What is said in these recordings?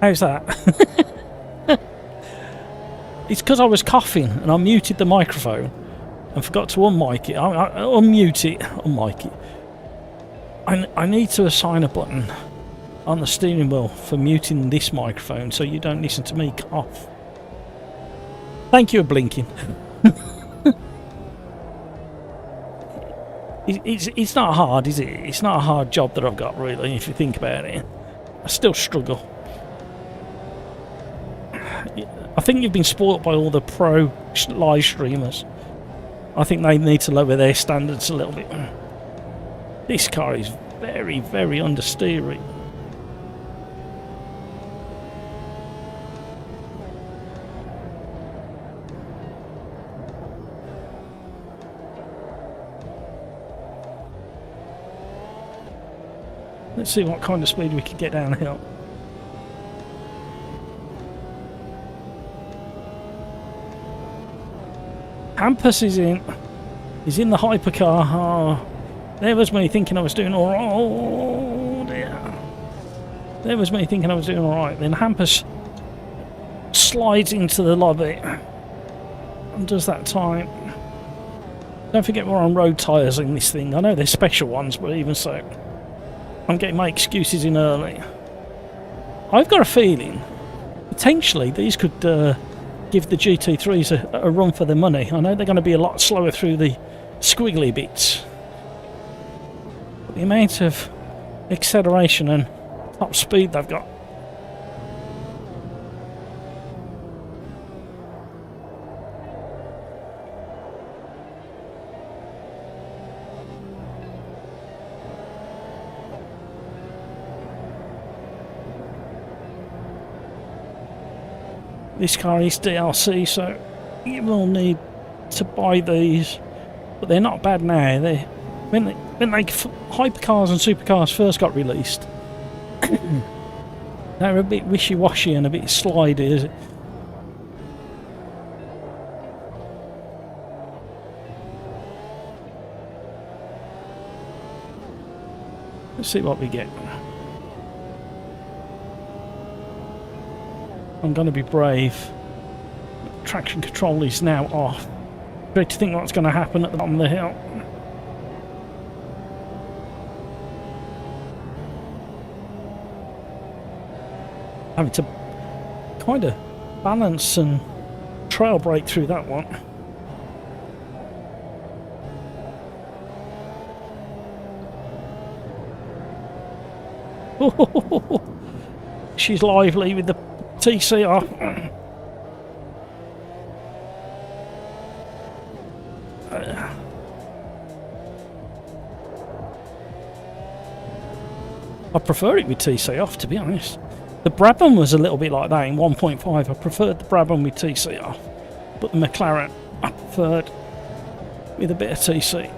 How's that? It's because I was coughing and I muted the microphone and forgot to unmic it. Unmute it. Unmic it. I need to assign a button on the steering wheel for muting this microphone so you don't listen to me cough. Thank you for blinking. It's not hard, is it? It's not a hard job that I've got, really, if you think about it. I still struggle. I think you've been spoilt by all the pro live streamers. I think they need to lower their standards a little bit. This car is very, very understeery. Let's see what kind of speed we can get downhill. Hampus is in. He's in the hypercar. Oh, there was me thinking I was doing all right. Oh dear. There was me thinking I was doing all right. Then Hampus slides into the lobby and does that time. Don't forget we're on road tyres in this thing. I know they're special ones, but even so, I'm getting my excuses in early. I've got a feeling potentially these could give the GT3s a run for their money. I know they're going to be a lot slower through the squiggly bits, but the amount of acceleration and top speed they've got. This car is DLC, so you will need to buy these, but they're not bad now. When hypercars and supercars first got released, they were a bit wishy-washy and a bit slidey. Let's see what we get. I'm going to be brave. Traction control is now off. Great to think what's going to happen at the bottom of the hill. Having to kind of balance and trail brake through that one. She's lively with the TCR. I prefer it with TC off, to be honest. The Brabham was a little bit like that in 1.5. I preferred the Brabham with TC off, but the McLaren I preferred with a bit of TC.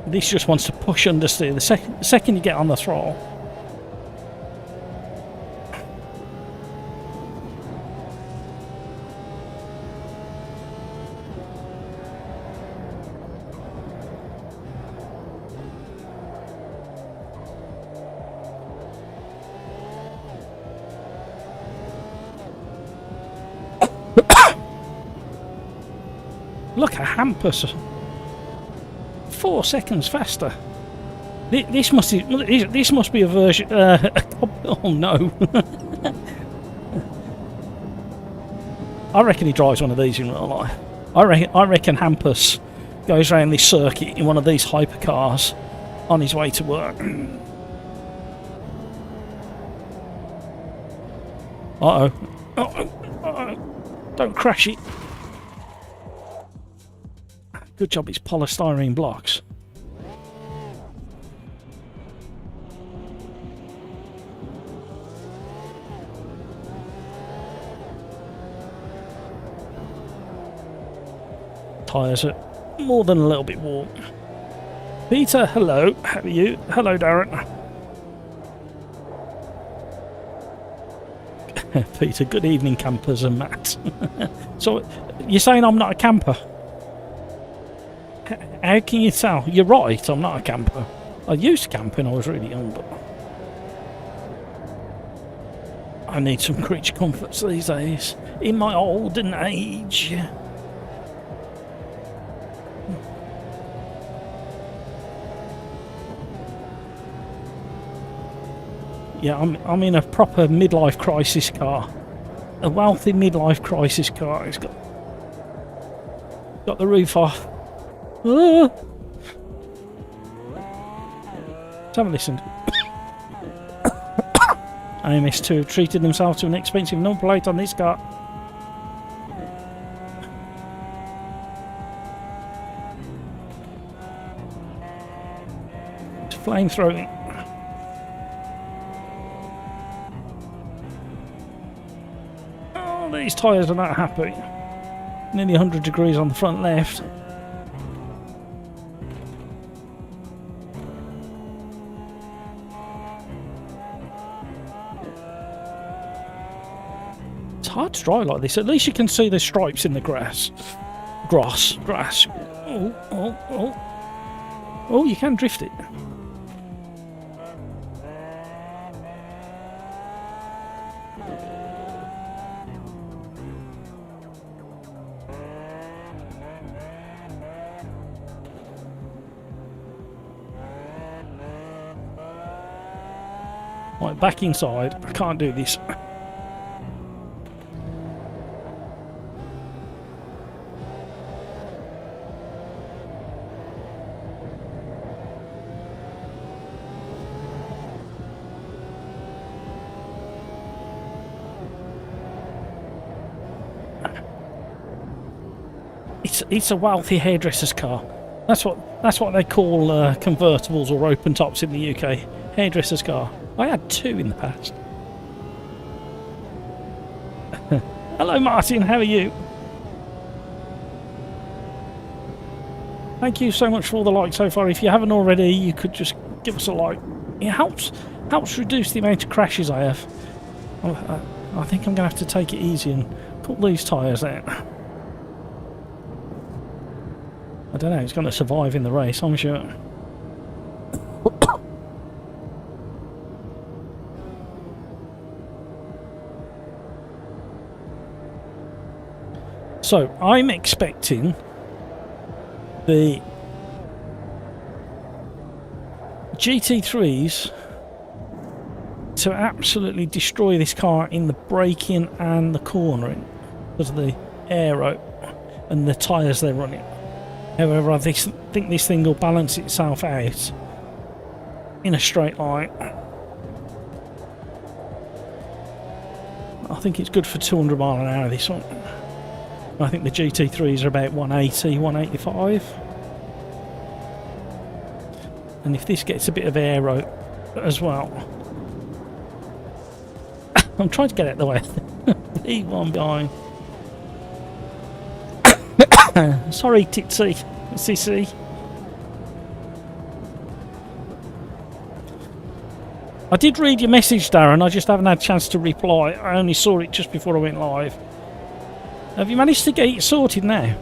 This just wants to push understeer. The second you get on the throttle. Look at Hampus. 4 seconds faster. This must be a version. Oh no! I reckon he drives one of these in real life. I reckon Hampus goes around this circuit in one of these hypercars on his way to work. Uh oh! Don't crash it. Good job it's polystyrene blocks. Tyres are more than a little bit warm. Peter, hello. How are you? Hello, Darren. Peter, good evening, campers and Matt. So, you're saying I'm not a camper? How can you tell? You're right, I'm not a camper. I used to camp when I was really young, but I need some creature comforts these days in my olden age. Yeah, I'm in a proper midlife crisis car. A wealthy midlife crisis car. It's got the roof off. Ah! Let's have a listen. AMS2 have treated themselves to an expensive number plate on this car. It's flamethrowing. Oh, these tyres are not happy. Nearly 100 degrees on the front left. It's hard to drive like this. At least you can see the stripes in the grass. Grass. Oh, you can drift it. Right, back inside. I can't do this. It's a wealthy hairdresser's car. That's what they call convertibles or open tops in the UK. Hairdresser's car. I had two in the past. Hello Martin, how are you? Thank you so much for all the likes so far. If you haven't already, you could just give us a like. It helps reduce the amount of crashes I have. I think I'm going to have to take it easy and pull these tyres out. I don't know, it's going to survive in the race, I'm sure. So, I'm expecting the GT3s to absolutely destroy this car in the braking and the cornering because of the aero and the tyres they're running. However, I think this thing will balance itself out in a straight line. I think it's good for 200 mile an hour, this one. I think the GT3s are about 180, 185. And if this gets a bit of aero as well. I'm trying to get out of the way. V1 behind. Sorry, Titsy. CC. I did read your message, Darren. I just haven't had a chance to reply. I only saw it just before I went live. Have you managed to get it sorted now?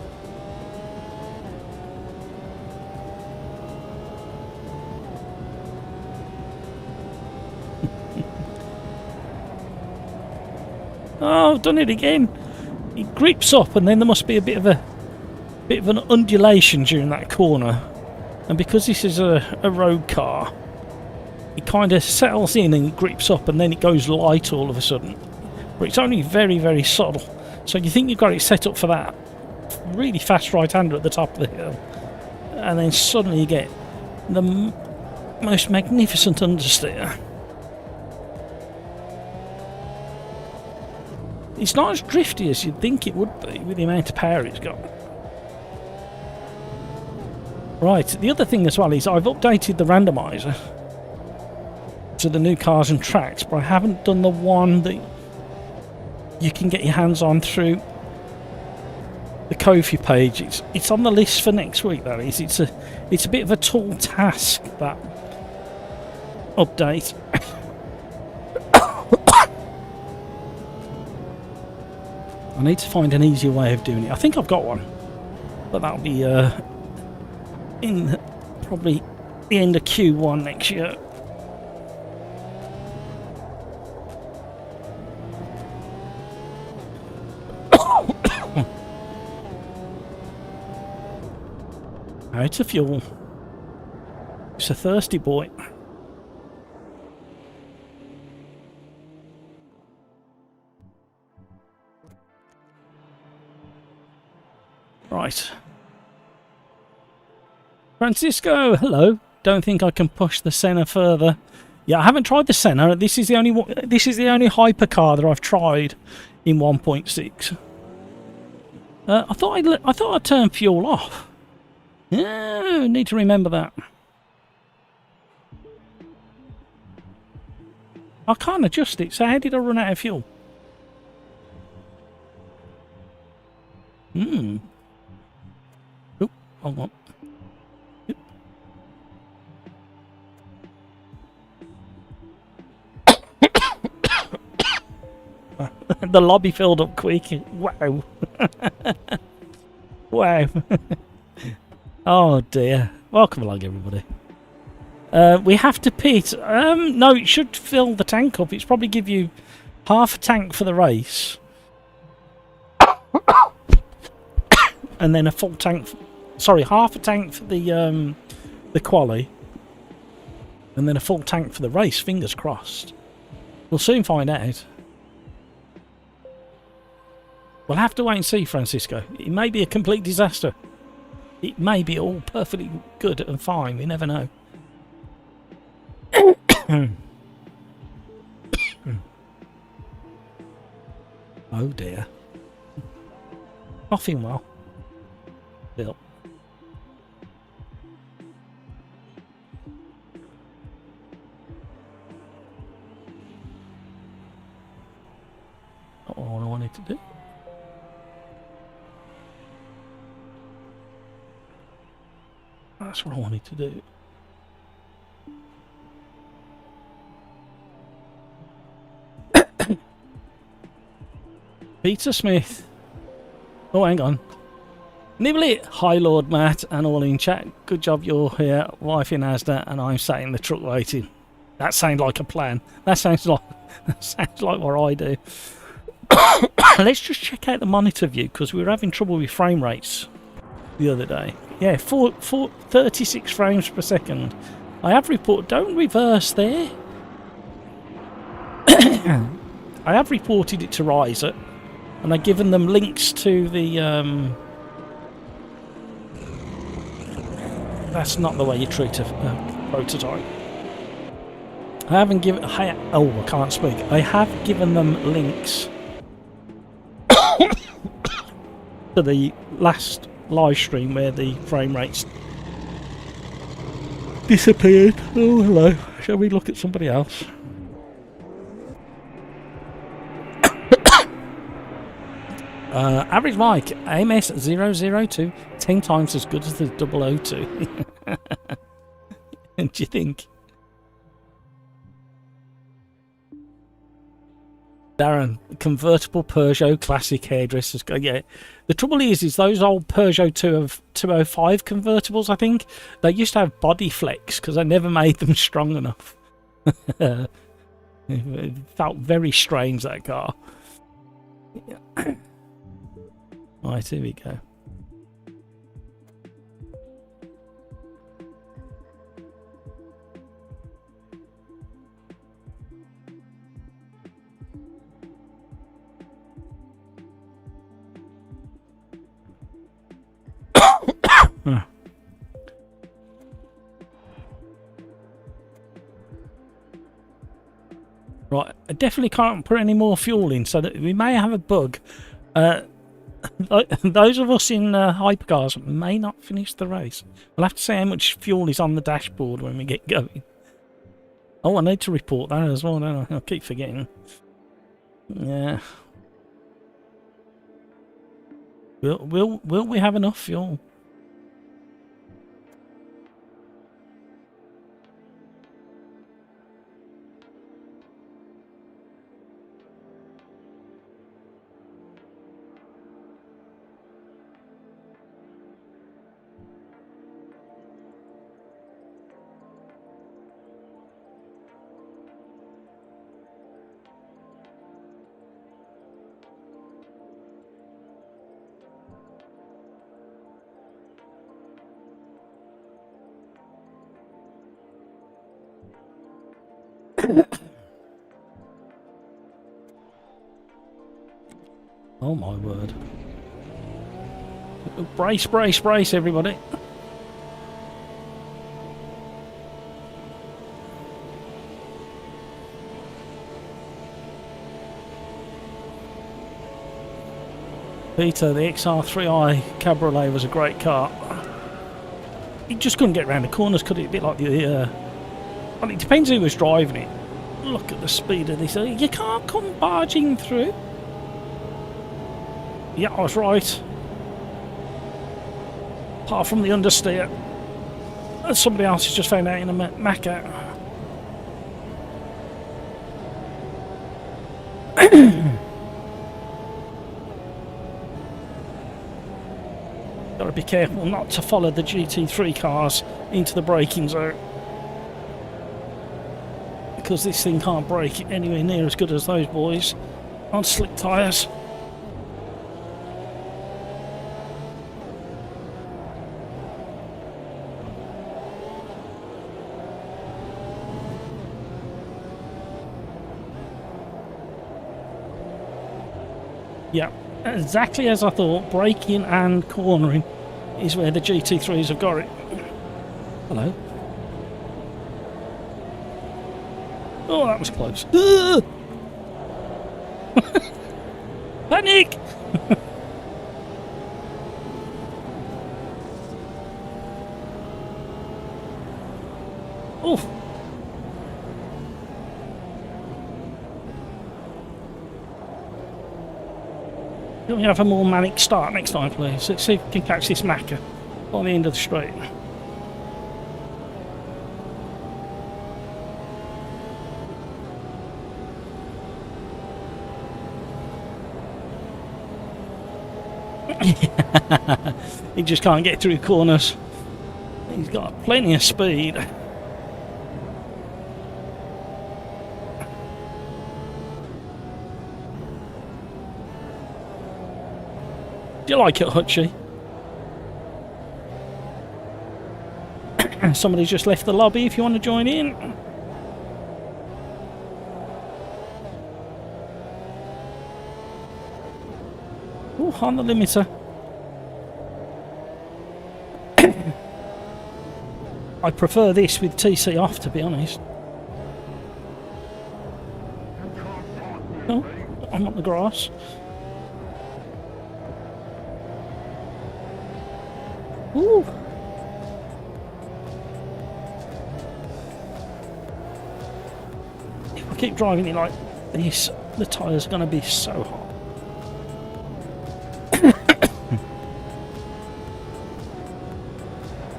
Oh, I've done it again. It grips up, and then there must be a bit of an undulation during that corner. And because this is a road car, it kind of settles in and it grips up, and then it goes light all of a sudden. But it's only very, very subtle. So you think you've got it set up for that really fast right-hander at the top of the hill, and then suddenly you get the most magnificent understeer. It's not as drifty as you'd think it would be with the amount of power it's got. Right, the other thing as well is I've updated the randomizer to the new cars and tracks, but I haven't done the one that you can get your hands on through the Ko-fi page. It's on the list for next week, that is. It's a bit of a tall task, that update. I need to find an easier way of doing it. I think I've got one, but that'll be probably the end of Q1 next year. Out of fuel. It's a thirsty boy. Right. Francisco, hello. Don't think I can push the Senna further. Yeah, I haven't tried the Senna. This is the only hypercar that I've tried in 1.6. I thought I'd turn fuel off. Yeah, need to remember that. I can't adjust it, so how did I run out of fuel? Oh, hold on. The lobby filled up quick. Wow. Wow. Oh dear. Welcome along, everybody. We have to pit. No, it should fill the tank up. It's probably give you half a tank for the race. And then a full tank. Sorry, half a tank for the quali. And then a full tank for the race. Fingers crossed. We'll soon find out. We'll have to wait and see, Francisco. It may be a complete disaster. It may be all perfectly good and fine. We never know. Oh dear. Nothing well. Bill. Not what I wanted to do. That's what I wanted to do. Peter Smith. Oh, hang on. Nibble it. Hi, Lord Matt, and all in chat. Good job you're here. Wife in Asda, and I'm sat in the truck waiting. That sounds like a plan. That sounds like what I do. Let's just check out the monitor view, because we were having trouble with frame rates the other day. Yeah, 36 frames per second. I have reported. Don't reverse there. I have reported it to Riser, and I've given them links to the. That's not the way you treat a prototype. I haven't given. I can't speak. I have given them links to the last live stream where the frame rates disappeared. Oh, hello. Shall we look at somebody else? Average mic, AMS2 10 times as good as the 002. And do you think? Darren, convertible Peugeot classic hairdressers. Yeah, the trouble is those old Peugeot 205 convertibles, I think, they used to have body flex because I never made them strong enough. It felt very strange, that car. Right, here we go. Right, I definitely can't put any more fuel in, so that we may have a bug. Those of us in hypercars may not finish the race. We'll have to see how much fuel is on the dashboard when we get going. Oh, I need to report that as well, don't I? I keep forgetting. Yeah. Will we have enough fuel? Oh my word. Brace, brace, brace, everybody. Peter, the XR3i Cabriolet was a great car. It just couldn't get around the corners, could it? A bit like the... well, it depends who was driving it. Look at the speed of this. You can't come barging through. Yeah, I was right. Apart from the understeer. Somebody else has just found out in a Macca. Got to be careful not to follow the GT3 cars into the braking zone, because this thing can't brake anywhere near as good as those boys on slick tyres. Yeah, exactly as I thought. Braking and cornering is where the GT3s have got it. Hello. Oh, that was close. Panic! Oof. Can we have a more manic start next time, please? Let's see if we can catch this Macca on the end of the straight. He just can't get through corners. He's got plenty of speed. Do you like it, Hutchie? Somebody's just left the lobby if you want to join in. Oh, on the limiter. I prefer this with TC off, to be honest. Oh, I'm on the grass. Ooh. If I keep driving it like this, the tyres are going to be so hot.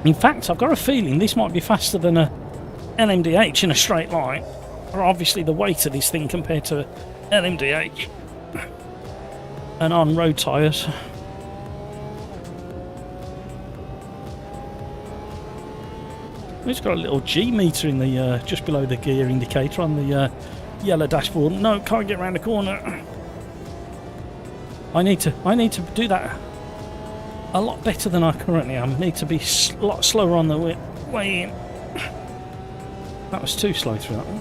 In fact, I've got a feeling this might be faster than a LMDH in a straight line. Or obviously the weight of this thing compared to LMDH. And on road tyres. It's got a little G meter in the just below the gear indicator on the yellow dashboard. No, can't get around the corner. I need to do that a lot better than I currently am. Need to be a lot slower on the way in. That was too slow through that one.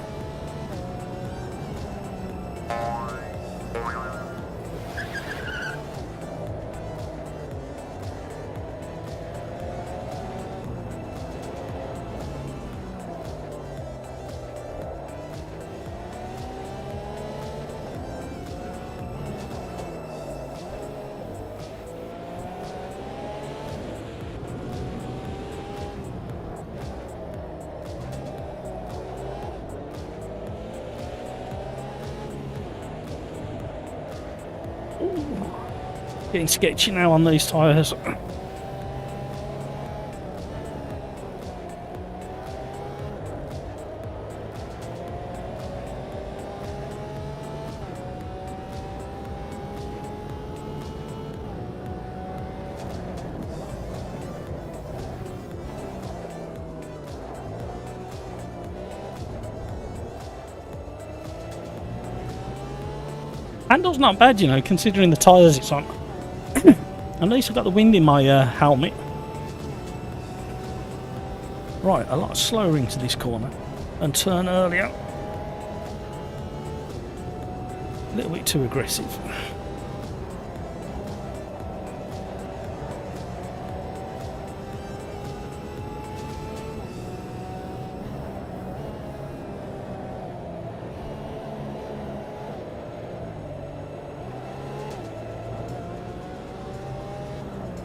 Getting sketchy now on these tyres. Handle's not bad, you know, considering the tyres it's on. At least I've got the wind in my helmet. Right, a lot slower into this corner and turn earlier. A little bit too aggressive.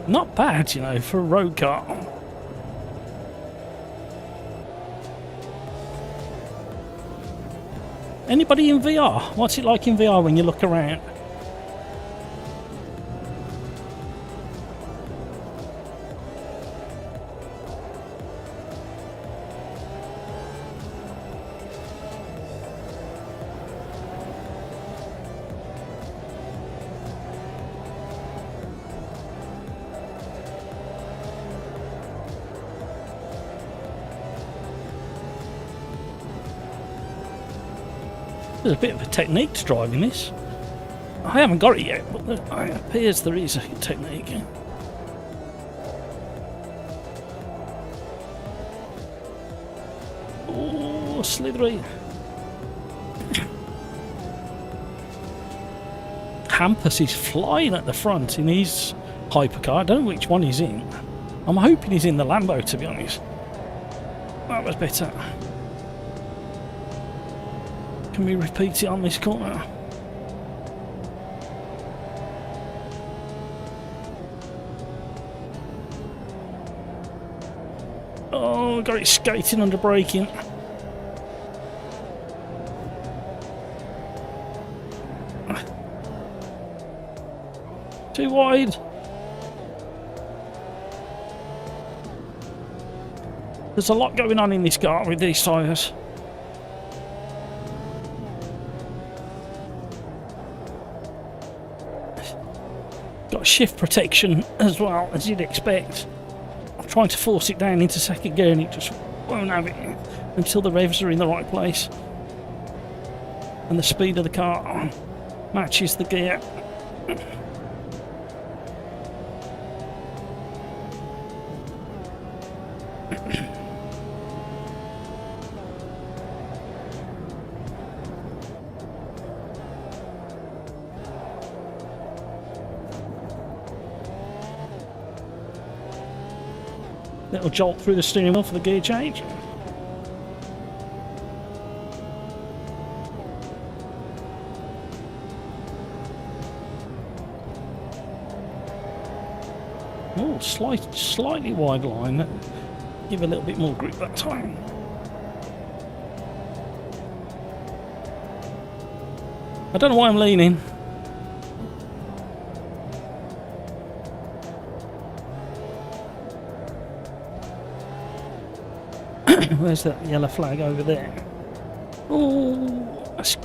Not bad, you know, for a road car. Anybody in VR? What's it like in VR when you look around? There's a bit of a technique to driving this. I haven't got it yet, but it appears there is a technique. Oh, slithery. Hampus is flying at the front in his hypercar. I don't know which one he's in. I'm hoping he's in the Lambo, to be honest. That was better. Can we repeat it on this corner? Oh, got it skating under braking. Too wide. There's a lot going on in this car with these tyres. Got shift protection as well, as you'd expect. I'm trying to force it down into second gear and it just won't have it until the revs are in the right place. And the speed of the car matches the gear. Little jolt through the steering wheel for the gear change. Oh, slightly wide line. Give a little bit more grip that time. I don't know why I'm leaning. Where's that yellow flag over there? Oh, that's...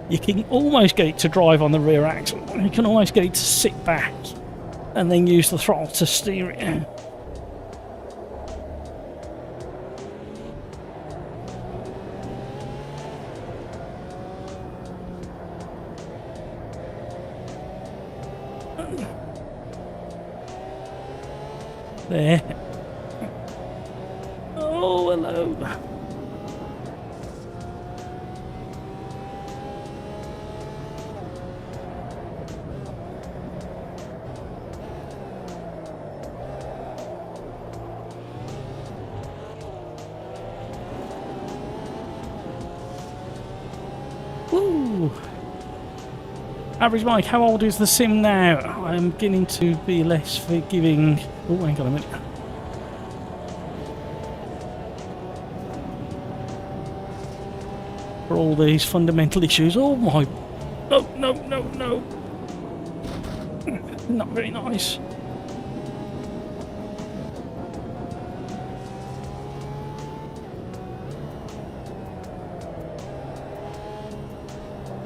You can almost get it to drive on the rear axle. You can almost get it to sit back and then use the throttle to steer it. There. Oh, hello. Woo. Average Mike, how old is the sim now? I'm beginning to be less forgiving. Oh, hang on a minute. For all these fundamental issues. Oh my... Oh, no, no, no. Not very nice.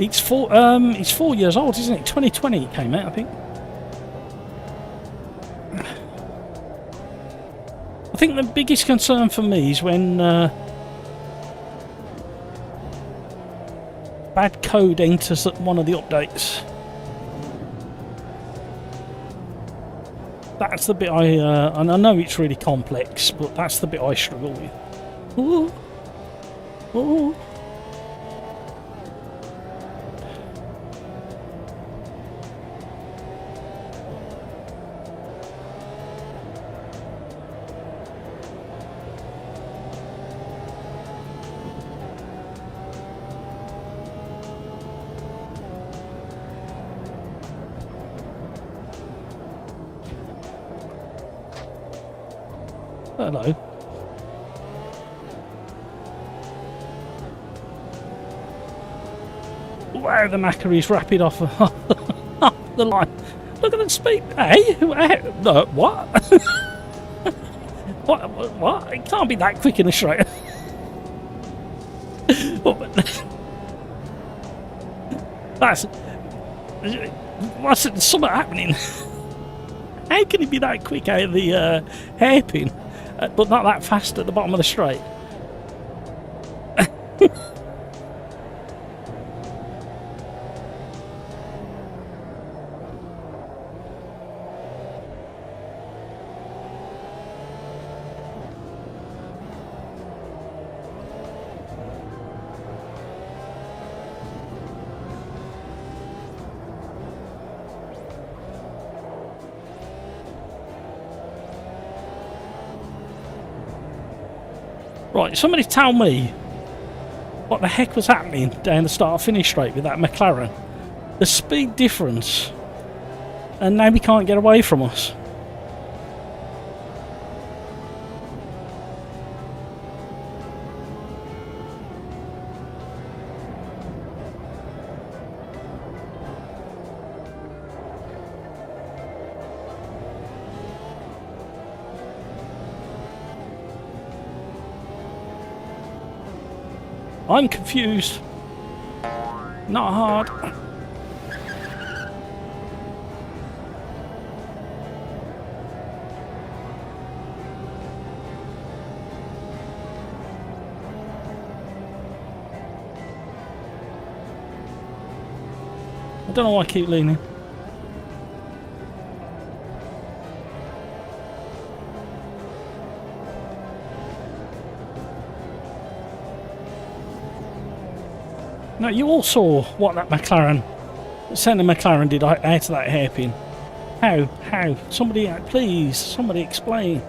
It's 4 years old, isn't it? 2020 it came out, I think. I think the biggest concern for me is when bad code enters one of the updates. That's the bit and I know it's really complex, but that's the bit I struggle with. Ooh. Ooh. Hello. Wow, the Macquarie's rapid off the line. Look at the speed. Hey, no, what? What? It can't be that quick in a straight. That's what's something happening? How can he be that quick out of the hairpin, but not that fast at the bottom of the straight? Right, somebody tell me what the heck was happening down the start-finish straight with that McLaren. The speed difference, and now he can't get away from us. I'm confused. Not hard. I don't know why I keep leaning. Now, you all saw what that McLaren, Senna McLaren did out of that hairpin. How? Somebody, please, somebody explain.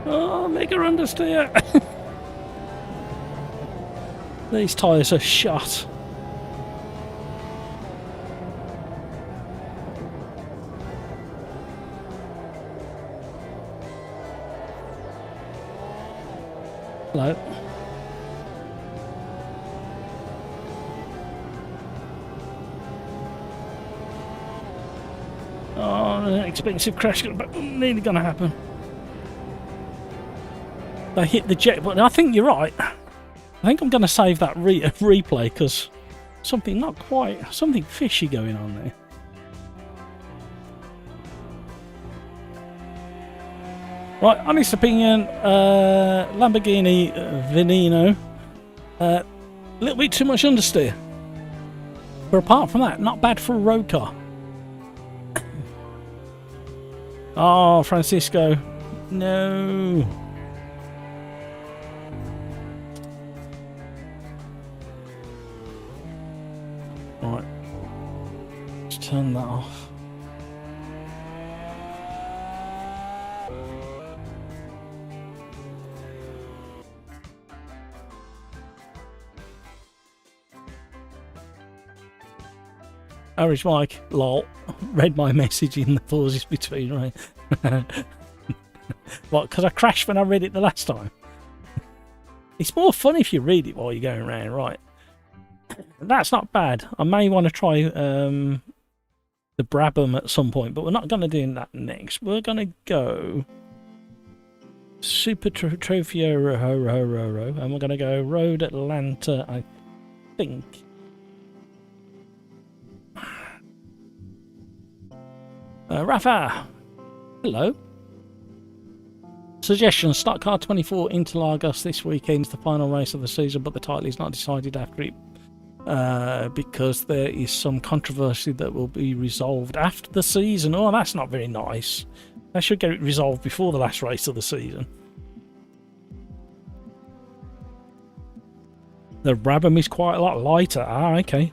Oh, make her understeer. These tyres are shot. Hello. Oh, an expensive crash nearly gonna happen. They hit the jet button. I think you're right. I think I'm going to save that replay because something something fishy going on there. Right, honest opinion, Lamborghini Veneno, a little bit too much understeer. But apart from that, not bad for a road car. Oh, Francisco, no. Right, let's turn that off. Average Mike, lol, read my message in the pauses between, right? What, because I crashed when I read it the last time? It's more fun if you read it while you're going around, right? That's not bad. I may want to try the Brabham at some point, but we're not going to do that next. We're going to go Super Trofeo Ro, and we're going to go Road Atlanta, I think. Rafa, hello. Suggestion: Stock Car 24 Interlagos this weekend is the final race of the season, but the title is not decided after it because there is some controversy that will be resolved after the season. Oh, that's not very nice. They should get it resolved before the last race of the season. The Brabham is quite a lot lighter. Ah, okay.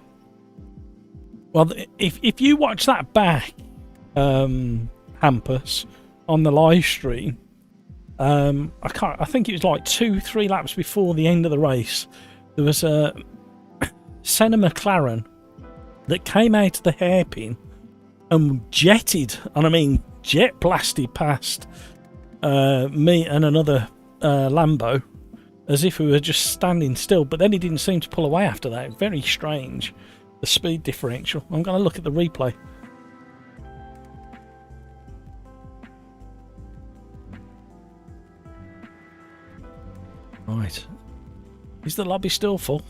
Well, if you watch that back, Hampus, on the live stream, I think it was like 2-3 laps before the end of the race, there was a Senna McLaren that came out of the hairpin and jetted, and I mean jet blasted past me and another Lambo as if we were just standing still, but then he didn't seem to pull away after that. Very strange, the speed differential. I'm going to look at the replay. Right. Is the lobby still full?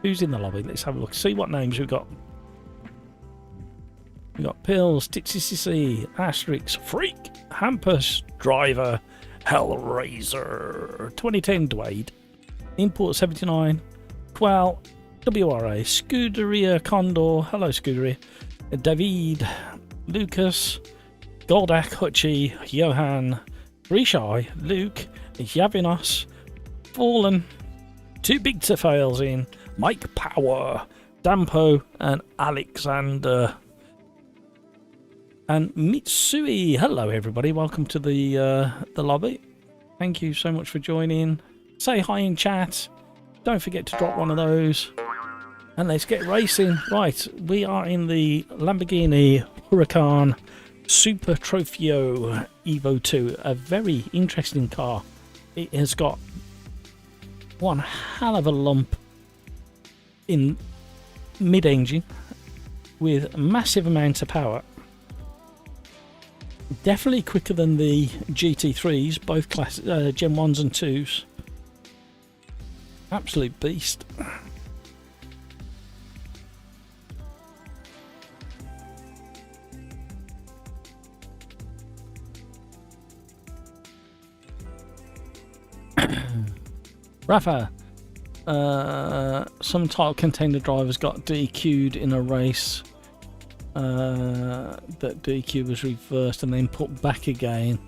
Who's in the lobby? Let's have a look. See what names we've got. We've got Pills, TCCC, Asterix, Freak, Hampus, Driver, Hellraiser, 2010 Dwade, Import 79, Qual, WRA, Scuderia Condor, hello Scuderia, David, Lucas, Goldak, Hutchie, Johan, Rishai, Luke, Yavinos, Fallen, Too Big to Fails in, Mike Power, Dampo, and Alexander. And Mitsui. Hello everybody, welcome to the lobby. Thank you so much for joining. Say hi in chat. Don't forget to drop one of those. And let's get racing. Right, we are in the Lamborghini Huracan Super Trofeo Evo 2. A very interesting car. It has got one hell of a lump in mid-engine with massive amounts of power. Definitely quicker than the GT3s, both class Gen 1s and 2s. Absolute beast. Rafa, some title contender drivers got DQ'd in a race. That DQ was reversed and then put back again,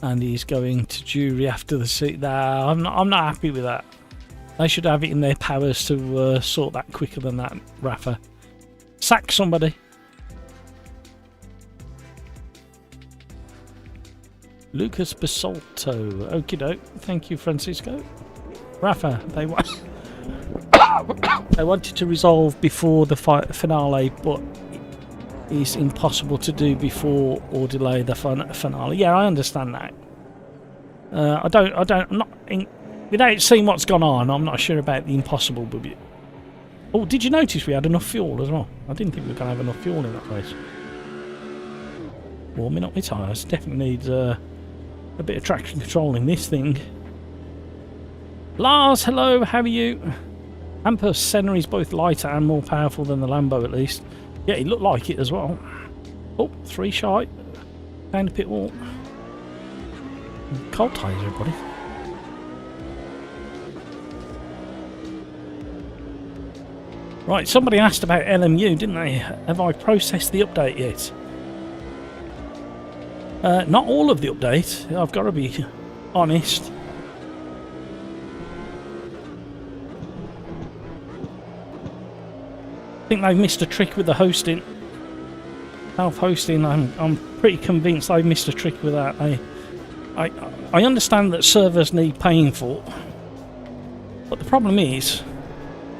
and he's going to jury after the seat. Nah, I'm not happy with that. They should have it in their powers to sort that quicker than that, Rafa. Sack somebody. Lucas Basalto. Okie doke. Thank you, Francisco. Rafa, they wanted to resolve before the finale, but it's impossible to do before or delay the finale. Yeah, I understand that. Without seeing what's gone on, I'm not sure about the impossible bit. Oh, did you notice we had enough fuel as well? I didn't think we were going to have enough fuel in that race. Warming up my tyres. Definitely needs a bit of traction control in this thing. Lars, hello, how are you? Hampus Senna is both lighter and more powerful than the Lambo, at least. Yeah, he looked like it as well. Oh, 3 shy. Down the pit wall. Cold tyres, everybody. Right, somebody asked about LMU, didn't they? Have I processed the update yet? Not all of the update, I've got to be honest. I think they've missed a trick with the hosting. Self-hosting, I'm pretty convinced they've missed a trick with that. I understand that servers need paying for, but the problem is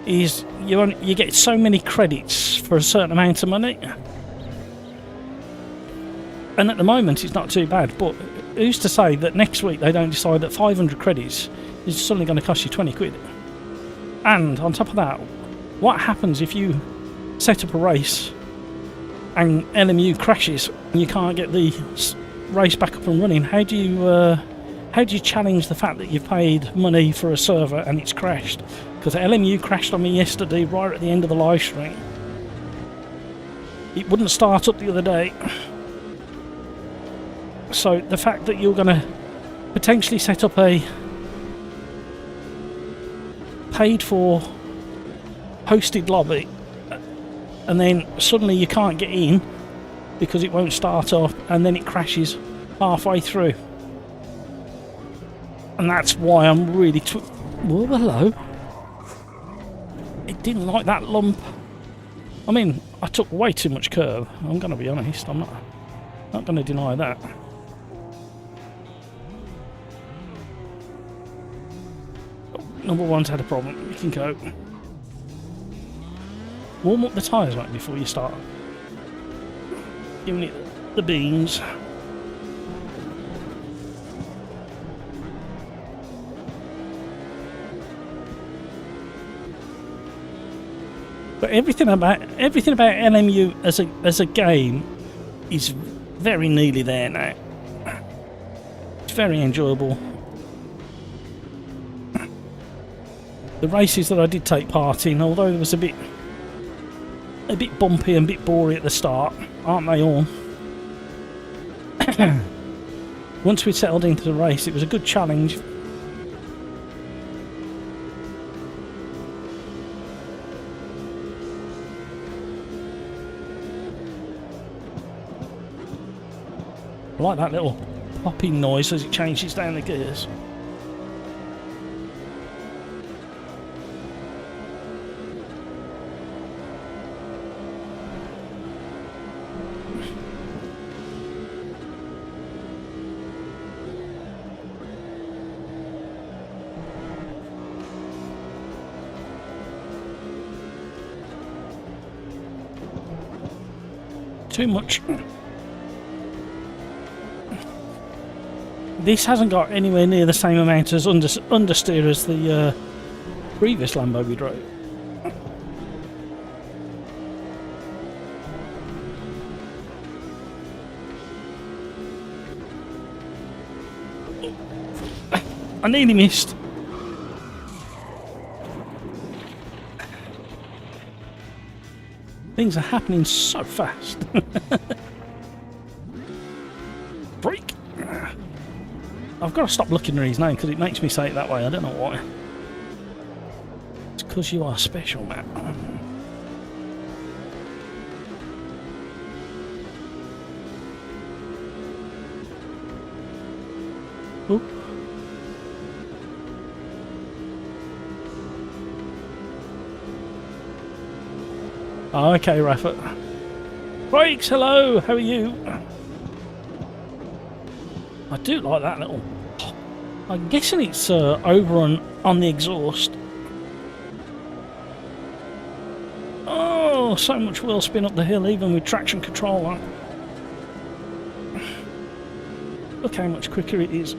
you get so many credits for a certain amount of money, and at the moment it's not too bad. But who's to say that next week they don't decide that 500 credits is suddenly going to cost you 20 quid? And on top of that, what happens if you set up a race and LMU crashes and you can't get the race back up and running, how do you challenge the fact that you've paid money for a server and it's crashed? Because LMU crashed on me yesterday right at the end of the live stream. It wouldn't start up the other day. So the fact that you're going to potentially set up a paid for hosted lobby and then suddenly you can't get in because it won't start up and then it crashes halfway through. And that's why I'm really... Whoa, hello. It didn't like that lump. I mean, I took way too much curve. I'm going to be honest. I'm not going to deny that. Oh, number one's had a problem. You can go. Warm up the tyres, mate, before you start. Giving it the beans. But everything about LMU as a game is very nearly there now. It's very enjoyable. The races that I did take part in, although it was a bit bumpy and a bit boring at the start, aren't they all? Once we settled into the race, it was a good challenge. I like that little popping noise as it changes down the gears. Too much. This hasn't got anywhere near the same amount as understeer as the previous Lambo we drove. I nearly missed. Things are happening so fast. Break. I've got to stop looking at his name because it makes me say it that way. I don't know why. It's because you are special, Matt. Ooh. Oh, okay, Rafa. Brakes, hello, how are you? I do like that little... I'm guessing it's over on the exhaust. Oh, so much wheel spin up the hill, even with traction control on. Look how much quicker it is.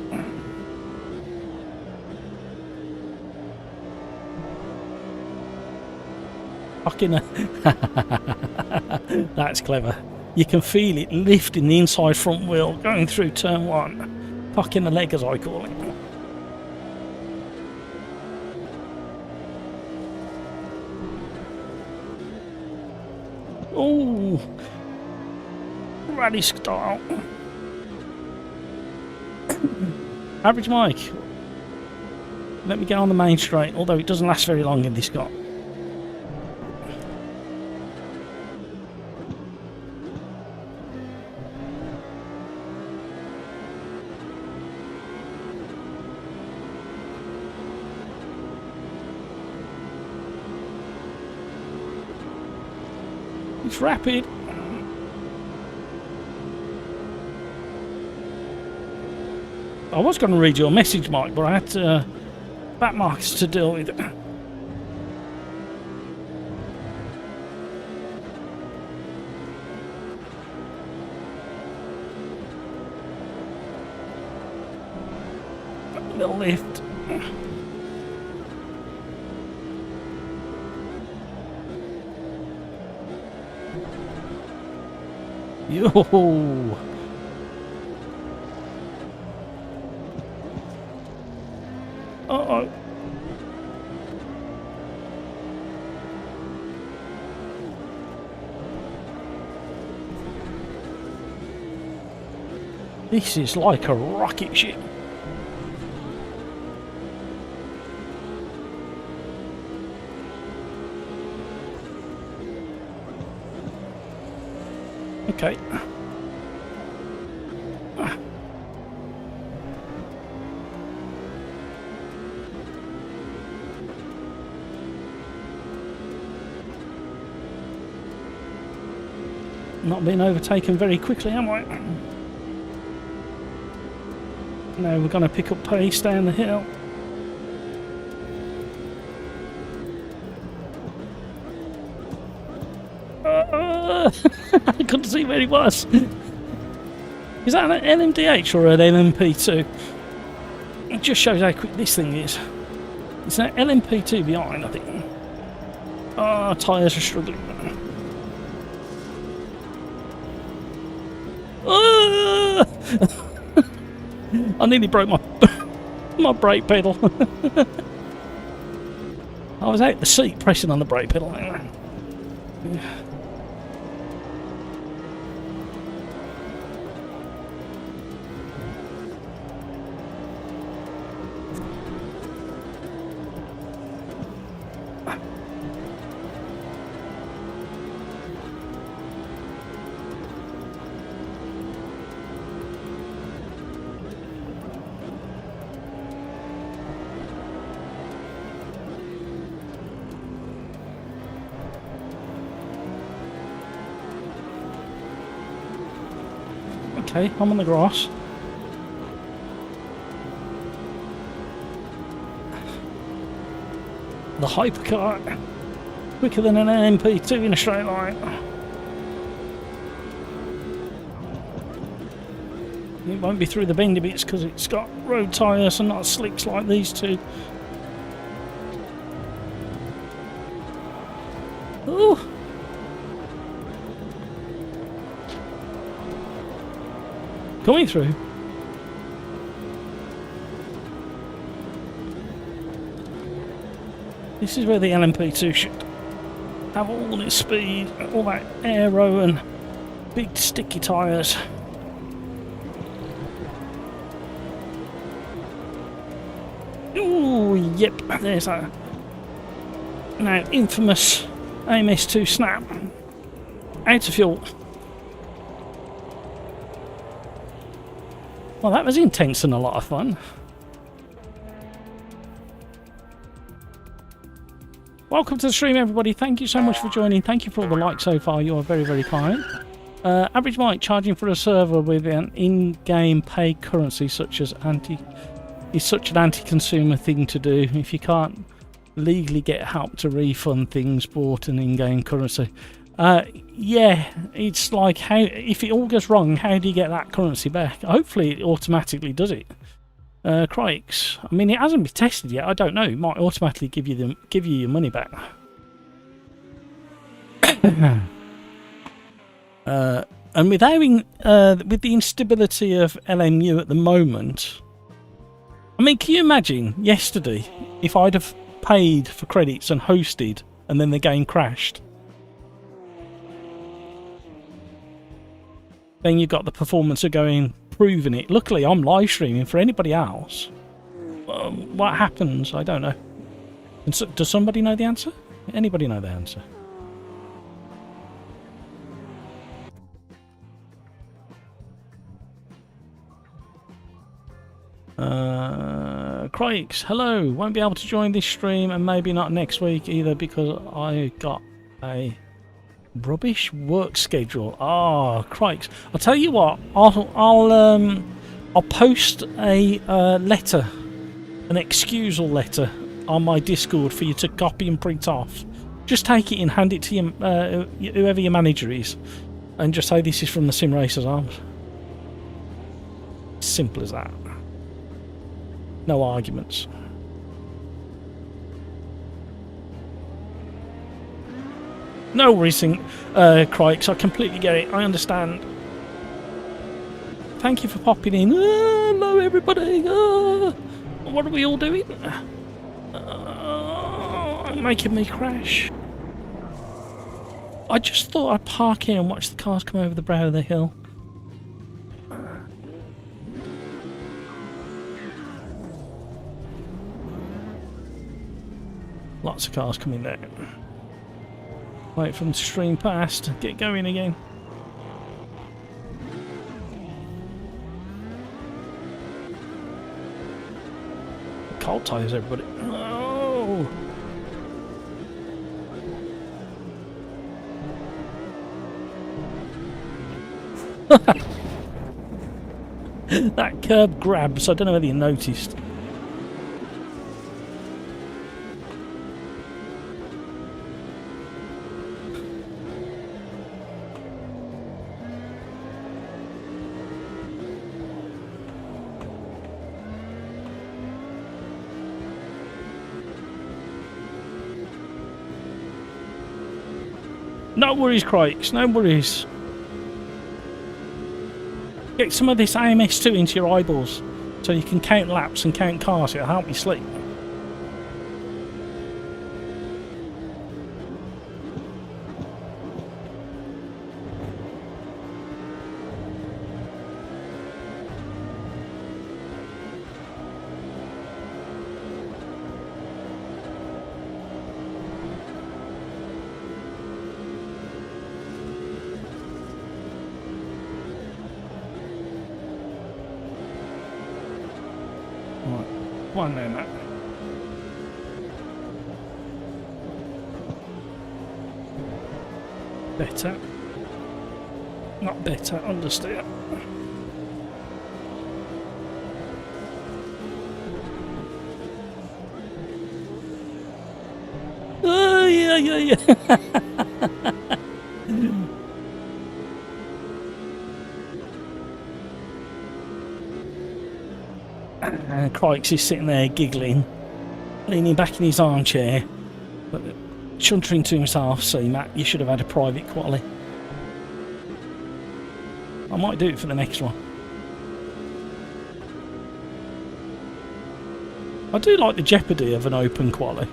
Fucking that's clever. You can feel it lifting the inside front wheel going through turn one. Fucking the leg, as I call it. Oh, rally style. Average Mike. Let me get on the main straight, although it doesn't last very long in this car. It's rapid. I was going to read your message, Mike, but I had back marks to deal with. Little lift. Yo! Uh-oh. This is like a rocket ship. Okay. Not being overtaken very quickly, am I? Now we're going to pick up pace down the hill. I couldn't see where he was. Is that an LMDH or an LMP2? It just shows how quick this thing is. It's an LMP2 behind, I think. Oh, tyres are struggling. I nearly broke my my brake pedal. I was out the seat pressing on the brake pedal. Okay, I'm on the grass. The hypercar, quicker than an MP2 in a straight line. It won't be through the bendy bits because it's got road tyres and not slicks like these two. Ooh. Coming through. This is where the LMP2 should have all its speed, all that aero and big sticky tyres. Ooh, yep, there's that now infamous AMS2 snap. Out of fuel. Well, that was intense and a lot of fun. Welcome to the stream, everybody. Thank you so much for joining. Thank you for all the likes so far. You are very, very kind. Average Mike charging for a server with an in-game paid currency such as is such an anti-consumer thing to do. If you can't legally get help to refund things bought in in-game currency. Yeah, it's like, how if it all goes wrong, how do you get that currency back? Hopefully it automatically does it. Crikes, I mean, it hasn't been tested yet. I don't know. It might automatically give you your money back. And with having with the instability of LMU at the moment, I mean, can you imagine yesterday if I'd have paid for credits and hosted, and then the game crashed? Then you've got the performance of going, proving it. Luckily, I'm live streaming. For anybody else, what happens? I don't know. And so, does somebody know the answer? Anybody know the answer? Craigs, hello. Won't be able to join this stream, and maybe not next week either because I got a rubbish work schedule. Ah, crikes! I'll tell you what. I'll post a letter, an excusal letter, on my Discord for you to copy and print off. Just take it and hand it to your, whoever your manager is, and just say this is from the Sim Racers Arms. Simple as that. No arguments. No racing, crikes, I completely get it. I understand. thank you for popping in. Hello, everybody. What are we all doing? Making me crash. I just thought I'd park here and watch the cars come over the brow of the hill. Lots of cars coming down. Wait for them to stream past. Get going again. Cold tyres, everybody. Oh! That curb grabs. I don't know whether you noticed. No worries, Crikes, no worries. Get some of this AMS2 into your eyeballs so you can count laps and count cars. It'll help you sleep. One then, Matt. Better. Not better, understeer. Oh, yeah. And Crikes is sitting there giggling, leaning back in his armchair, but chuntering to himself, "See, Matt, you should have had a private Quali." I might do it for the next one. I do like the jeopardy of an open Quali.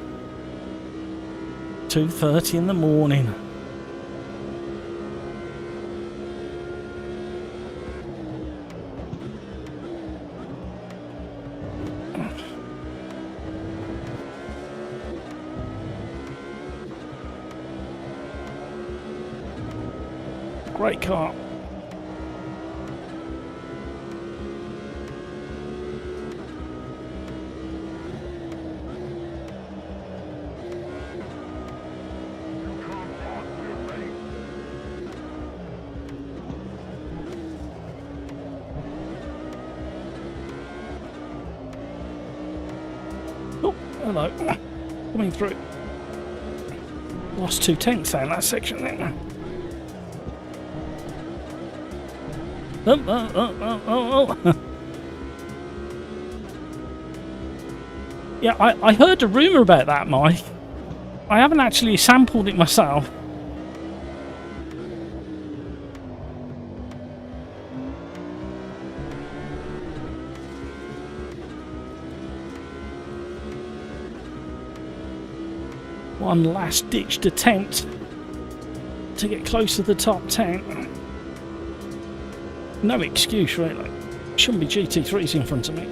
2:30 in the morning. Great car. Oh, hello. Coming through. Lost 2/10 down that section then. Oh. Yeah, I heard a rumour about that, Mike. I haven't actually sampled it myself. One last ditched attempt to get close to the top 10. No excuse, really. Shouldn't be GT3s in front of me.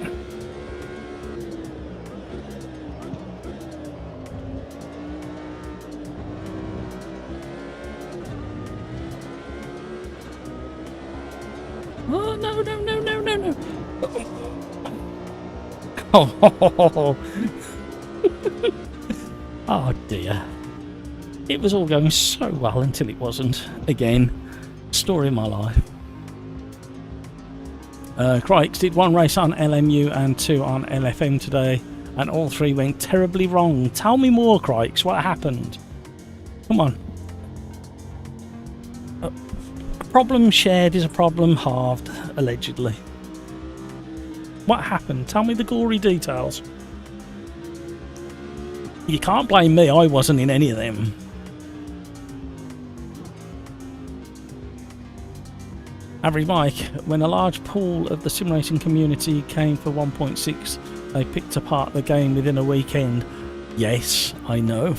Oh, no. Oh. Oh, dear. It was all going so well until it wasn't. Again, story of my life. Crikes did one race on LMU and 2 on LFM today, and all 3 went terribly wrong. Tell me more, Crikes. What happened? Come on. A problem shared is a problem halved, allegedly. What happened? Tell me the gory details. You can't blame me. I wasn't in any of them. Average Mike, when a large pool of the sim racing community came for 1.6, they picked apart the game within a weekend. Yes, I know.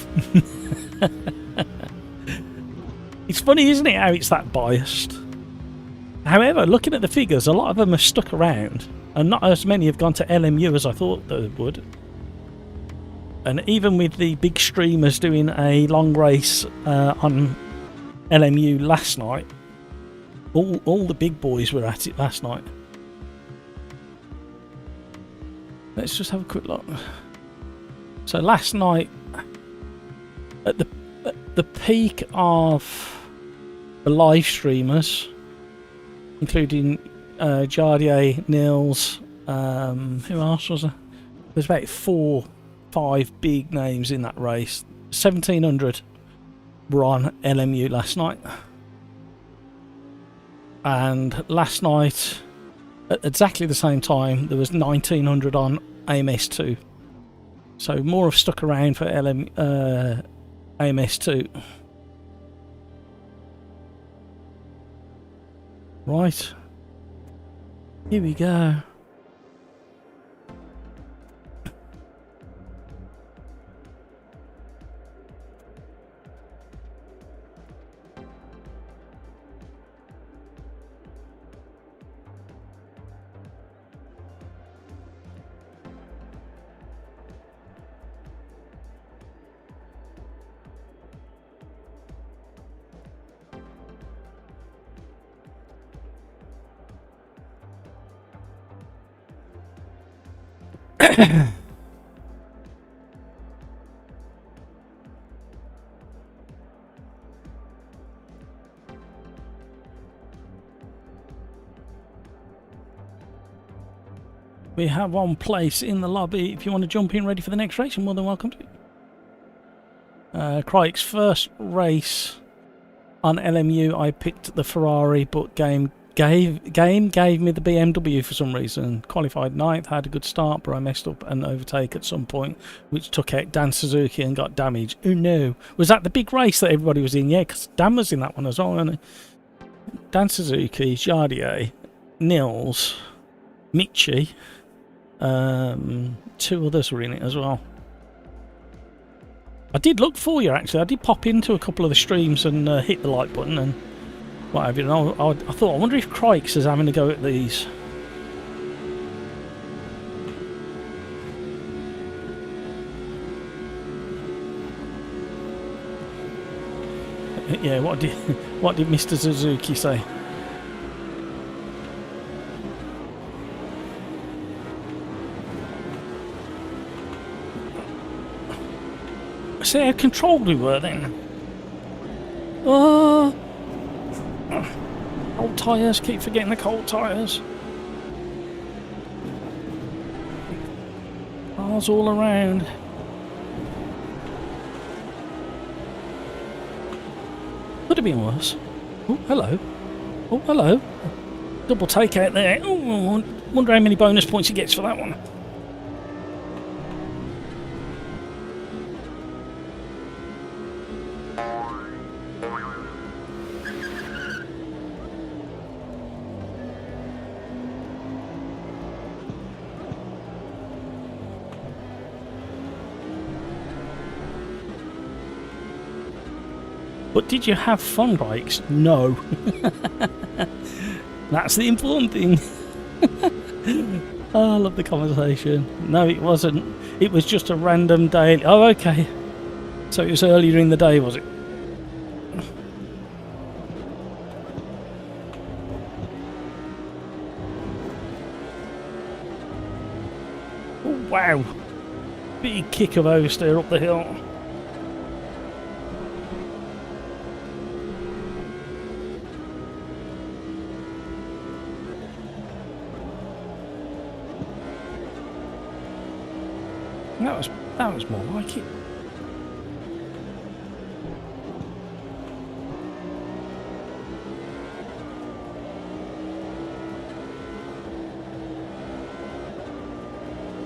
It's funny, isn't it, how it's that biased? However, looking at the figures, a lot of them have stuck around, and not as many have gone to LMU as I thought they would. And even with the big streamers doing a long race on LMU last night, all the big boys were at it last night. Let's just have a quick look. So last night, at the peak of the live streamers, including Jardier, Nils, who else was there? There's about 4-5 big names in that race. 1,700 were on LMU last night. And last night, at exactly the same time, there was 1,900 on AMS2. So more have stuck around for AMS2. Right. Here we go. We have one place in the lobby. If you want to jump in ready for the next race, you're more than welcome to. Crike's first race on LMU, I picked the Ferrari, but game gave me the BMW for some reason. Qualified 9th, had a good start, but I messed up an overtake at some point, which took out Dan Suzuki and got damaged. Oh no. Was that the big race that everybody was in? Yeah, because Dan was in that one as well, wasn't he? Dan Suzuki, Jardier, Nils, Michi, 2 others were in it as well. I did look for you, actually. I did pop into a couple of the streams and hit the like button and what have you. And I thought, I wonder if Crikes is having a go at these. Yeah, what did Mr. Suzuki say? See how controlled we were then. Oh, cold tyres, keep forgetting the cold tyres. Cars all around. Could have been worse. Oh, hello. Oh, hello. Double take out there. Oh, wonder how many bonus points he gets for that one. But did you have fun, Bikes? No. That's the important thing. Oh, I love the conversation. No, it wasn't. It was just a random day. Oh, okay. So it was earlier in the day, was it? Oh, wow. Big kick of oversteer up the hill. That was more like it.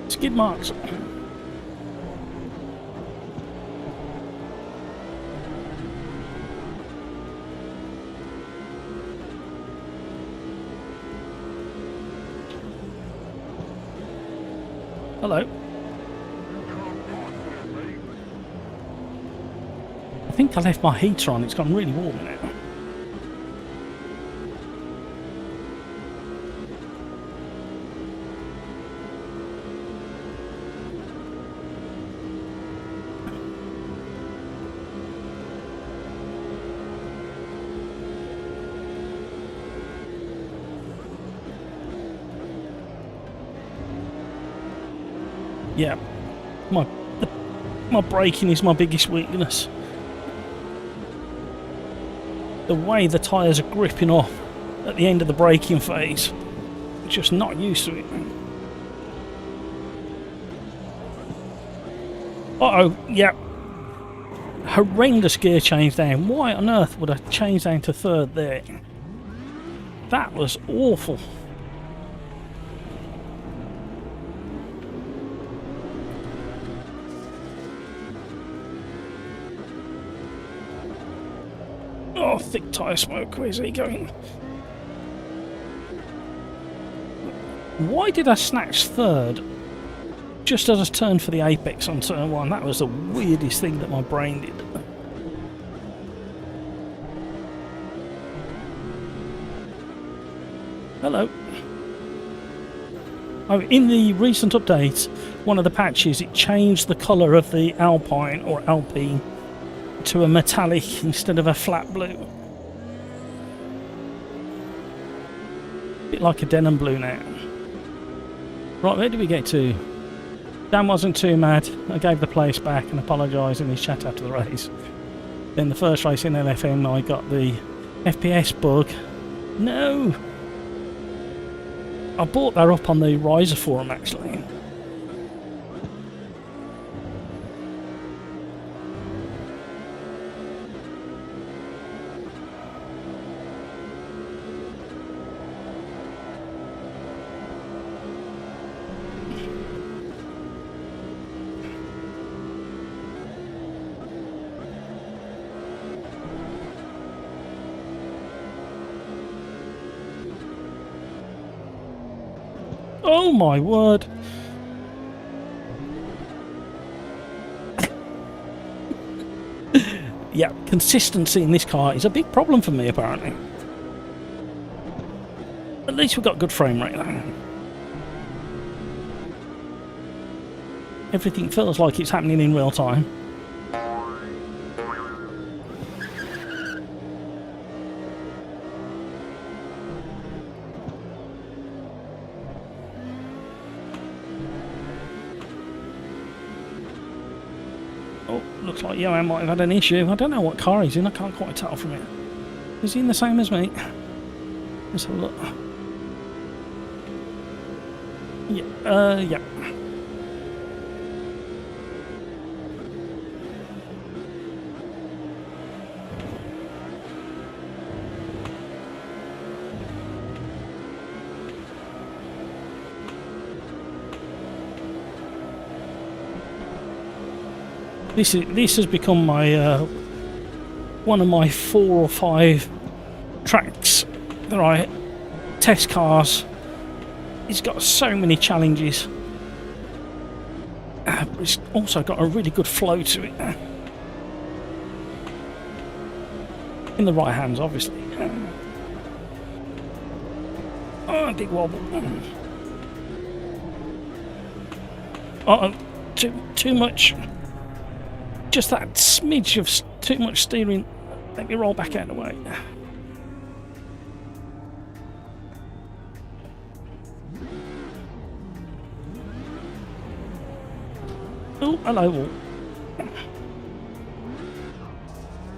Skid marks. Hello. I think I left my heater on. It's gone really warm now. Yeah, my braking is my biggest weakness. The way the tyres are gripping off at the end of the braking phase, I'm just not used to it. Uh-oh, yeah. Horrendous gear change down. Why on earth would I change down to third there? That was awful. Oh, thick tyre smoke, where's he going? Why did I snatch third just as I turned for the apex on turn 1? That was the weirdest thing that my brain did. Hello. Oh, in the recent update, one of the patches, it changed the colour of the Alpine or Alpine to a metallic instead of a flat blue. A bit like a denim blue now. Right, where did we get to? Dan wasn't too mad. I gave the place back and apologised in his chat after the race. Then the first race in LFM, I got the FPS bug. No! I brought that up on the Riser forum actually. Oh my word! Yeah, consistency in this car is a big problem for me apparently. At least we've got good frame rate though. Everything feels like it's happening in real time. Looks like Johan might have had an issue. I don't know what car he's in. I can't quite tell from it. Is he in the same as me? Let's have a look. Yeah, yeah. This has become my one of my 4 or 5 tracks that I test cars. It's got so many challenges. It's also got a really good flow to it. In the right hands, obviously. Oh, big wobble. Uh-oh, too much. Just that smidge of too much steering. Let me roll back out of the way. Oh, hello all.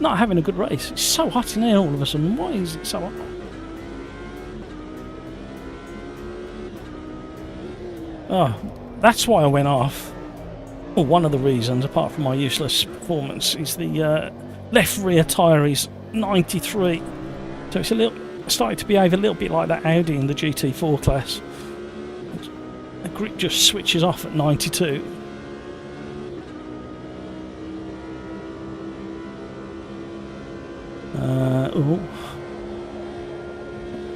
Not having a good race. It's so hot in here all of a sudden. Why is it so hot? Oh, that's why I went off. Well, one of the reasons, apart from my useless performance, is the left rear tyre is 93. So it's starting to behave a little bit like that Audi in the GT4 class. The grip just switches off at 92. Ooh.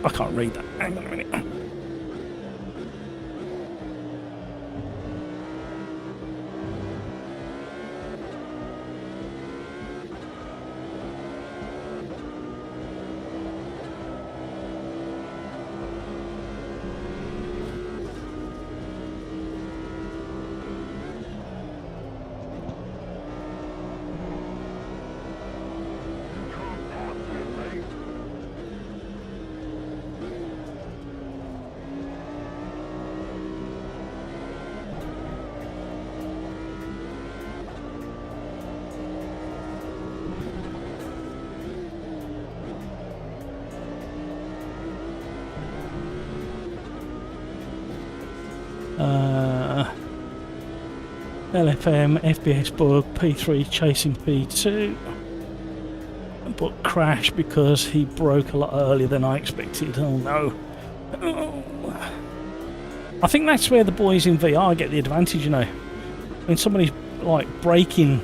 I can't read that. Hang on a minute. LFM, FPS bug, P3 chasing P2, but crashed because he broke a lot earlier than I expected. Oh no. Oh. I think that's where the boys in VR get the advantage, you know. When somebody's like braking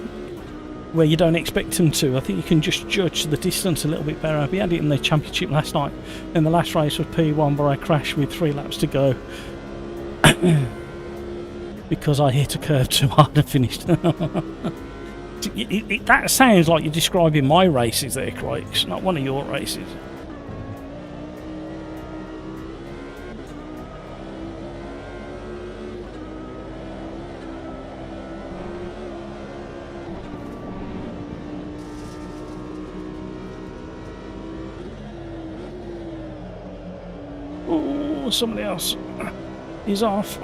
where you don't expect them to, I think you can just judge the distance a little bit better. We had it in the championship last night, and the last race was P1 where I crashed with 3 laps to go because I hit a curve too hard and finished. That sounds like you're describing my races there, Craig. It's not one of your races. Oh, somebody else is off.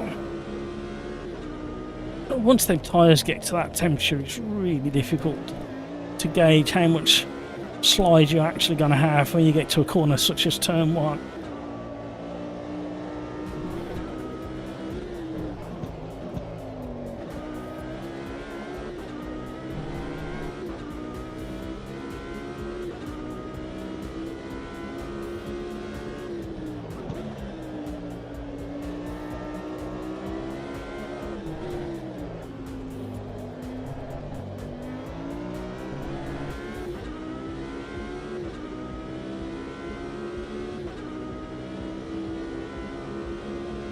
Once them tyres get to that temperature, it's really difficult to gauge how much slide you're actually going to have when you get to a corner such as turn 1.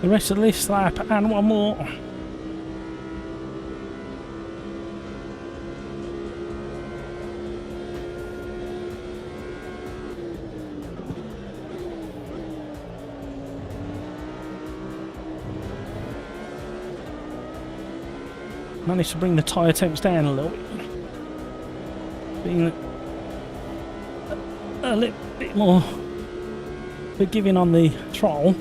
The rest of this lap and one more. Managed to bring the tyre temps down a little bit. Being a little bit more forgiving on the throttle.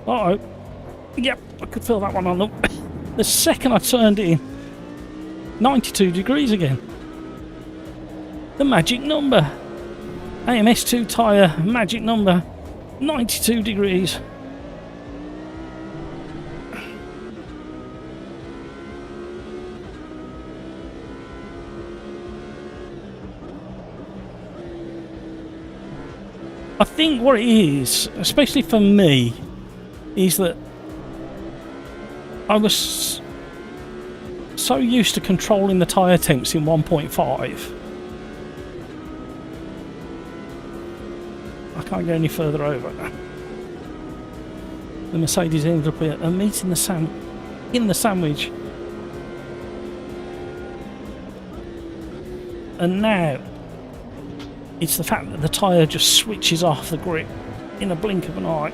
Uh-oh. Yep, I could feel that one on the second I turned it in. 92 degrees again. The magic number. AMS2 tyre, magic number. 92 degrees. I think what it is, especially for me, is that I was so used to controlling the tyre temps in 1.5. I can't go any further over. The Mercedes ended up a meat in the sandwich. And now it's the fact that the tyre just switches off the grip in a blink of an eye.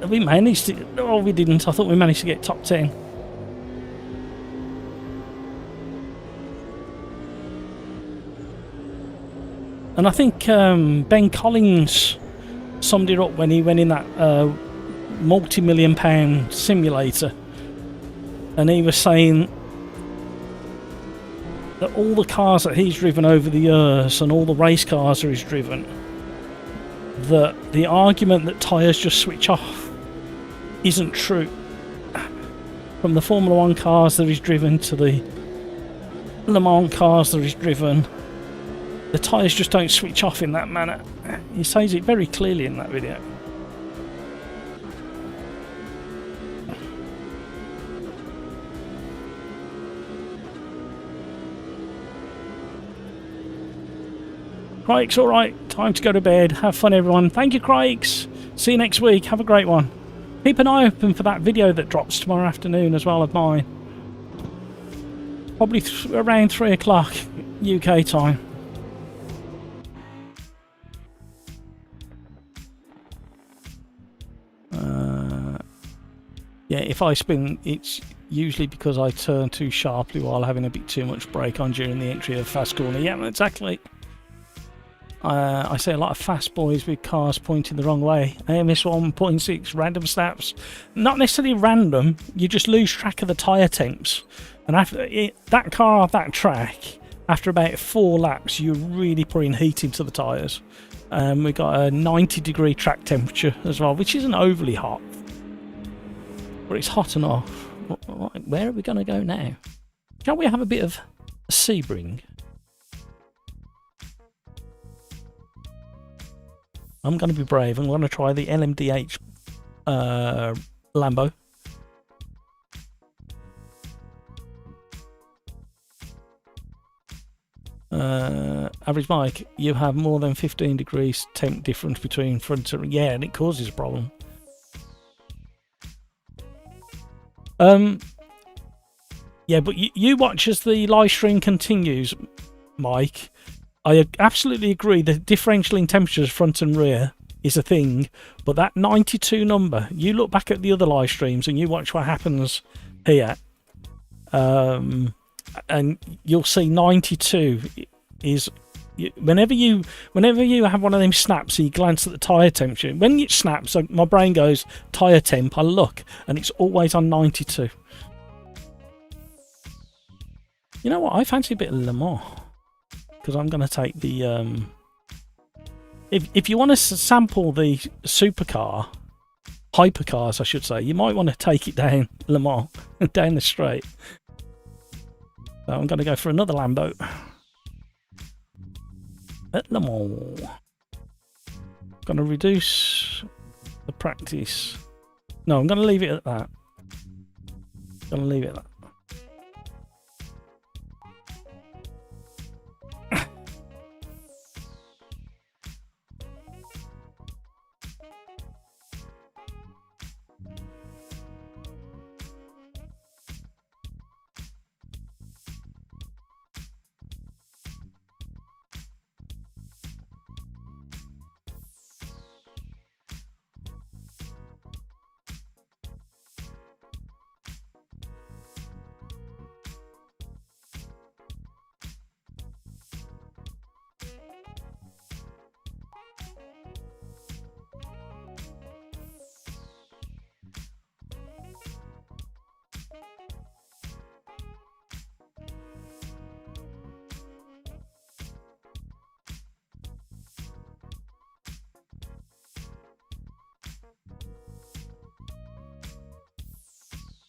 We managed to... Oh, we didn't. I thought we managed to get top 10. And I think Ben Collins summed it up when he went in that multi-million-pound simulator. And he was saying that all the cars that he's driven over the years and all the race cars that he's driven, that the argument that tyres just switch off isn't true. From the Formula 1 cars that he's driven to the Le Mans cars that he's driven, the tyres just don't switch off in that manner. He says it very clearly in that video. Crikes, alright, time to go to bed. Have fun, everyone. Thank you, Crikes. See you next week. Have a great one. Keep an eye open for that video that drops tomorrow afternoon as well of mine. Probably around 3 o'clock UK time. Yeah, if I spin, it's usually because I turn too sharply while having a bit too much brake on during the entry of fast corner. Yeah, exactly. I see a lot of fast boys with cars pointing the wrong way. AMS1.6 random snaps. Not necessarily random, you just lose track of the tyre temps. And after that car off that track, after about 4 laps, you're really putting heat into the tyres. We've got a 90-degree track temperature as well, which isn't overly hot. But it's hot enough. Right, where are we going to go now? Shall we have a bit of Sebring? I'm going to be brave. I'm going to try the LMDH Lambo. Average Mike, you have more than 15 degrees temp difference between front and... Yeah, and it causes a problem. Yeah, but you watch as the live stream continues, Mike. I absolutely agree that differential in temperatures front and rear is a thing, but that 92 number, you look back at the other live streams and you watch what happens here, and you'll see 92 is whenever you have one of them snaps, you glance at the tyre temperature. When it snaps, so my brain goes tyre temp. I look and it's always on 92. You know what? I fancy a bit of Le Mans. Because I'm going to take the... If you want to sample the supercar, hypercars I should say, you might want to take it down Le Mans, down the straight. So I'm going to go for another Lambo. At Le Mans. Going to reduce the practice. No, I'm going to leave it at that. Going to leave it at that.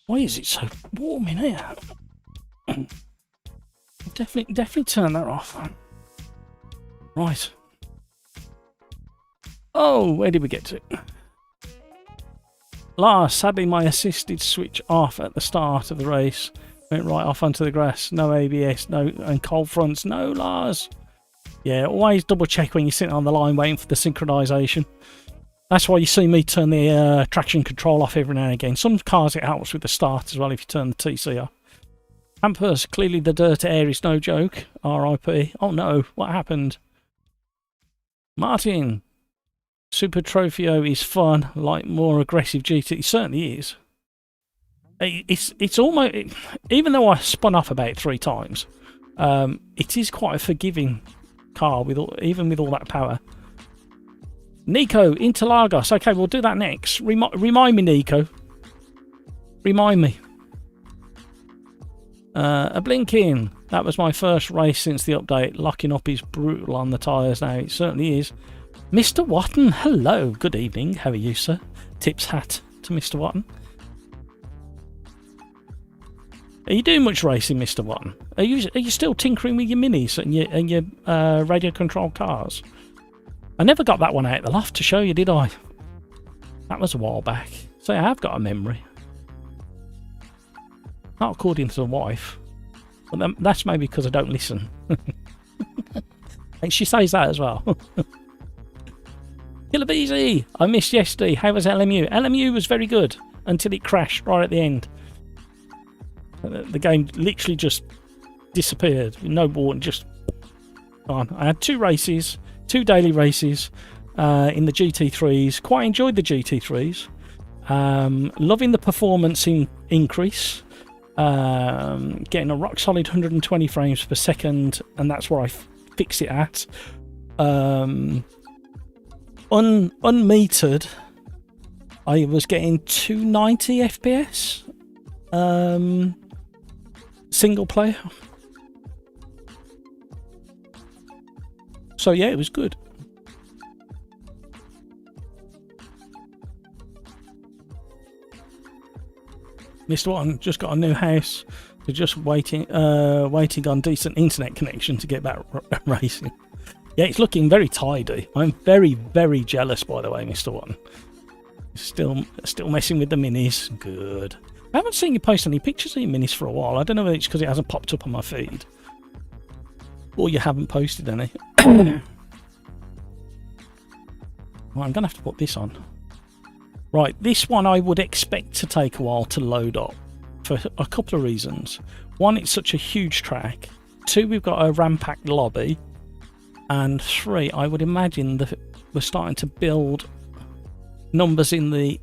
Why is it so warm in here? Definitely turn that off. Right. Oh, where did we get to? Lars, sadly my assisted switch off at the start of the race. Went right off onto the grass. No ABS, no, and cold fronts. No, Lars. Yeah, always double check when you're sitting on the line waiting for the synchronisation. That's why you see me turn the traction control off every now and again. Some cars it helps with the start as well if you turn the TC off. Hampers, clearly the dirt air is no joke. RIP. Oh no, what happened? Martin, Super Trofeo is fun, like more aggressive GT. It certainly is. It's almost, even though I spun off about 3 times, it is quite a forgiving car with even with all that power. Nico, Interlagos. Okay, we'll do that next. Remind me, Nico. Remind me. A blinking. That was my first race since the update. Locking up is brutal on the tyres now. It certainly is. Mr. Watton, hello. Good evening. How are you, sir? Tips hat to Mr. Watton. Are you doing much racing, Mr. Watton? Are you still tinkering with your minis and your radio controlled cars? I never got that one out of the loft to show you, did I? That was a while back. So I have got a memory. Not according to the wife. But that's maybe because I don't listen. And she says that as well. Killer BZ, I missed yesterday. How was LMU? LMU was very good until it crashed right at the end. The game literally just disappeared. No warning, just gone. I had 2 races. 2 daily races in the GT3s. Quite enjoyed the GT3s. Loving the performance increase. Getting a rock solid 120 frames per second, and that's where I fix it at. Unmetered, I was getting 290 FPS. Single player. So yeah, it was good. Mr. One just got a new house. We're just waiting on decent internet connection to get back racing. Yeah, it's looking very tidy. I'm very, very jealous, by the way, Mr. One. Still messing with the minis. Good. I haven't seen you post any pictures of your minis for a while. I don't know whether it's because it hasn't popped up on my feed, or you haven't posted any. Well, I'm going to have to put this on. Right, this one I would expect to take a while to load up for a couple of reasons. One, it's such a huge track. Two, we've got a rampacked lobby. And three, I would imagine that we're starting to build numbers in the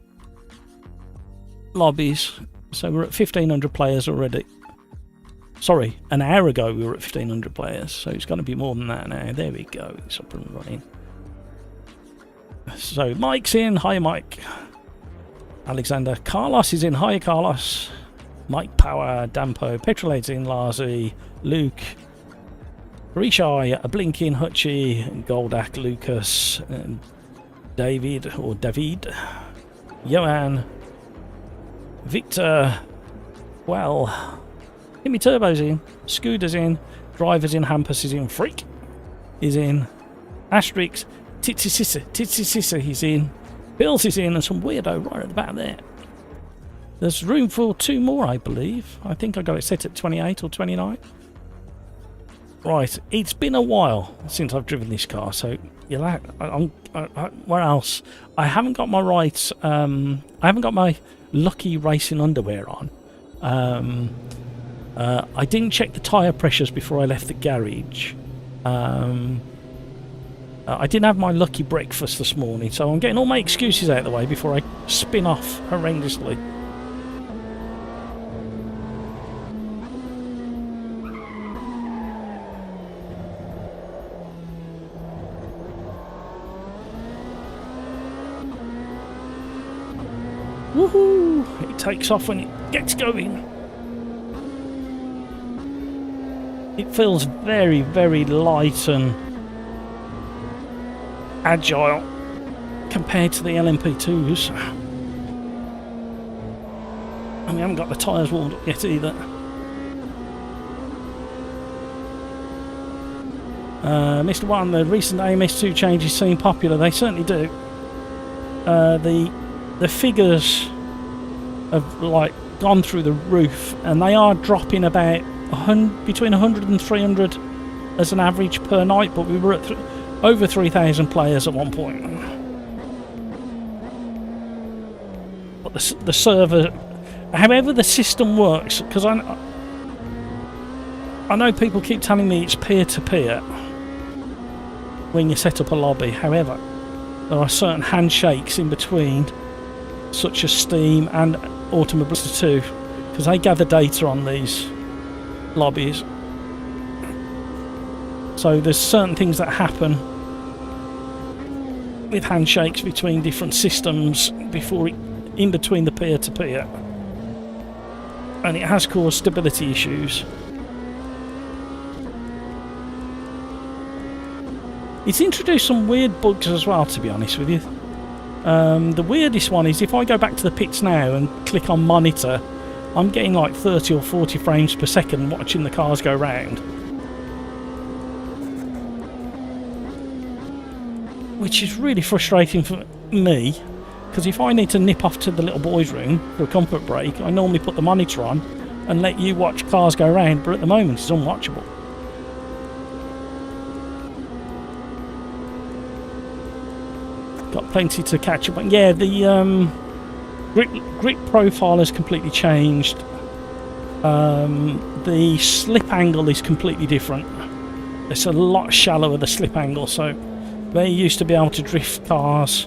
lobbies. So we're at 1,500 players already. Sorry, an hour ago we were at 1,500 players, so it's going to be more than that now. There we go, it's up and running. So Mike's in. Hi, Mike. Alexander. Carlos is in. Hi, Carlos. Mike Power, Dampo, Petrolade's in. Larzy, Luke, Rishai, Blinkin, Hutchie, Goldak, Lucas, David or David, Johan, Victor, well, Timmy Turbo's in, Scooter's in, Driver's in, Hampus is in, Freak is in, Asterix, Titsy Sissa he's in, Bills is in, and some weirdo right at the back there. There's room for two more, I believe. I think I got it set at 28 or 29. Right, it's been a while since I've driven this car, so you'll have, where else? I haven't got my right, I haven't got my lucky racing underwear on. I didn't check the tyre pressures before I left the garage. I didn't have my lucky breakfast this morning, so I'm getting all my excuses out of the way before I spin off horrendously. Woohoo! It takes off when it gets going. It feels very, very light and agile compared to the LMP2s. And we haven't got the tyres warmed up yet either. Mr. One, the recent AMS2 changes seem popular. They certainly do. The figures have like gone through the roof, and they are dropping about between 100 and 300 as an average per night, but we were at over 3,000 players at one point. But the server, however the system works, because I know people keep telling me it's peer-to-peer when you set up a lobby. However, there are certain handshakes in between, such as Steam and Automobilista 2, because they gather data on these lobbies. So there's certain things that happen with handshakes between different systems in between the peer-to-peer, and it has caused stability issues. It's introduced some weird bugs as well, to be honest with you. The weirdest one is if I go back to the pits now and click on monitor, I'm getting like 30 or 40 frames per second watching the cars go round, which is really frustrating for me, because if I need to nip off to the little boys' room for a comfort break, I normally put the monitor on and let you watch cars go round, but at the moment it's unwatchable. Got plenty to catch up on. Yeah, the grit profile has completely changed. The slip angle is completely different. It's a lot shallower, the slip angle, so they used to be able to drift cars.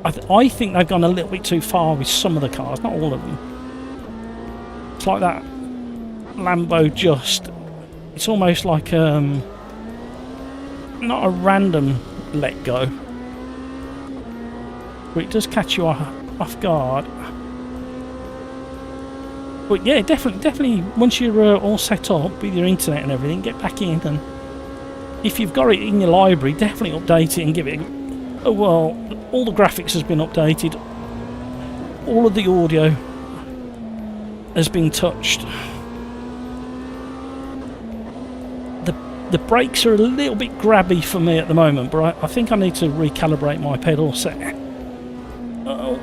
I think they've gone a little bit too far with some of the cars, not all of them. like that Lambo just... It's almost like not a random let go, but it does catch you off guard. But yeah, definitely once you're all set up with your internet and everything, get back in, and if you've got it in your library, definitely update it and give it... Oh well, all the graphics has been updated, all of the audio has been touched. The brakes are a little bit grabby for me at the moment, but I think I need to recalibrate my pedal set. Oh.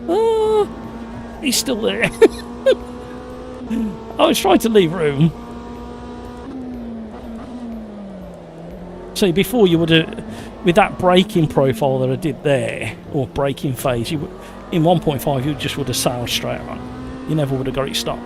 Oh, he's still there. I was trying to leave room. See, before you would have, with that braking profile that I did there, or braking phase, you in 1.5 you just would have sailed straight on. You never would have got it stopped.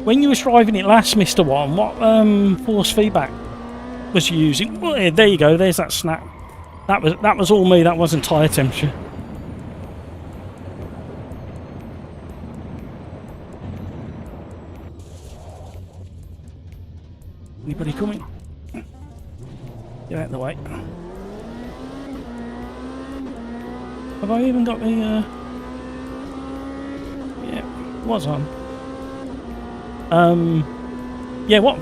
When you was driving it last, Mr. One, what force feedback was you using? Well, yeah, there you go. There's that snap. That was all me. That wasn't tyre temperature. Anybody coming? Get out of the way. Have I even got the? Yeah, it was on. Yeah, what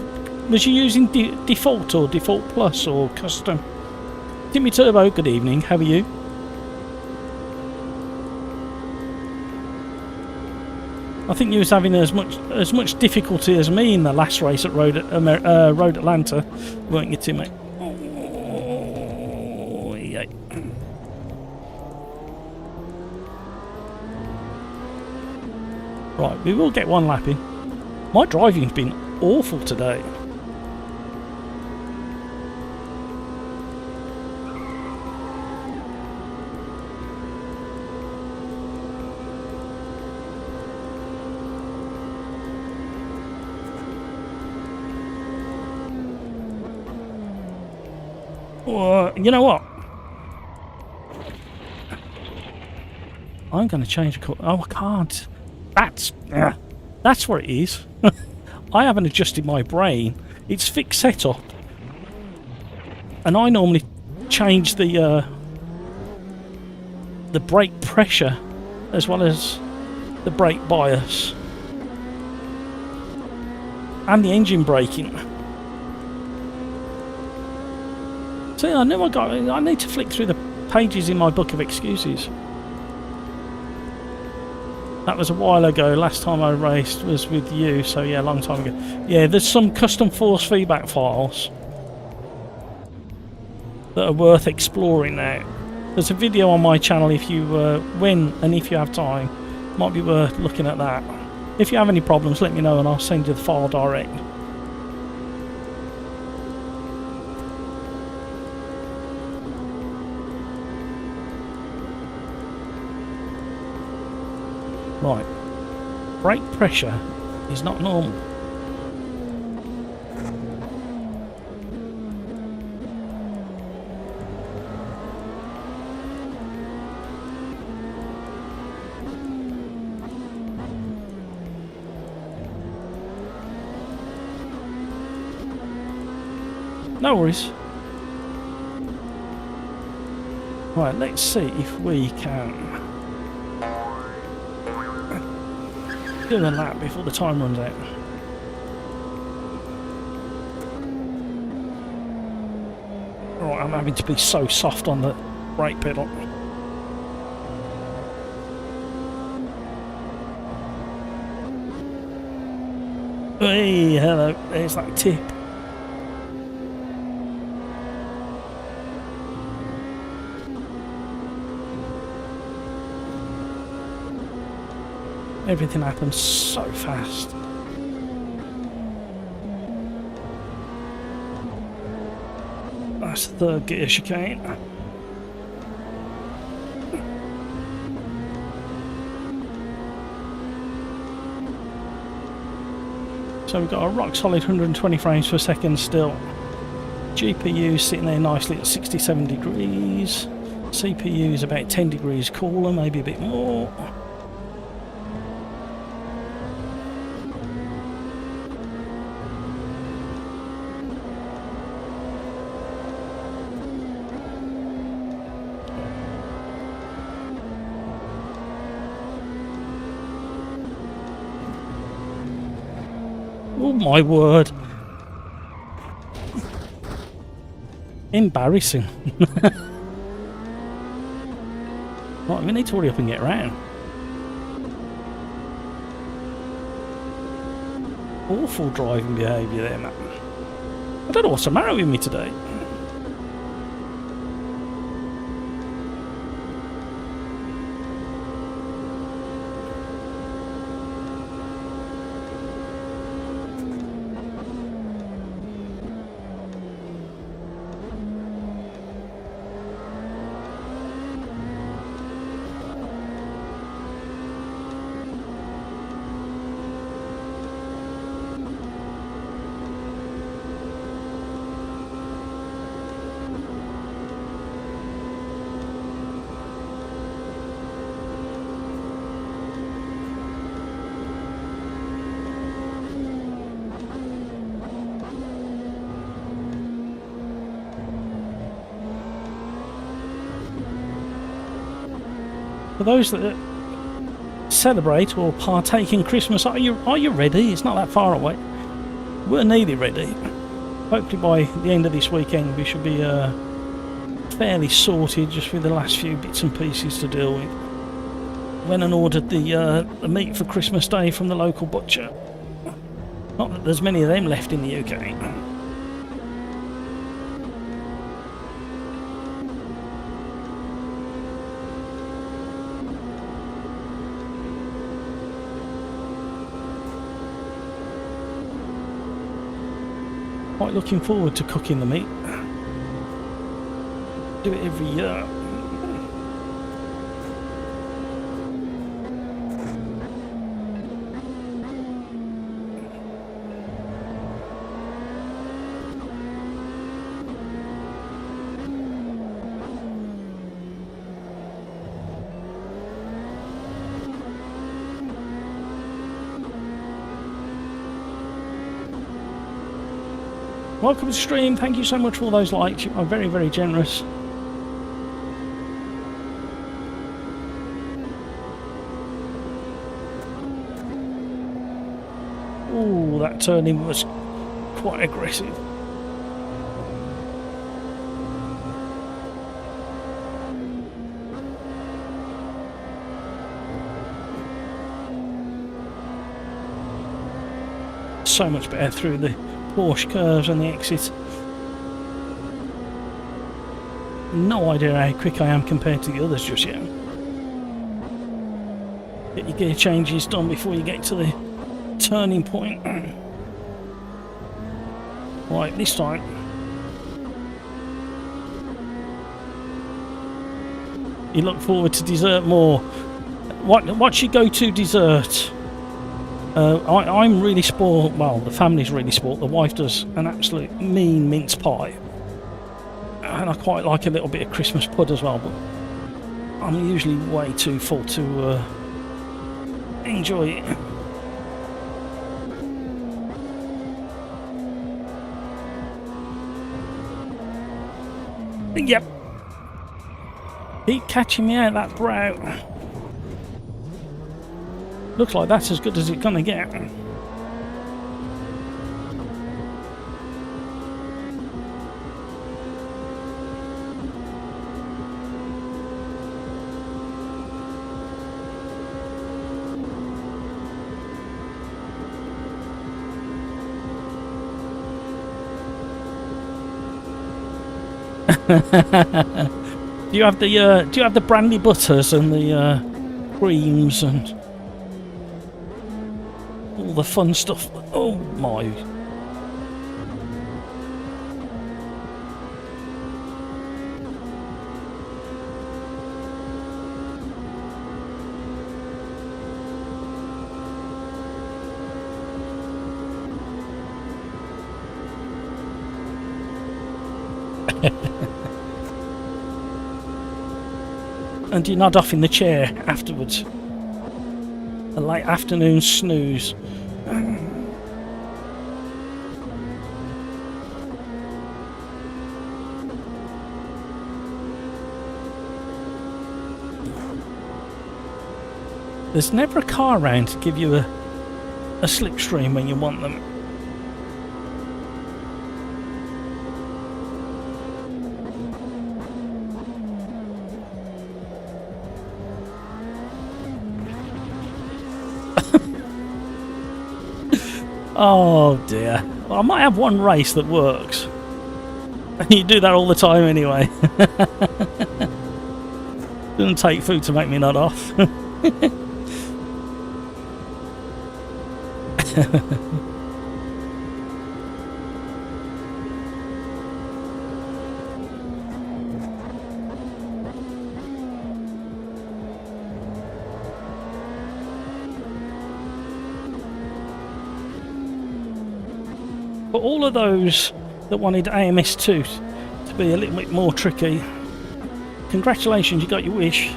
was you using? Default or default plus or custom? Timmy Turbo, good evening. How are you? I think you was having as much difficulty as me in the last race at Road Atlanta, weren't you, Timmy? Oh, yeah. Right, we will get one lap in. My driving's been awful today. You know what? I'm going to change the colour. Oh, I can't. That's what it is. I haven't adjusted my brain. It's fixed setup, and I normally change the brake pressure as well as the brake bias and the engine braking. See, I know I need to flick through the pages in my book of excuses. That was a while ago. Last time I raced was with you, so yeah, a long time ago. Yeah, there's some custom force feedback files that are worth exploring now. There's a video on my channel if you win, and if you have time, might be worth looking at that. If you have any problems, let me know and I'll send you the file direct. Right, brake pressure is not normal. No worries. Right, let's see if we can do a lap before the time runs out. Right, I'm having to be so soft on the brake pedal. Hey, hello, there's that tip. Everything happens so fast. That's the third gear chicane. So we've got a rock solid 120 frames per second still. GPU sitting there nicely at 67 degrees. CPU is about 10 degrees cooler, maybe a bit more. Oh my word. Embarrassing. Right, we need to hurry up and get around. Awful driving behaviour there, man. I don't know what's the matter with me today. For those that celebrate or partake in Christmas, are you ready? It's not that far away. We're nearly ready. Hopefully by the end of this weekend we should be fairly sorted, just with the last few bits and pieces to deal with. Went and ordered the meat for Christmas Day from the local butcher. Not that there's many of them left in the UK. Quite looking forward to cooking the meat. Do it every year. Welcome to the stream. Thank you so much for all those likes. You are very, very generous. Ooh, that turning was quite aggressive. So much better through the Porsche curves and the exit. No idea how quick I am compared to the others just yet. Get your gear changes done before you get to the turning point. Right, this time. You look forward to dessert more. What's your go-to dessert? I'm really spoiled. Well, the family's really spoiled. The wife does an absolute mean mince pie, and I quite like a little bit of Christmas pud as well. But I'm usually way too full to enjoy it. Yep. Keep catching me out that brow. Looks like that's as good as it's gonna get. Do you have the brandy butters and the creams and all the fun stuff? Oh my. And you nod off in the chair afterwards. A late afternoon snooze. There's never a car around to give you a slipstream when you want them. Oh dear. Well, I might have one race that works. And you do that all the time anyway. Doesn't take food to make me nod off. But all of those that wanted AMS2 to be a little bit more tricky, congratulations, you got your wish.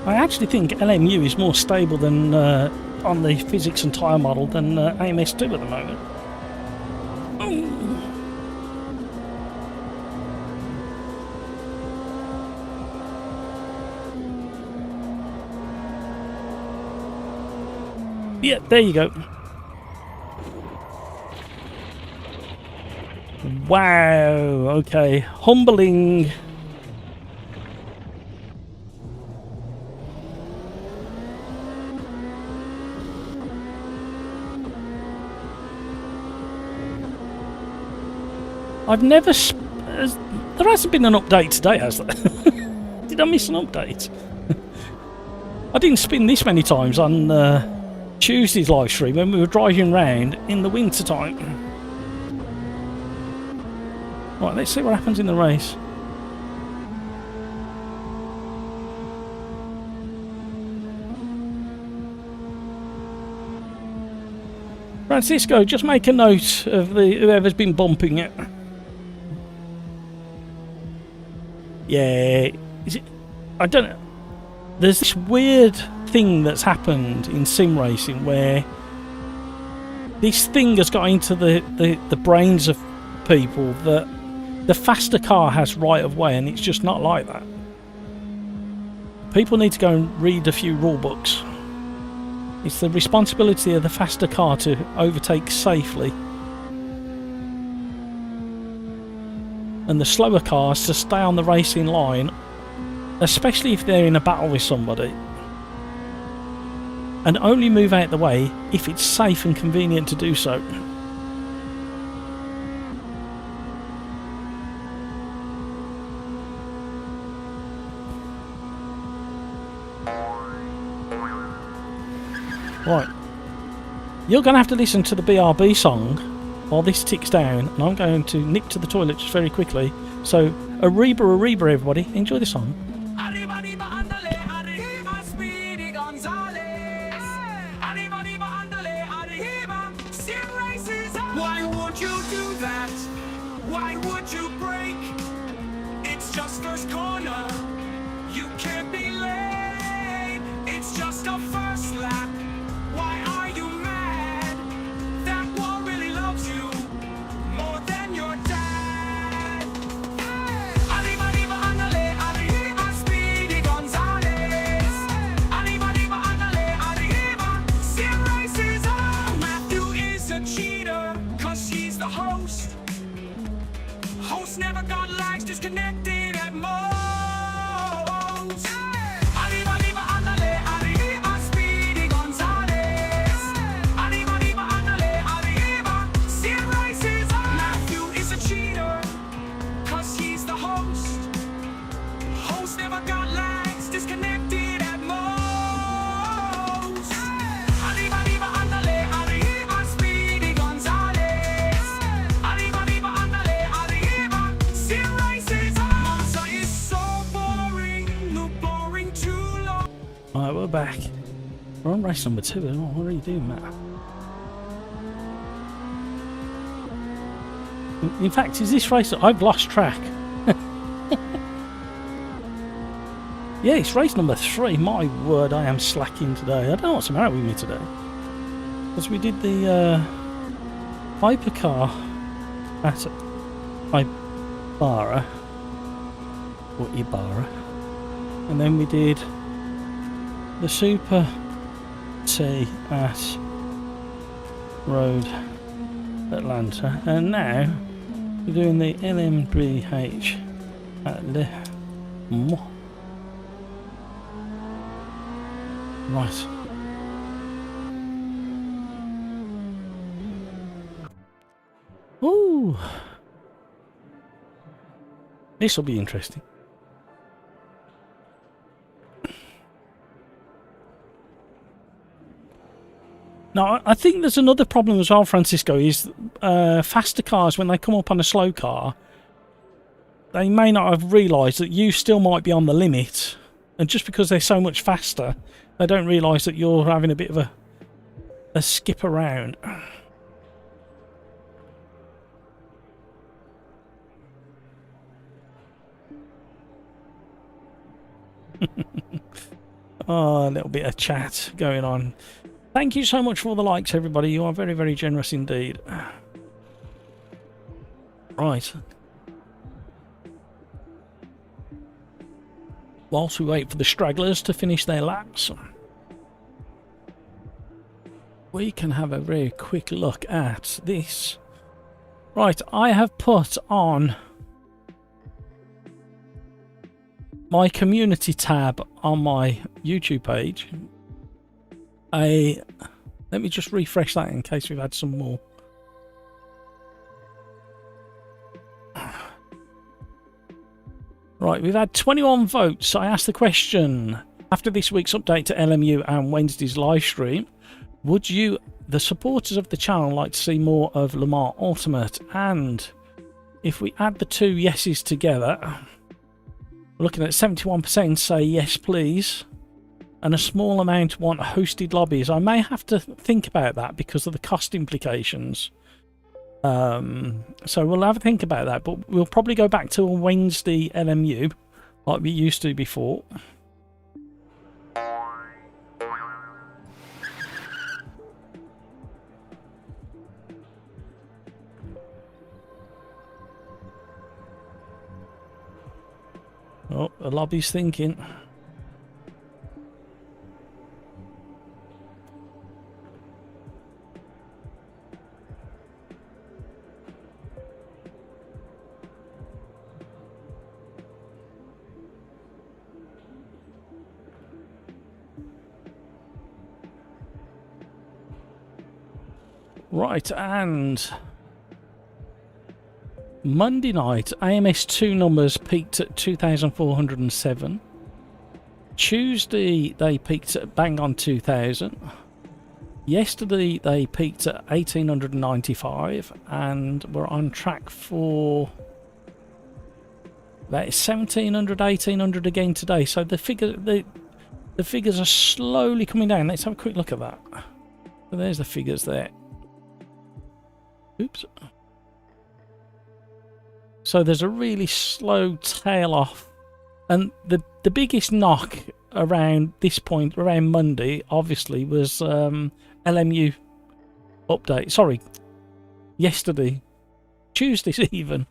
I actually think LMU is more stable than on the physics and tyre model than AMS2 at the moment. Yeah, there you go. Wow, okay, humbling. I've never... there hasn't been an update today, has there? Did I miss an update? I didn't spin this many times on Tuesday's live stream when we were driving around in the winter time. Right, let's see what happens in the race. Francisco, just make a note of whoever's been bumping it. Yeah, is it? I don't know. There's this weird thing that's happened in sim racing where this thing has got into the brains of people that the faster car has right of way, and it's just not like that. People need to go and read a few rule books. It's the responsibility of the faster car to overtake safely, and the slower cars to stay on the racing line, especially if they're in a battle with somebody, and only move out the way if it's safe and convenient to do so. Right, you're going to have to listen to the BRB song while this ticks down, and I'm going to nip to the toilet just very quickly. So, Arriba, Arriba, everybody, enjoy the song. Why would you do that? Why would you break? It's just first corner. You can't be late. It's just a first lap. Why are you mad? That one really loves you more than your dad. Arriba, arriba, andale, arriba, Speedy Gonzales. Arriba, arriba, andale, arriba, sim races on. Matthew is a cheater, cause he's the host. Host never got lags, disconnected at most. Arriba, arriba, andale, arriba, Speedy Gonzales. Arriba, arriba, andale, arriba, sim races on. Matthew is a cheater, cause he's the host. Host never got lags, disconnected at most. Arriba, arriba, andale, arriba, Speedy Gonzales. Arriba, arriba, andale, arriba, sim races on. Monza is so boring, no boring too long. Alright, we're back. We're on race number 2. What are you doing, Matt? In fact, is this race... I've lost track. Yeah, it's race number 3. My word, I am slacking today. I don't know what's the matter with me today. Because we did the hypercar at Ibarra. Or Ibarra. And then we did the Super T at Road Atlanta. And now we're doing the LMBH at Le Mans. Right. Ooh. This will be interesting. Now, I think there's another problem as well, Francisco, is faster cars, when they come up on a slow car, they may not have realised that you still might be on the limit. And just because they're so much faster, they don't realise that you're having a bit of a skip around. Oh, a little bit of chat going on. Thank you so much for all the likes, everybody. You are very, very generous indeed. Right. Whilst we wait for the stragglers to finish their laps, we can have a very quick look at this. Right, I have put on my community tab on my YouTube page. Let me just refresh that in case we've had some more. Right, we've had 21 votes. I asked the question, after this week's update to LMU and Wednesday's live stream, would you, the supporters of the channel, like to see more of Le Mans Ultimate? And if we add the two yeses together, we're looking at 71% say yes please, and a small amount want hosted lobbies. I may have to think about that because of the cost implications. So we'll have a think about that, but we'll probably go back to a Wednesday LMU like we used to before. Oh, the lobby's thinking. Right, and Monday night, AMS2 numbers peaked at 2,407. Tuesday, they peaked at bang on 2,000. Yesterday, they peaked at 1,895, and we're on track for about 1,700, 1,800 again today. So the figures are slowly coming down. Let's have a quick look at that. So there's the figures there. Oops. So there's a really slow tail off, and the biggest knock around this point, around Monday, obviously was LMU update. Sorry, yesterday, Tuesday's even,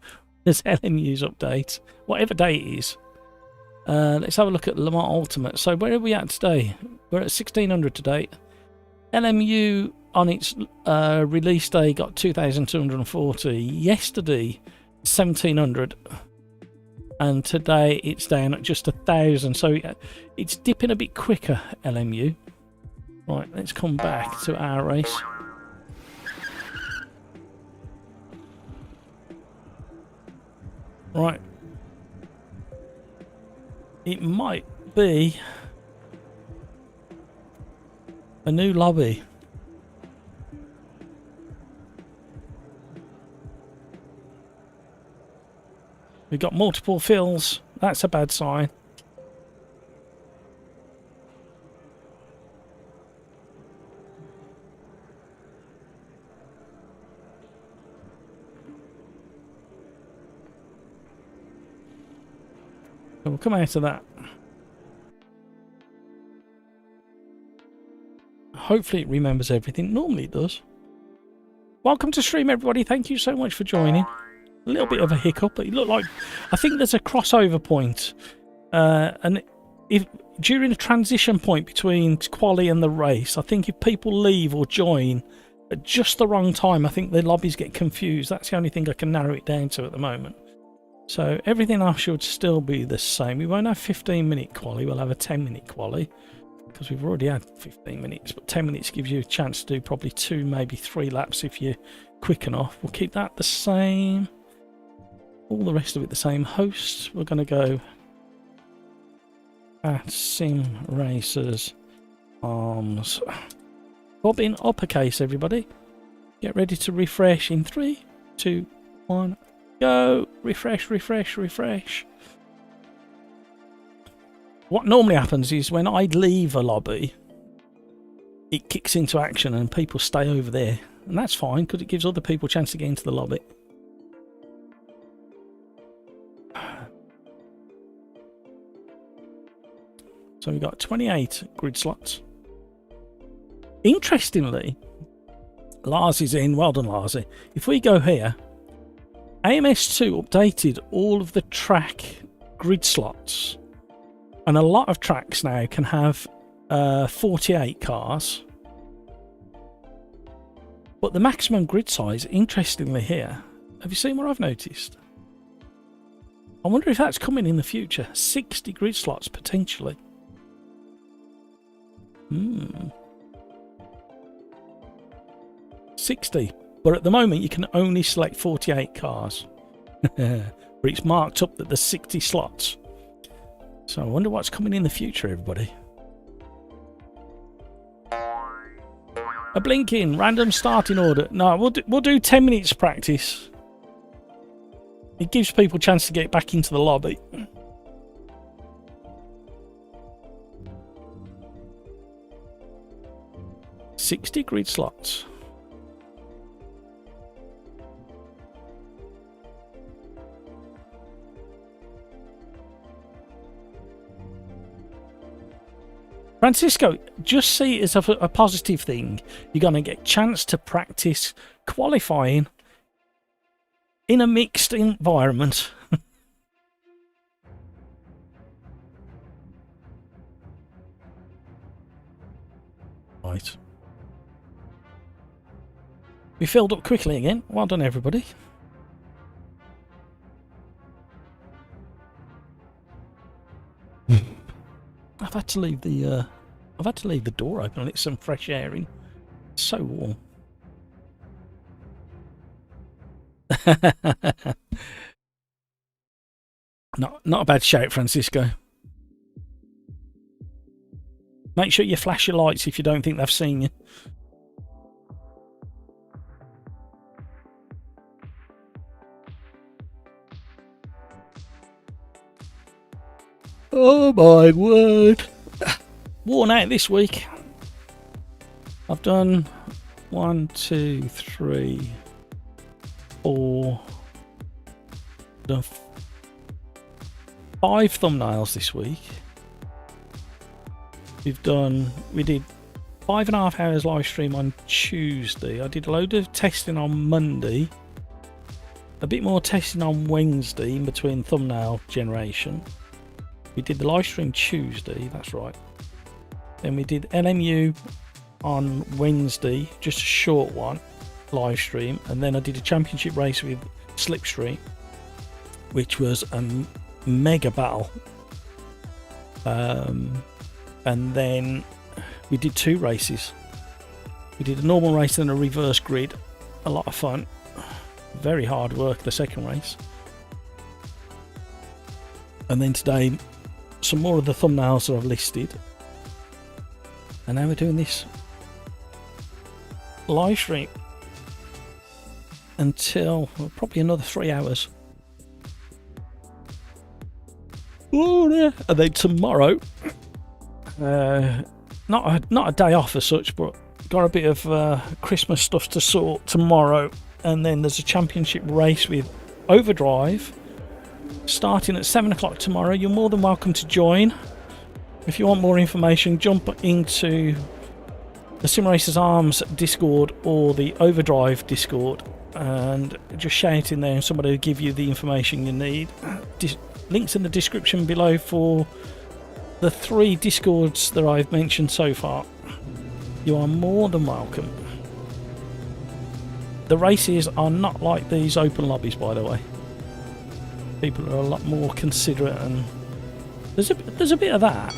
there's LMU's update, whatever day it is. Let's have a look at Le Mans Ultimate. So where are we at today? We're at 1,600 today. LMU on its release day got 2,240. Yesterday, 1,700. And today it's down at just 1,000. So it's dipping a bit quicker, LMU. Right, let's come back to our race. Right. It might be a new lobby. We've got multiple fills. That's a bad sign. So we'll come out of that. Hopefully it remembers everything. Normally it does. Welcome to stream, everybody. Thank you so much for joining. A little bit of a hiccup, but it looked like... I think there's a crossover point. And if during a transition point between Quali and the race, I think if people leave or join at just the wrong time, I think the lobbies get confused. That's the only thing I can narrow it down to at the moment. So everything else should still be the same. We won't have 15-minute Quali. We'll have a 10-minute Quali because we've already had 15 minutes. But 10 minutes gives you a chance to do probably 2, maybe 3 laps if you're quick enough. We'll keep that the same. All the rest of it the same. Hosts, we're going to go at Sim Racers Arms. Bob in uppercase, everybody. Get ready to refresh in 3, 2, 1. Go. Refresh, refresh, refresh. What normally happens is when I leave a lobby, it kicks into action and people stay over there. And that's fine because it gives other people a chance to get into the lobby. So we've got 28 grid slots. Interestingly, Lars is in. Well done, Larsy. If we go here, AMS2 updated all of the track grid slots. And a lot of tracks now can have 48 cars. But the maximum grid size, interestingly here, have you seen what I've noticed? I wonder if that's coming in the future. 60 grid slots potentially. 60, but at the moment you can only select 48 cars. But it's marked up that there's 60 slots. So I wonder what's coming in the future, everybody. A blinking random starting order. No, we'll do 10 minutes practice. It gives people a chance to get back into the lobby. $60 grid slots. Francisco, just see it as a positive thing. You're going to get a chance to practice qualifying in a mixed environment. Right. We filled up quickly again. Well done, everybody. I've had to leave the door open and let some fresh air in. It's so warm. Not a bad shout, Francisco. Make sure you flash your lights if you don't think they've seen you. Oh my word. Worn out this week. I've done 1, 2, 3, 4. Done 5 thumbnails this week. We did 5.5 hours live stream on Tuesday. I did a load of testing on Monday. A bit more testing on Wednesday in between thumbnail generation. We did the live stream Tuesday, that's right. Then we did LMU on Wednesday, just a short one, live stream. And then I did a championship race with Slipstream, which was a mega battle. And then we did 2 races. We did a normal race and a reverse grid. A lot of fun. Very hard work, the second race. And then today, some more of the thumbnails that I've listed. And now we're doing this live stream until probably another 3 hours. Oh, yeah. And then tomorrow, not a day off as such, but got a bit of Christmas stuff to sort tomorrow. And then there's a championship race with Overdrive starting at 7 o'clock tomorrow. You're more than welcome to join. If you want more information, jump into the SimRacers Arms Discord or the Overdrive Discord and just shout in there and somebody will give you the information you need. Links in the description below for the 3 Discords that I've mentioned so far. You are more than welcome. The races are not like these open lobbies, by the way. People are a lot more considerate, and there's a bit of that.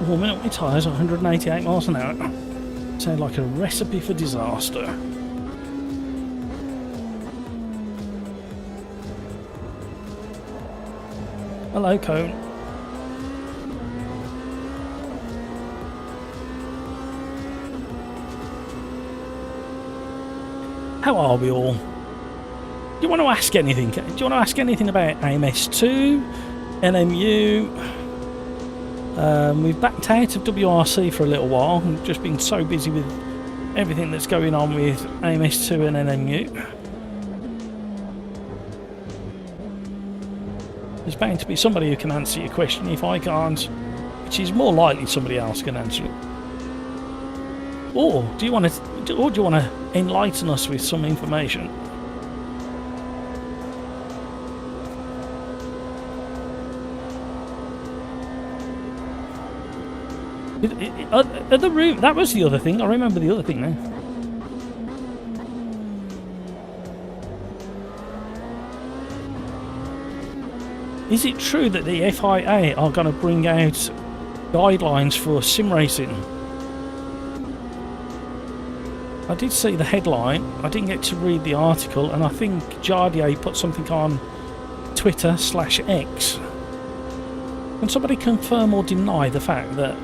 Warming up my tyres at 188 miles an hour. Sound like a recipe for disaster. Hello, Cone. How are we all? Do you want to ask anything? Do you want to ask anything about AMS2, NMU? We've backed out of WRC for a little while. We've just been so busy with everything that's going on with AMS2 and NMU. There's bound to be somebody who can answer your question if I can't, which is more likely somebody else can answer it. Or do you want to enlighten us with some information? The room, that was the other thing. I remember the other thing now. Is it true that the FIA are going to bring out guidelines for sim racing? I did see the headline. I didn't get to read the article, and I think Jardier put something on Twitter/X. Can somebody confirm or deny the fact that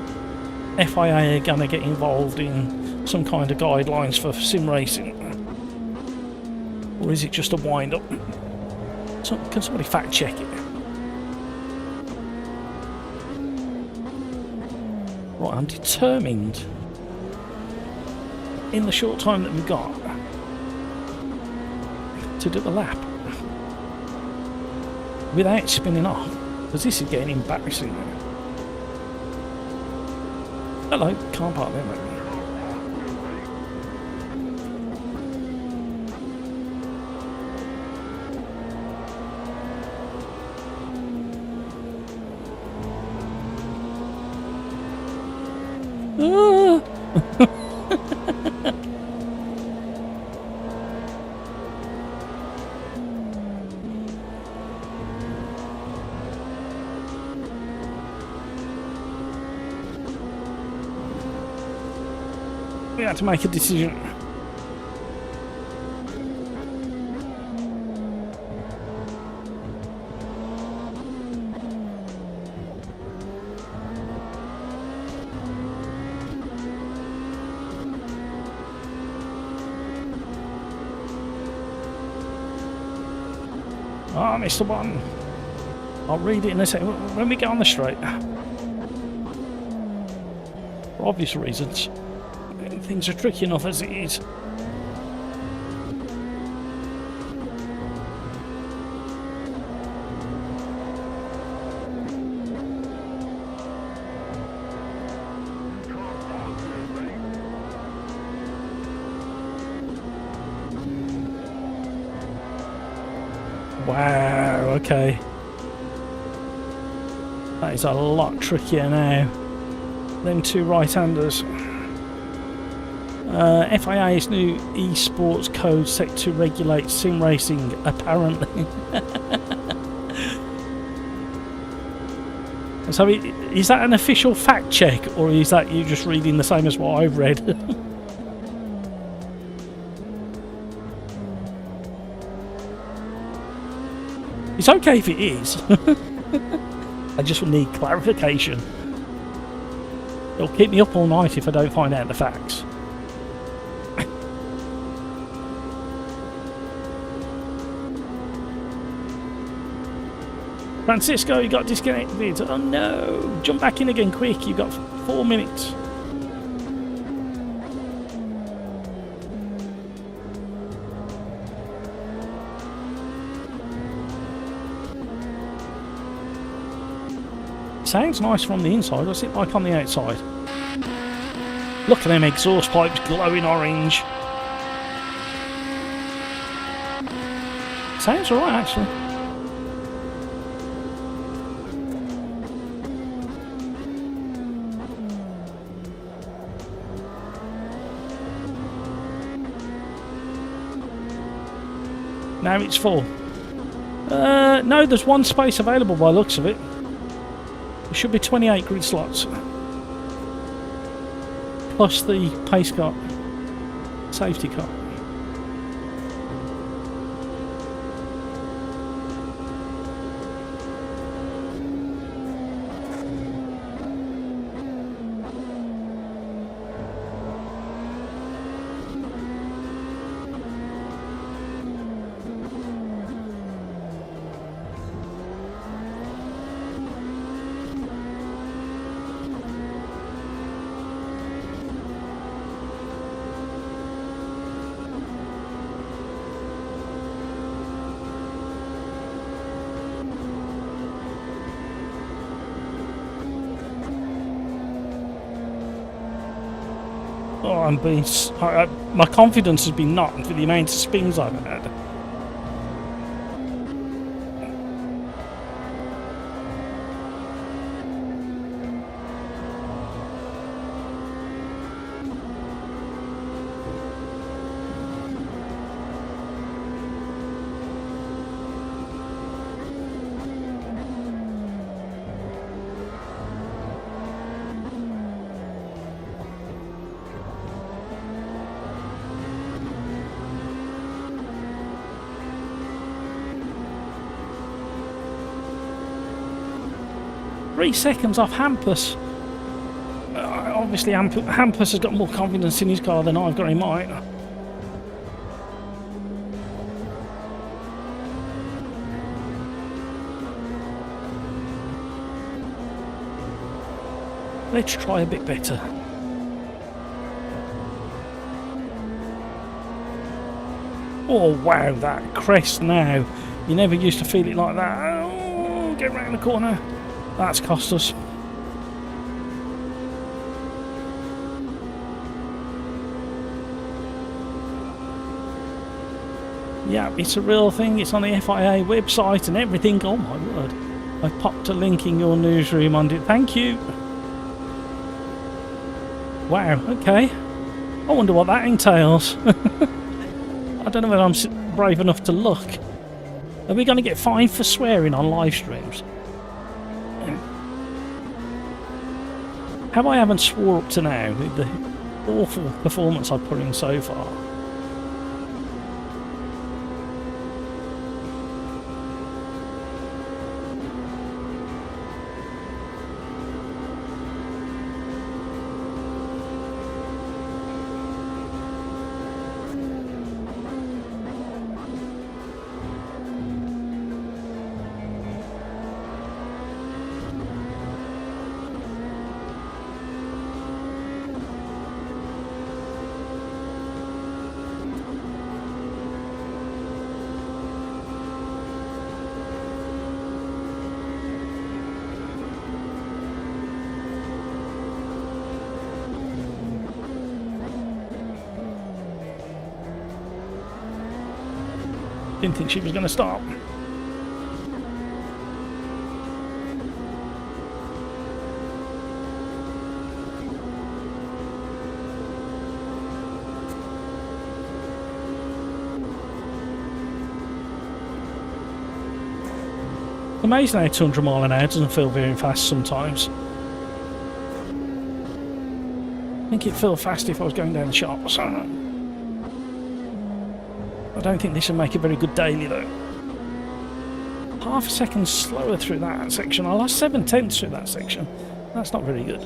FIA are going to get involved in some kind of guidelines for sim racing? Or is it just a wind-up? Can somebody fact check it? Right, I'm determined in the short time that we've got to do a lap without spinning off, because this is getting embarrassing now. Hello, car park there, mate. We had to make a decision. Ah, I missed the one. I'll read it in a second when we get on the straight. For obvious reasons. Things are tricky enough as it is. Wow. okay. That is a lot trickier now. Them two right-handers. FIA's new esports code set to regulate sim racing, apparently. So is that an official fact check, or is that you just reading the same as what I've read? It's okay if it is. I just need clarification. It'll keep me up all night if I don't find out the facts. Francisco, you got disconnected. Oh no! Jump back in again quick. You've got 4 minutes. Sounds nice from the inside. What's it like on the outside? Look at them exhaust pipes glowing orange. Sounds alright actually. Now it's full. No, there's one space available by the looks of it. There should be 28 grid slots. Plus the pace car. Safety car. Oh, I'm being. My confidence has been knocked for the amount of spins I've had. Three seconds off Hampus. Obviously, Hampus has got more confidence in his car than I've got in mine. Let's try a bit better. Oh wow, that crest now. You never used to feel it like that. Oh, get round the corner. That's cost us. Yeah, it's a real thing. It's on the FIA website and everything. Oh my word. I popped a link in your newsroom on it. Thank you. Wow, okay. I wonder what that entails. I don't know whether I'm brave enough to look. Are we going to get fined for swearing on live streams? How I haven't swore up to now with the awful performance I've put in so far. Didn't think she was going to stop. Amazing how 200 mile an hour doesn't feel very fast sometimes. I think it'd feel fast if I was going down the shops. I don't think this would make a very good daily though. Half a second slower through that section. I lost 7/10 through that section. That's not very good.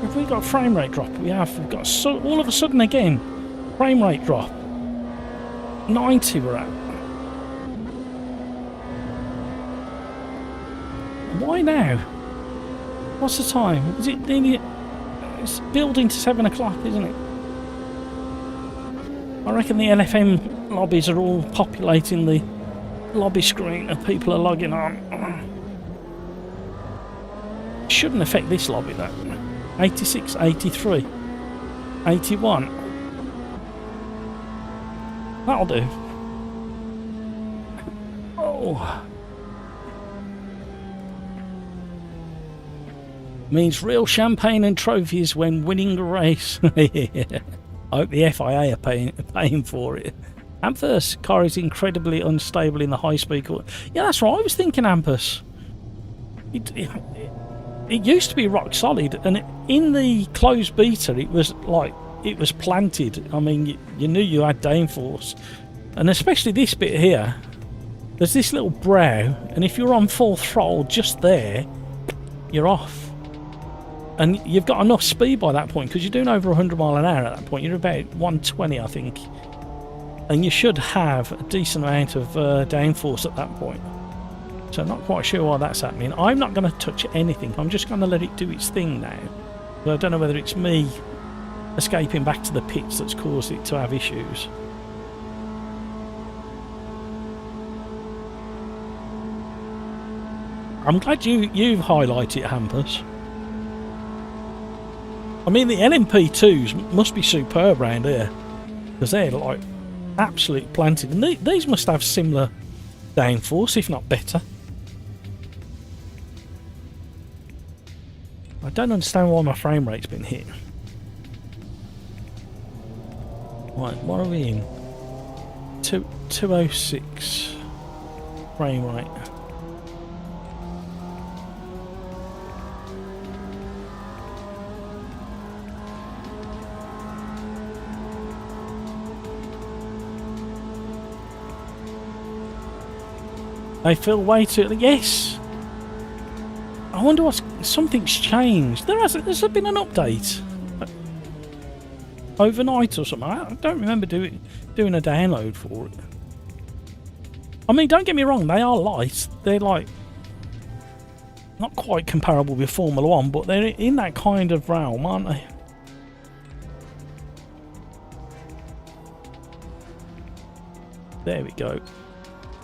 Have we got a frame rate drop? We have. We've got all of a sudden again, frame rate drop. 90 we're at. Why now? What's the time? Is it nearly... It's building to 7 o'clock, isn't it? I reckon the LFM lobbies are all populating the lobby screen and people are logging on. Shouldn't affect this lobby though. 86, 83, 81. That'll do. Oh. Means real champagne and trophies when winning a race. I hope the FIA are paying for it. Ampus car is incredibly unstable in the high speed. Yeah, that's right. I was thinking Ampus. It used to be rock solid, and in the closed beta, it was like it was planted. I mean, you knew you had downforce, and especially this bit here. There's this little brow, and if you're on full throttle just there, you're off. And you've got enough speed by that point because you're doing over 100 mile an hour at that point. You're about 120, I think, and you should have a decent amount of downforce at that point. So I'm not quite sure why that's happening. I'm not going to touch anything. I'm just going to let it do its thing now. But I don't know whether it's me escaping back to the pits that's caused it to have issues. I'm glad you've highlighted it, Hampus. I mean, the LMP2s must be superb around here. Because they're like absolutely planted. And these must have similar downforce, if not better. I don't understand why my frame rate's been hit. Right, what are we in? 206 frame rate. I feel way too... Yes! I wonder what's... Something's changed. There's been an update. Overnight or something. I don't remember doing a download for it. I mean, don't get me wrong, they are light. They're like... Not quite comparable with Formula 1, but they're in that kind of realm, aren't they? There we go.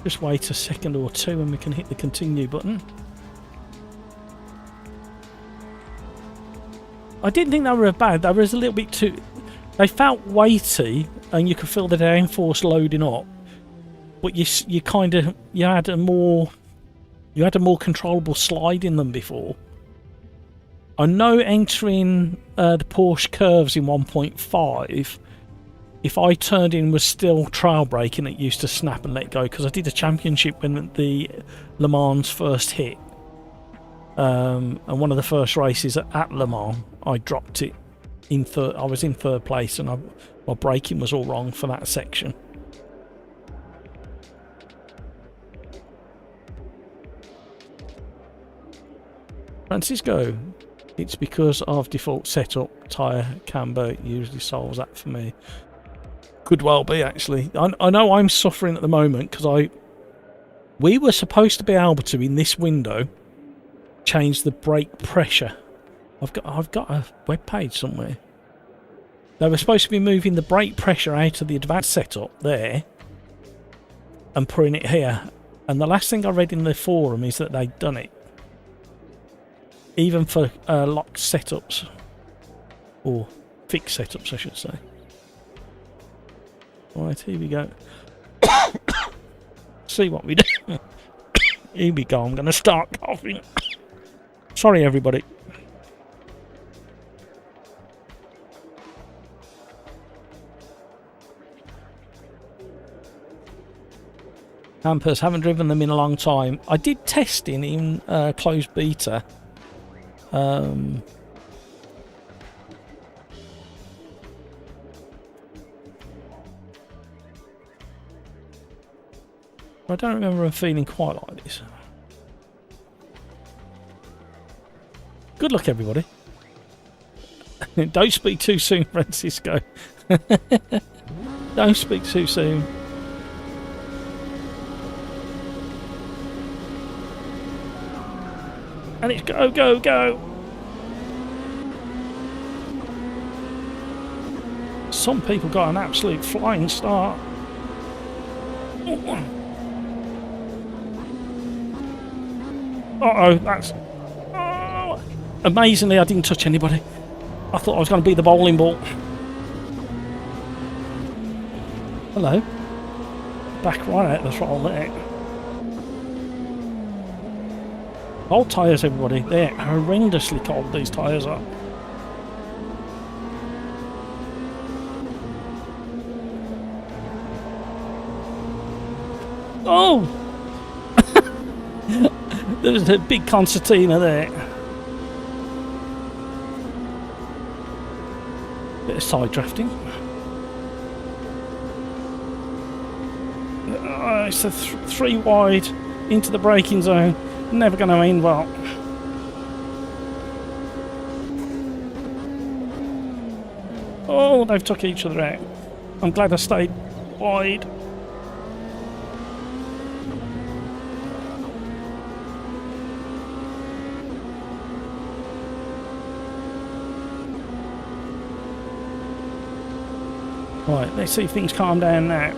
Just wait a second or two and we can hit the continue button. I didn't think they were bad. They was a little bit too... They felt weighty and you could feel the downforce loading up. But you kind of... You had a more controllable slide in them before. I know entering the Porsche curves in 1.5... If I turned in was still trail braking, it used to snap and let go because I did a championship when the Le Mans first hit. And one of the first races at Le Mans, I dropped it in third. I was in third place and my braking was all wrong for that section. Francisco, it's because of default setup. Tyre camber usually solves that for me. Could well be, actually. I know I'm suffering at the moment because we were supposed to be able to, in this window, change the brake pressure. I've got a web page somewhere. They were supposed to be moving the brake pressure out of the advanced setup there and putting it here. And the last thing I read in the forum is that they'd done it. Even for locked setups. Or fixed setups, I should say. Right, here we go. See what we do. Here we go. I'm going to start coughing. Sorry, everybody. Hampers, haven't driven them in a long time. I did testing in closed beta. I don't remember them feeling quite like this. Good luck, everybody. Don't speak too soon, Francisco. Don't speak too soon. And it's go, go, go. Some people got an absolute flying start. Uh-oh, that's... Oh. Amazingly, I didn't touch anybody. I thought I was going to be the bowling ball. Hello. Back right out the throttle there. Cold tyres, everybody. They're horrendously cold, these tyres are. Oh! There's a big concertina there. Bit of side drafting. It's a 3 wide into the braking zone. Never going to end well. Oh, they've took each other out. I'm glad I stayed wide. Right, let's see if things calm down now.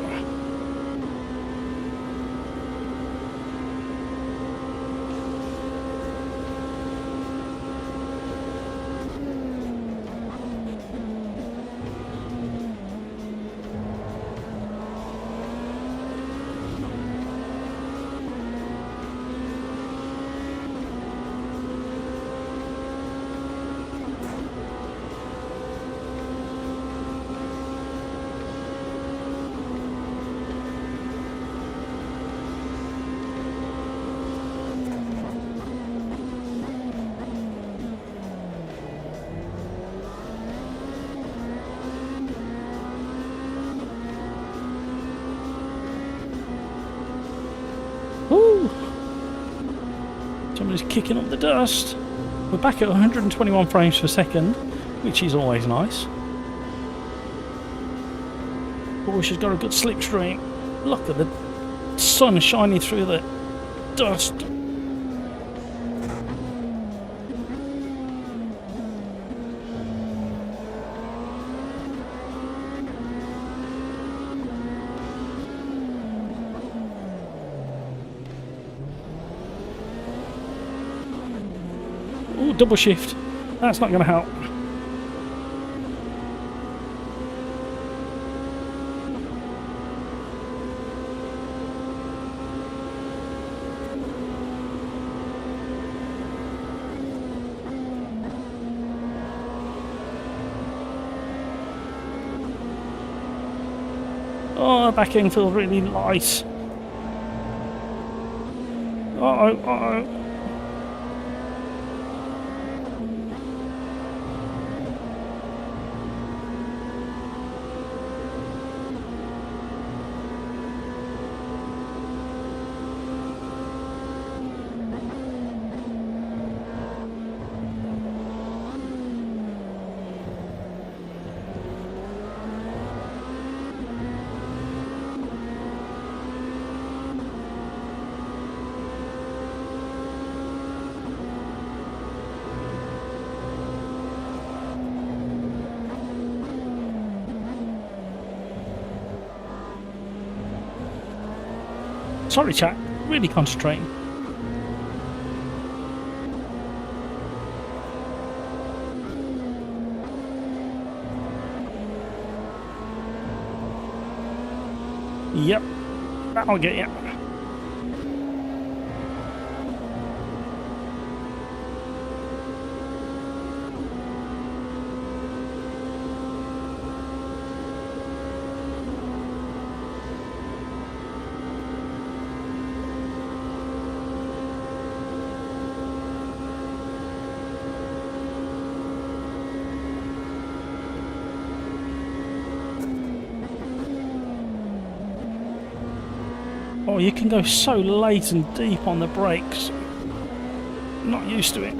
Woo! Somebody's kicking up the dust. We're back at 121 frames per second, which is always nice. Porsche's got a good slipstream. Look at the sun shining through the dust. Ooh, double shift. That's not going to help. Oh, back end feels really light. Uh-oh, uh-oh. Sorry chat, really concentrating. Yep, that'll get you. Oh, you can go so late and deep on the brakes. Not used to it.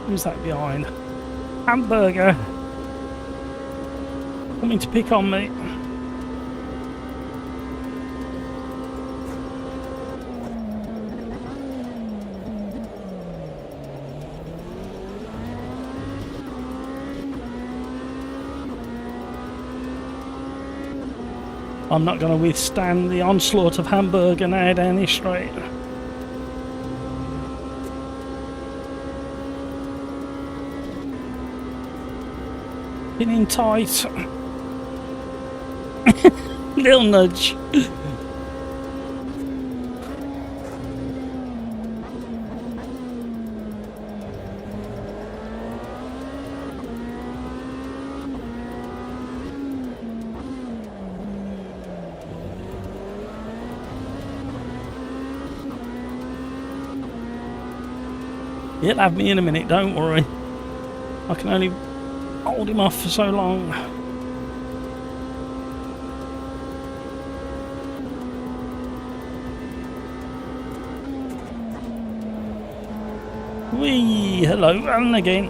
Who's that behind? Hamburger! Coming to pick on me. I'm not going to withstand the onslaught of Hamburger now down this straight. In tight. Little nudge. He'll have me in a minute, don't worry. I can only hold him off for so long. Whee! Hello, and again.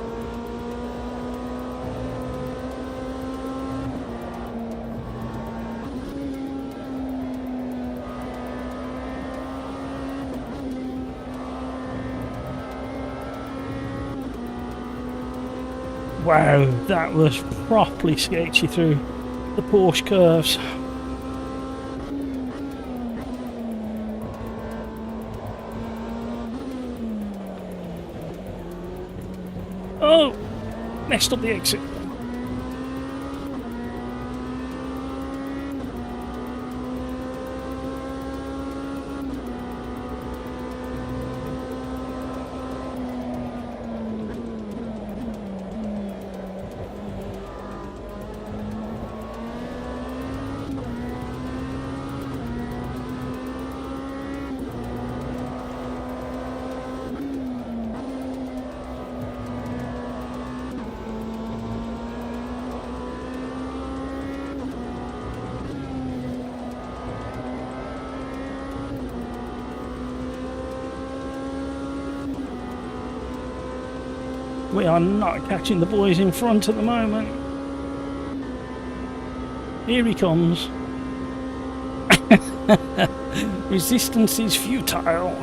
Wow, that was properly sketchy through the Porsche curves. Oh, messed up the exit. We are not catching the boys in front at the moment. Here he comes. Resistance is futile.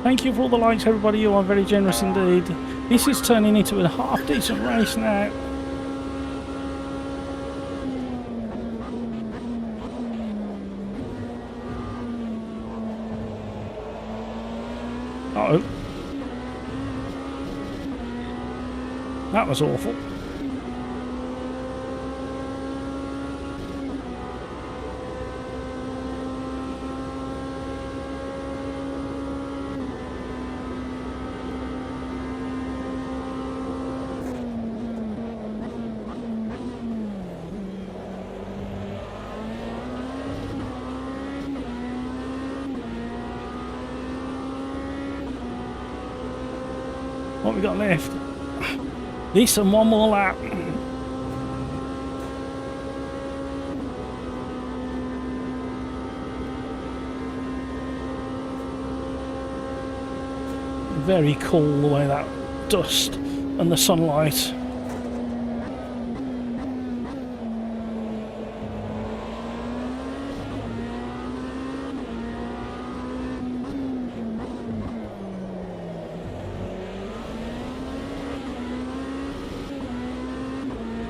Thank you for all the likes, everybody. You are very generous indeed. This is turning into a half-decent race now. Uh-oh. That was awful. What we got left? This and one more lap. Very cool the way that dust and the sunlight.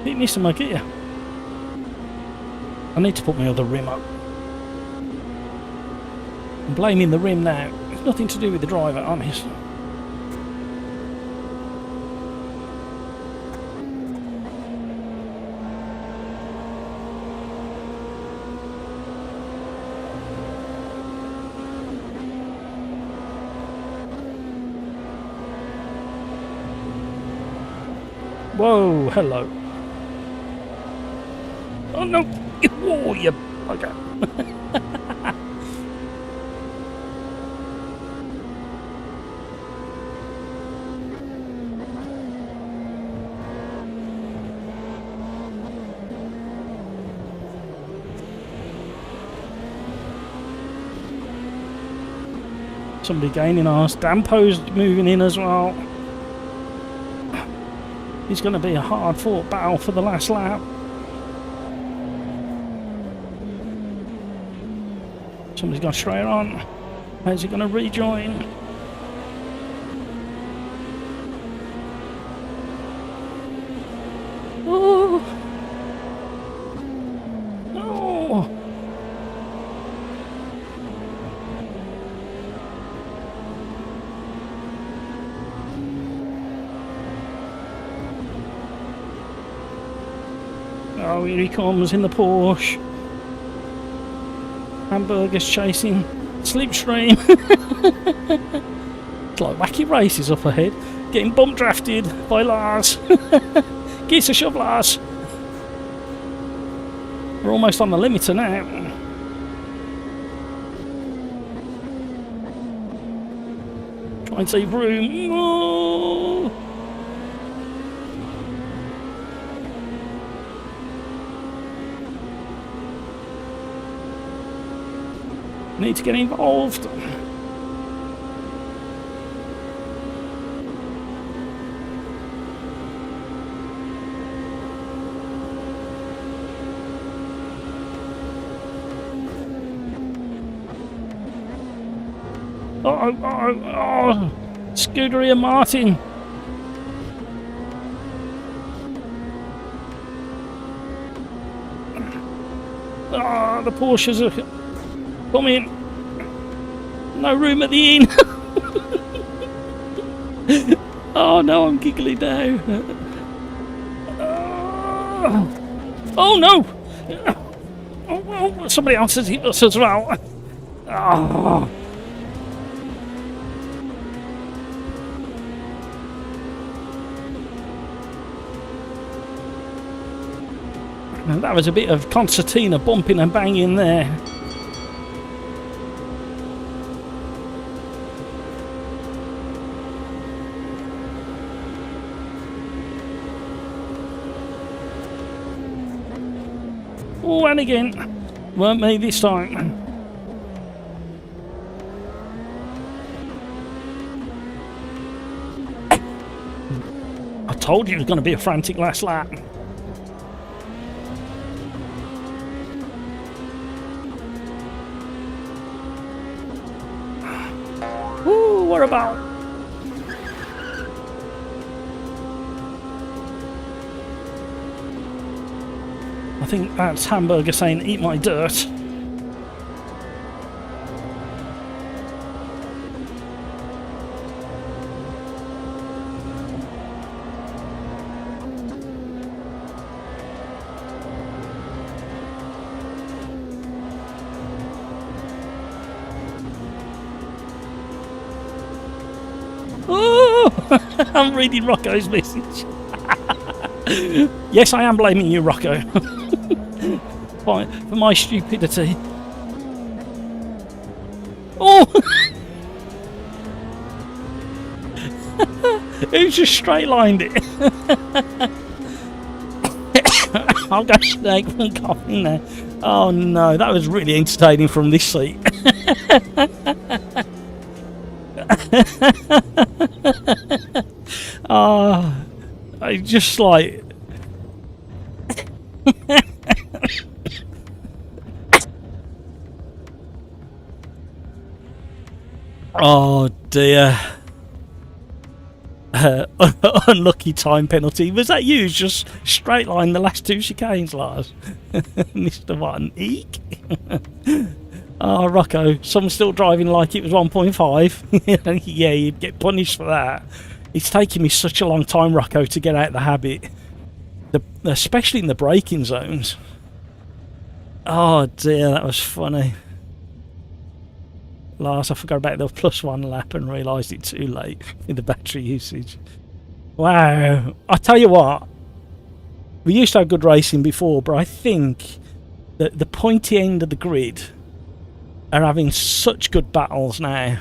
Keep missing my gear. I need to put my other rim up. I'm blaming the rim now. It's nothing to do with the driver, honest. Whoa, hello. Oh no! Oh, you bugger. Somebody gaining ours. Dampo's moving in as well. It's going to be a hard-fought battle for the last lap. Somebody's gone straight on. How's he going to rejoin? Oh! Oh! Oh, here he comes in the Porsche. Hamburger's chasing Slipstream. It's like wacky races up ahead. Getting bump drafted by Lars. Give us a shove, Lars. We're almost on the limiter now. Try and save room. Oh. Need to get involved. Oh, Scuderia Martin. Ah, the Porsches are coming. No room at the inn. Oh no, I'm giggling now. Oh no! Oh, somebody else has hit us as well. Oh. That was a bit of concertina bumping and banging there. Oh, and again, weren't me this time. I told you it was going to be a frantic last lap. Ooh, what about? I think that's Hamburger saying, eat my dirt. Oh, I'm reading Rocco's message. Yes, I am blaming you, Rocco. For my stupidity. Oh! Who's just straight lined it? I'll go snake from coughing there. Oh no, that was really entertaining from this seat. Oh, I just like. Oh dear. Unlucky time penalty. Was that you? Just straight line the last two chicanes, Lars? Mr. One. Eek. Oh, Rocco. Someone's still driving like it was 1.5. Yeah, you'd get punished for that. It's taken me such a long time, Rocco, to get out of the habit. Especially in the braking zones. Oh dear, that was funny. Last, I forgot about the +1 lap and realised it too late with the battery usage. Wow. I tell you what, we used to have good racing before, but I think that the pointy end of the grid are having such good battles now.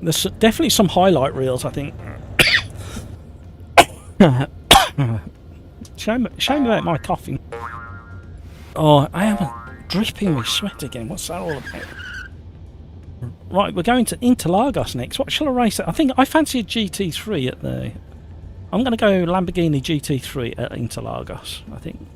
There's definitely some highlight reels, I think. Shame about my coughing. Oh, I am dripping with sweat again. What's that all about? Right, we're going to Interlagos next. What shall I race at? I think I fancy a GT3 at the... I'm going to go Lamborghini GT3 at Interlagos, I think.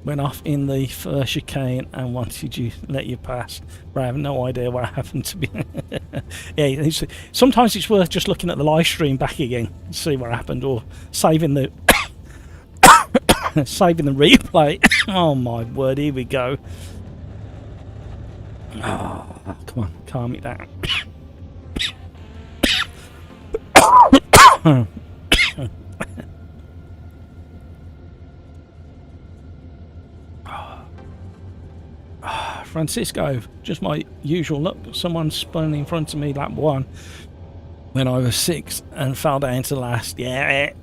Went off in the first chicane and wanted you let you pass, but I have no idea what happened to me. Yeah, sometimes it's worth just looking at the live stream back again, see what happened, or saving the saving the replay. Oh my word! Here we go. Oh, come on, calm it down. Francisco, just my usual luck. Someone spun in front of me lap 1 when I was 6 and fell down to last. Yeah.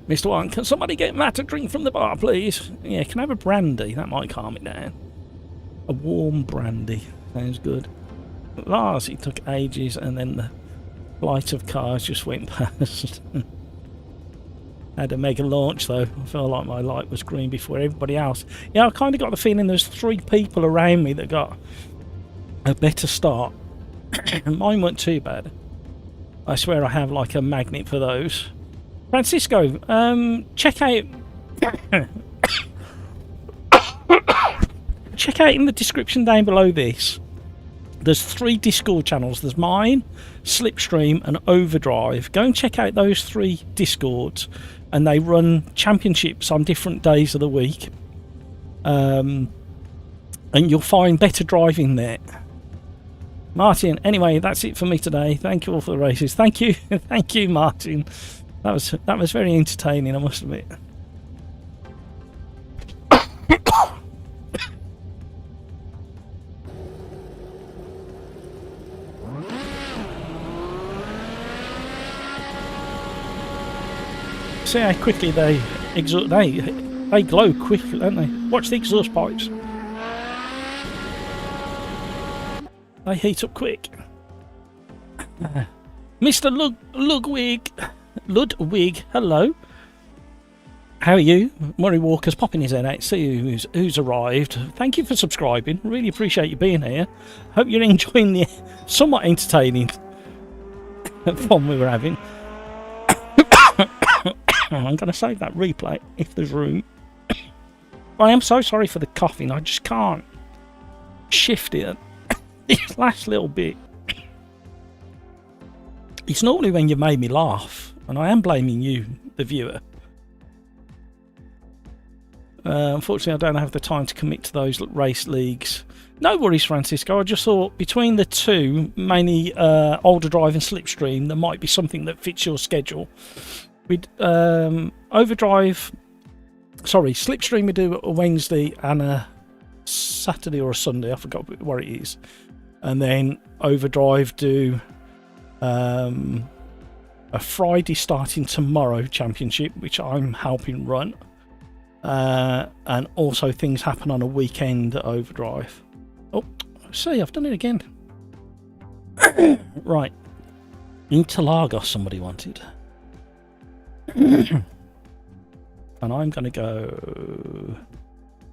Mr. One, can somebody get Matt a drink from the bar, please? Yeah, can I have a brandy? That might calm it down. A warm brandy. Sounds good. Lars, it took ages and then the flight of cars just went past. Had a mega launch though. I felt like my light was green before everybody else. Yeah, I kind of got the feeling there's 3 people around me that got a better start. Mine weren't too bad. I swear I have like a magnet for those. Francisco, check out check out in the description down below this. There's 3 Discord channels. There's mine, Slipstream and Overdrive. Go and check out those 3 Discords, and they run championships on different days of the week. And you'll find better driving there. Martin, anyway, that's it for me today. Thank you all for the races. Thank you. Thank you, Martin. That was very entertaining, I must admit. See how quickly they exhaust. They glow quickly, don't they? Watch the exhaust pipes. They heat up quick. Mr. Ludwig, hello. How are you? Murray Walker's popping his head out. See who's arrived. Thank you for subscribing. Really appreciate you being here. Hope you're enjoying the somewhat entertaining fun we were having. I'm going to save that replay if there's room. I am so sorry for the coughing. I just can't shift it. This last little bit. It's normally when you made me laugh, and I am blaming you, the viewer. Unfortunately, I don't have the time to commit to those race leagues. No worries, Francisco. I just thought between the 2, mainly Older Drive and Slipstream, there might be something that fits your schedule. We'd Slipstream we do a Wednesday and a Saturday or a Sunday. I forgot what it is. And then Overdrive do a Friday starting tomorrow championship, which I'm helping run. And also things happen on a weekend at Overdrive. Oh, see, I've done it again. Right. Interlagos somebody wanted. And I'm going to go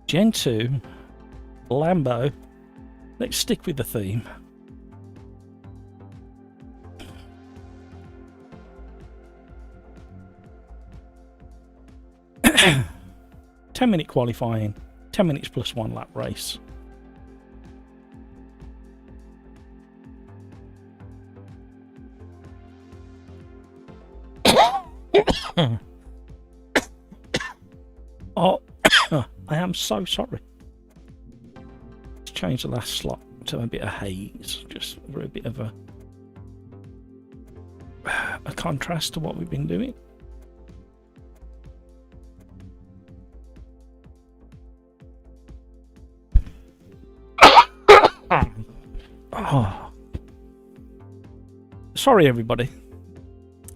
Gen 2, Lambo. Let's stick with the theme. Ten-minute qualifying, 10 minutes plus 1 lap race. Oh, I am so sorry. Let's change the last slot to a bit of haze, just for a bit of a contrast to what we've been doing. Oh. Sorry everybody.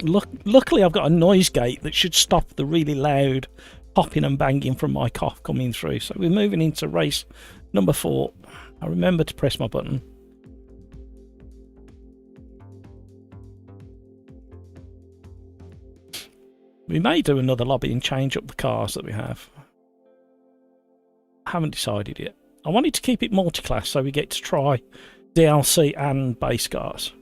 Luckily I've got a noise gate that should stop the really loud popping and banging from my cough coming through. So we're moving into race number 4. I remember to press my button. We may do another lobby and change up the cars that we have. I haven't decided yet. I wanted to keep it multi-class so we get to try DLC and base cars.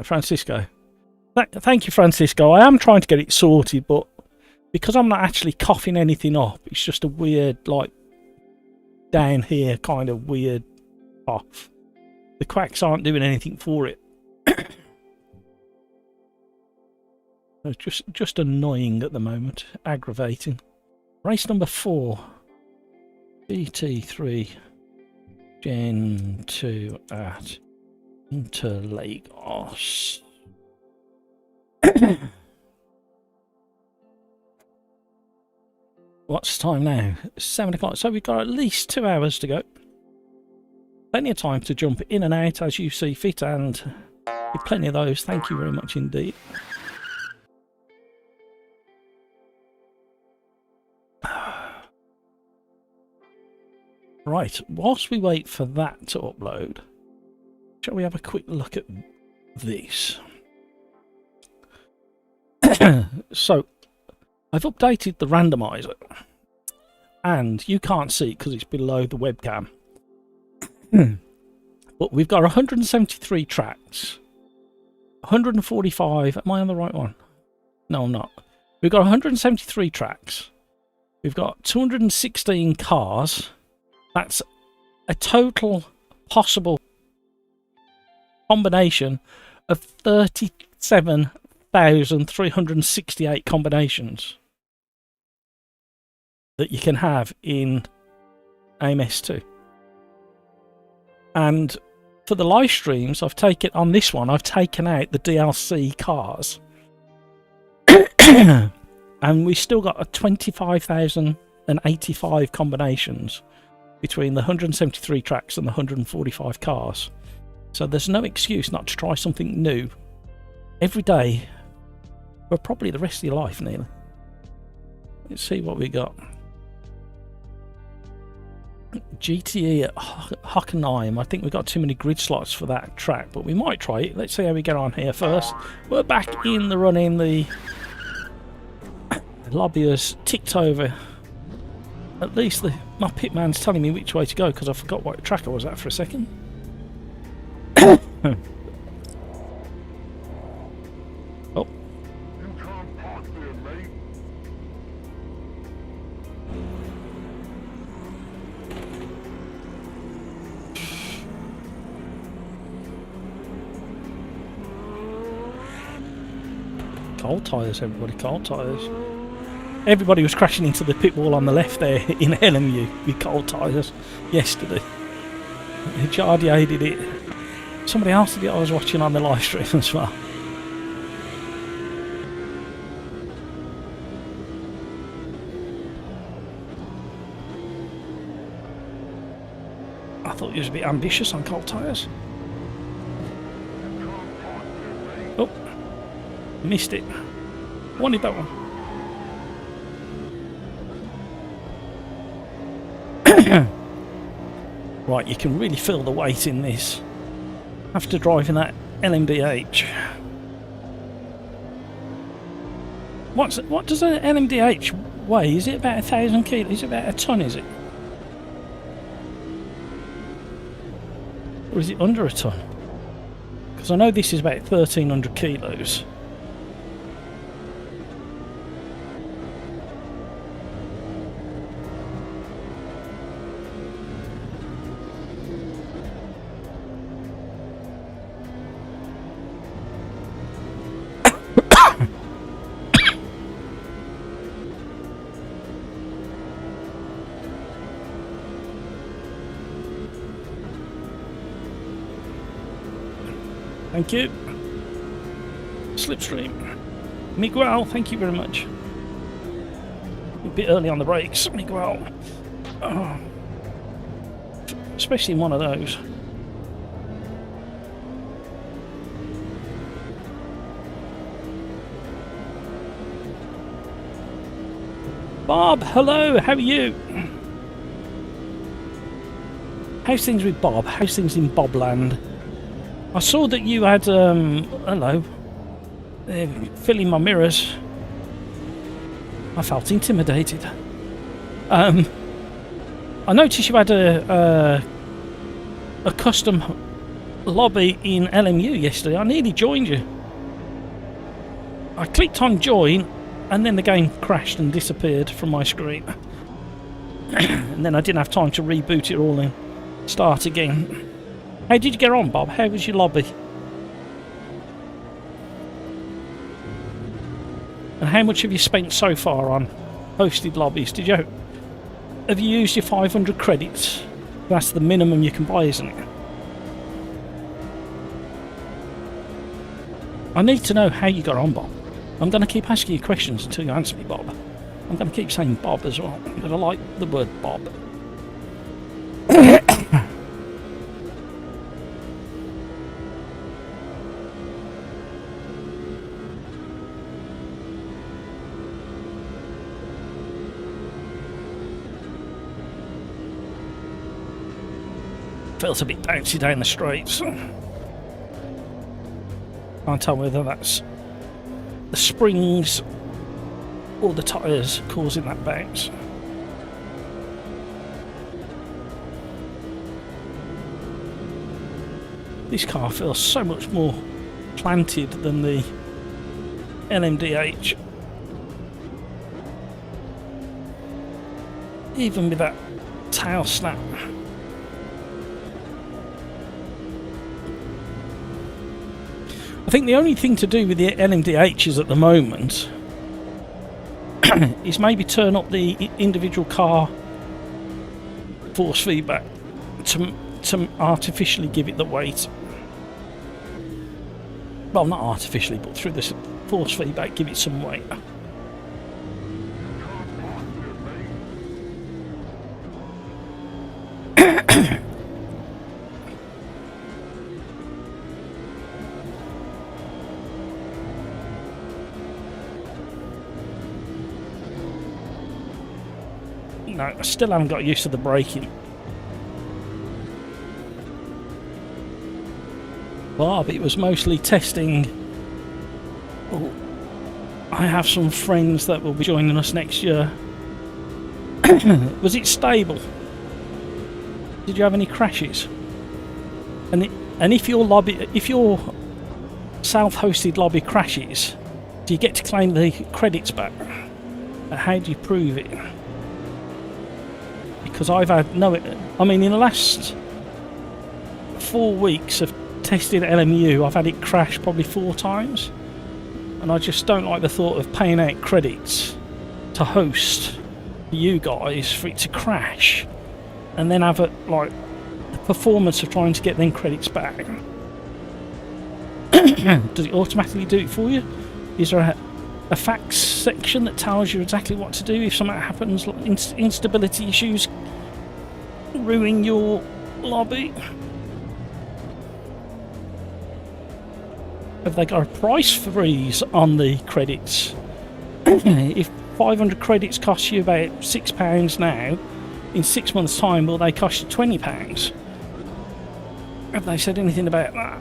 Francisco. Thank you, Francisco. I am trying to get it sorted, but because I'm not actually coughing anything up, it's just a weird, like, down here kind of weird cough. The quacks aren't doing anything for it. It's just annoying at the moment, aggravating. Race number 4, GT3 Gen 2 at Interlagos. What's the time now? 7 o'clock. So we've got at least 2 hours to go. Plenty of time to jump in and out as you see fit, and with plenty of those. Thank you very much indeed. Right, whilst we wait for that to upload, shall we have a quick look at this? So, I've updated the randomizer, and you can't see it because it's below the webcam. But we've got 173 tracks, 145. Am I on the right one? No, I'm not. We've got 173 tracks. We've got 216 cars. That's a total possible combination of 37,368 combinations that you can have in AMS2. And for the live streams, I've taken on this one, I've taken out the DLC cars. And we still got a 25,085 combinations between the 173 tracks and the 145 cars. So there's no excuse not to try something new every day for probably the rest of your life, nearly. Let's see what we got. GTE at Hockenheim. I think we've got too many grid slots for that track, but we might try it. Let's see how we get on here first. We're back in the running. The lobby has ticked over. At least my pitman's telling me which way to go, because I forgot what track I was at for a second. Oh. You can't park there, mate. Cold tyres, everybody, cold tyres. Everybody was crashing into the pit wall on the left there in LMU with cold tyres yesterday. Jardier did it. Somebody else did it I was watching on the live stream as well. I thought he was a bit ambitious on cold tyres. Missed it. Wanted that one. Right, you can really feel the weight in this after driving that LMDH. What does an LMDH weigh? Is it about 1,000 kilos? Is it about a ton, is it? Or is it under a ton? Because I know this is about 1,300 kilos. Thank you. Slipstream. Miguel, thank you very much. A bit early on the brakes, Miguel. Oh. Especially in one of those. Bob, hello, how are you? How's things with Bob? How's things in Bobland? I saw that you had, hello, filling my mirrors. I felt intimidated. I noticed you had a custom lobby in LMU yesterday. I nearly joined you. I clicked on join, and then the game crashed and disappeared from my screen. And then I didn't have time to reboot it all and start again. How did you get on, Bob? How was your lobby? And how much have you spent so far on hosted lobbies? Have you used your 500 credits? That's the minimum you can buy, isn't it? I need to know how you got on, Bob. I'm going to keep asking you questions until you answer me, Bob. I'm going to keep saying Bob as well, because I like the word Bob. Feels a bit bouncy down the straights. Can't tell whether that's the springs or the tyres causing that bounce. This car feels so much more planted than the LMDH. Even with that tail snap. I think the only thing to do with the LMDHs at the moment is maybe turn up the individual car force feedback to artificially give it the weight. Well, not artificially, but through this force feedback, give it some weight. No, I still haven't got used to the braking. Bob, it was mostly testing. Oh, I have some friends that will be joining us next year. Was it stable? Did you have any crashes? And if your self-hosted lobby crashes, do you get to claim the credits back? How do you prove it? Because I've had in the last 4 weeks of tested LMU, I've had it crash probably 4 times, and I just don't like the thought of paying out credits to host for you guys for it to crash, and then have the performance of trying to get them credits back. Does it automatically do it for you? Is there a facts section that tells you exactly what to do if something happens, like instability issues ruin your lobby? Have they got a price freeze on the credits? If 500 credits cost you about £6 now, in 6 months' time, will they cost you £20? Have they said anything about that?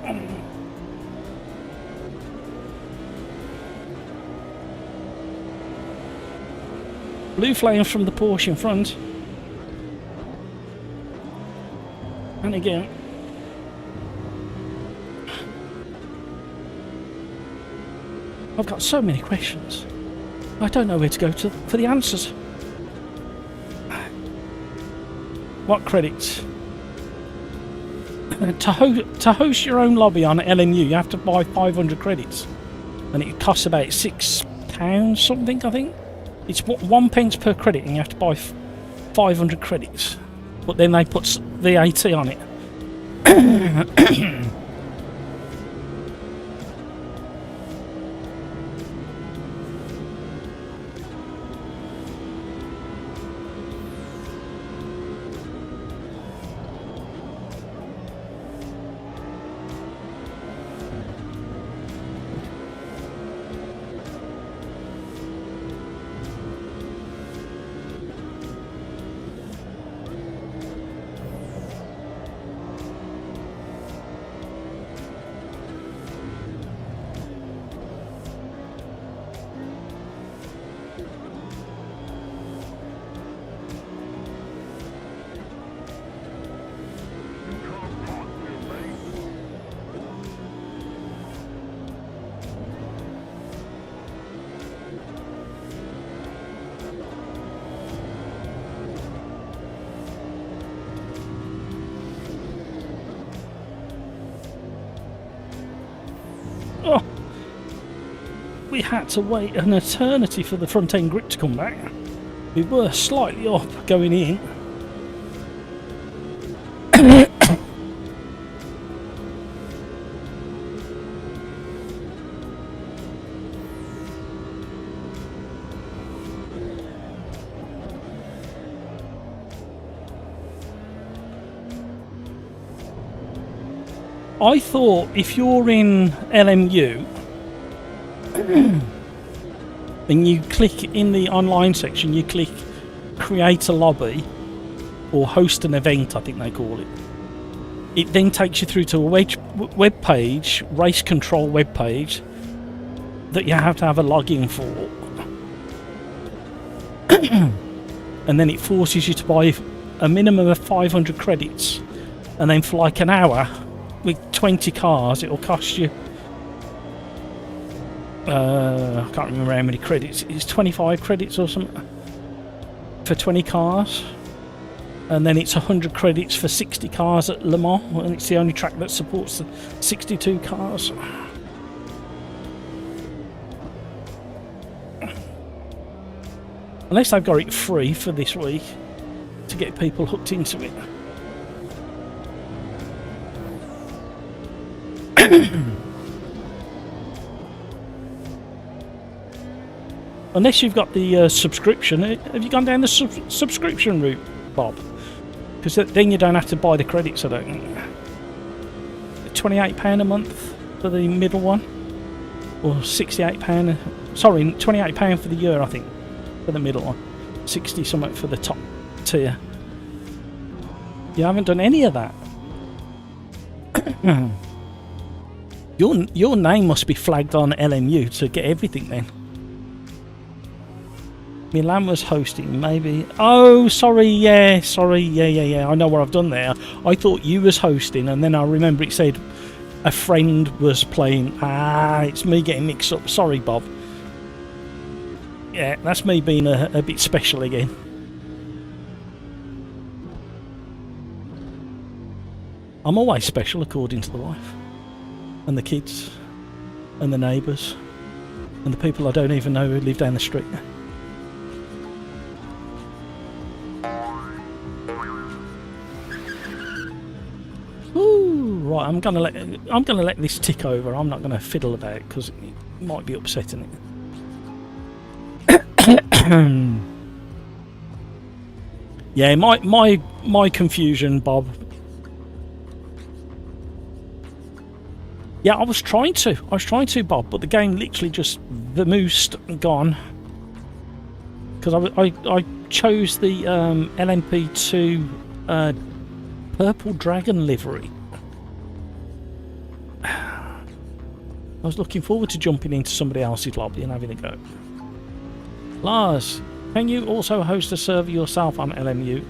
Blue flames from the Porsche in front. And again. I've got so many questions. I don't know where to go to for the answers. What credits? To host your own lobby on LMU, you have to buy 500 credits. And it costs about £6 something, I think. It's 1 pence per credit and you have to buy 500 credits. But then they put VAT on it. Oh, we had to wait an eternity for the front end grip to come back. We were slightly up going in. I thought if you're in LMU and you click in the online section, you click create a lobby or host an event, I think they call it. It then takes you through to a web page, race control web page, that you have to have a login for. And then it forces you to buy a minimum of 500 credits. And then for like an hour, with 20 cars, it'll cost you I can't remember how many credits. It's 25 credits or something for 20 cars, and then it's 100 credits for 60 cars at Le Mans, and it's the only track that supports the 62 cars. Unless they've got it free for this week to get people hooked into it. Unless you've got the subscription. Have you gone down the subscription route, Bob? Because then you don't have to buy the credits, I don't think. £28 a month for the middle one, or £68. Sorry, £28 for the year, I think, for the middle one. 60 something for the top tier. You haven't done any of that. Your name must be flagged on LMU to get everything then. Milan was hosting, maybe. Oh, sorry, yeah. I know what I've done there. I thought you was hosting, and then I remember it said a friend was playing. It's me getting mixed up. Sorry, Bob. Yeah, that's me being a bit special again. I'm always special according to the wife. And the kids. And the neighbours. And the people I don't even know who live down the street. Ooh, right, I'm gonna let this tick over. I'm not gonna fiddle about because it might be upsetting it. Yeah, my confusion, Bob. Yeah, I was trying to, Bob, but the game literally just vamoosed and gone. Because I chose the LMP2 Purple Dragon livery. I was looking forward to jumping into somebody else's lobby and having a go. Lars, can you also host a server yourself on LMU,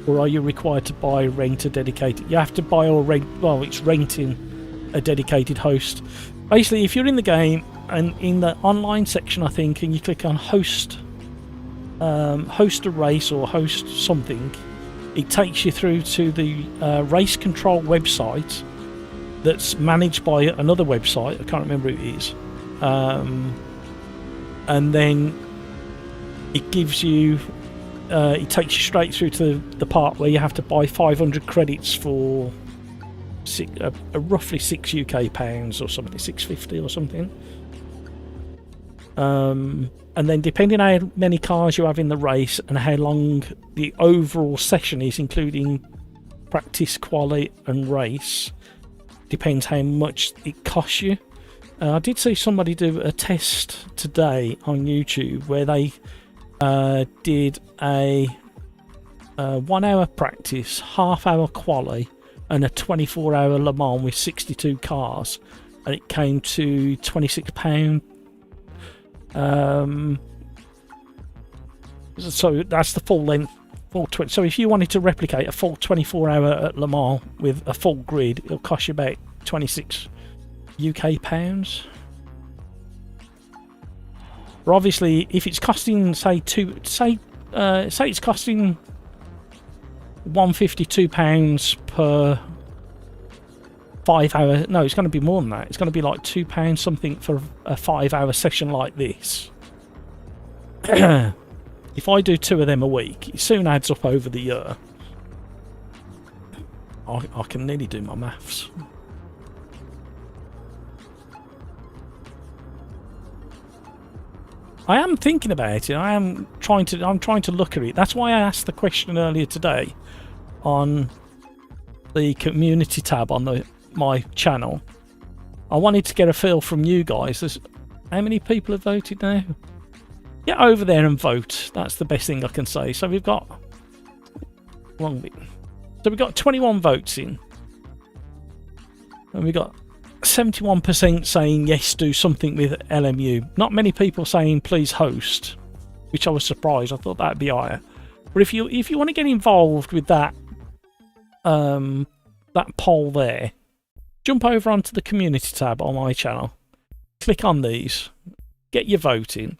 or are you required to buy, rent a dedicated? You have to buy or rent. Well, it's renting a dedicated host. Basically, if you're in the game and in the online section, I think, and you click on host, host a race or host something, it takes you through to the race control website that's managed by another website. I can't remember who it is, and then it gives you it takes you straight through to the part where you have to buy 500 credits for roughly £6 UK or something, 650 or something. And then depending on how many cars you have in the race and how long the overall session is, including practice, quali and race, depends how much it costs you. I did see somebody do a test today on YouTube where they did a 1 hour practice, half-hour quali and a 24-hour Le Mans with 62 cars, and it came to £26. So that's the full length, so if you wanted to replicate a full 24-hour at Le Mans with a full grid, it'll cost you about £26 UK. But obviously, if it's costing, say it's costing £152 per 5 hour. No, it's going to be more than that. It's going to be like £2 something for a 5 hour session like this. If I do 2 of them a week, it soon adds up over the year. I can nearly do my maths. I am thinking about it. I'm trying to look at it. That's why I asked the question earlier today on the community tab on my channel. I wanted to get a feel from you guys. How many people have voted now? Get over there and vote. That's the best thing I can say. So we've got long bit. So we've got 21 votes in, and we got 71% saying yes, do something with LMU. Not many people saying please host, which I was surprised. I thought that'd be higher. But if you want to get involved with that that poll there, jump over onto the community tab on my channel, click on these, get your vote in,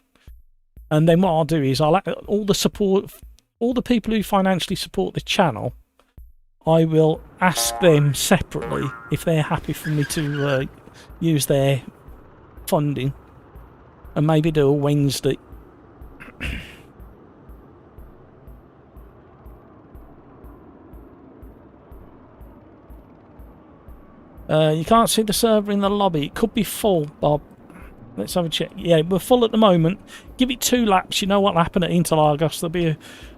and then what I'll do is I'll all the people who financially support the channel, I will ask them separately if they're happy for me to use their funding, and maybe do a Wednesday. You can't see the server in the lobby. It could be full, Bob. Let's have a check. Yeah, we're full at the moment. Give it 2 laps. You know what'll happen at Interlagos. There'll be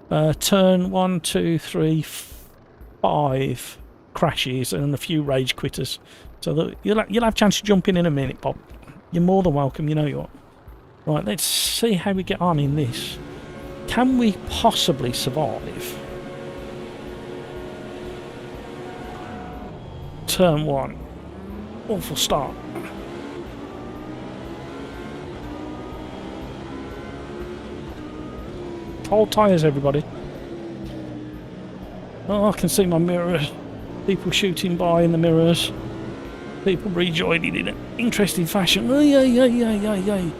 a turn 1, 2, 3, 5 crashes and a few rage quitters. So that you'll have a chance to jump in a minute, Bob. You're more than welcome. You know you are. Right, let's see how we get on in this. Can we possibly survive? Turn 1. Awful start. Hold tyres, everybody. Oh, I can see my mirrors. People shooting by in the mirrors. People rejoining in an interesting fashion. Ay, ay, ay, ay, ay, ay.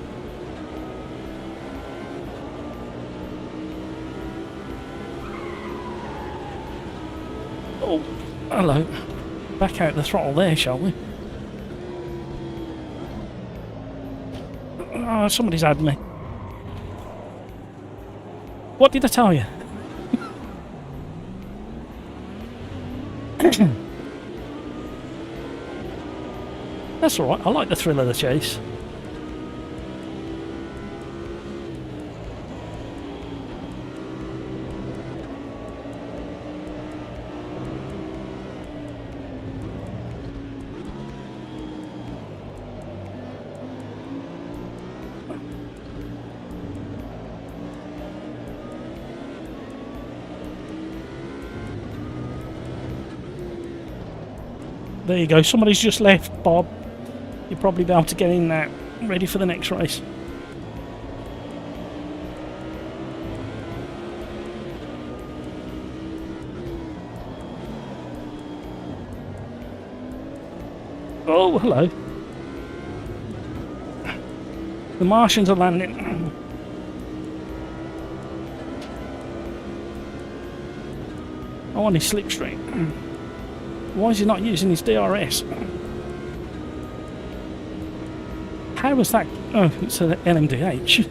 Oh, hello. Back out the throttle there, shall we? Oh, somebody's had me. What did I tell you? That's alright, I like the thrill of the chase. There you go. Somebody's just left, Bob. You'll probably be able to get in now. Ready for the next race. Oh, hello. The Martians are landing. I want his slipstream. Why is he not using his DRS? How was that? Oh, it's an LMDH.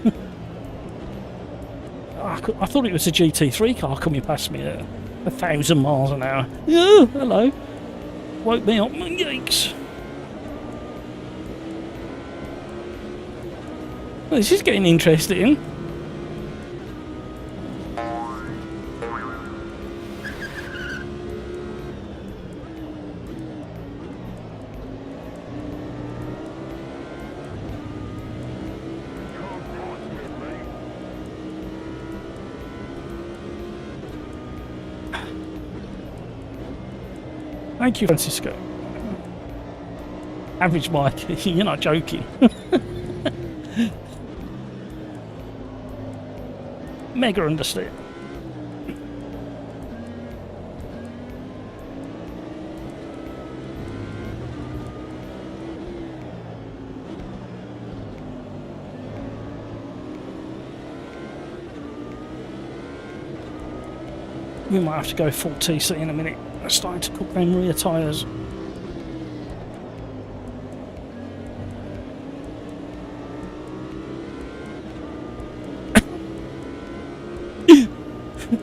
I thought it was a GT3 car coming past me at 1,000 miles an hour. Oh, hello. Woke me up, yikes. Well, this is getting interesting. Thank you, Francisco. Average Mike, you're not joking. Mega understand. We might have to go full TC in a minute. I'm starting to cook them rear tyres.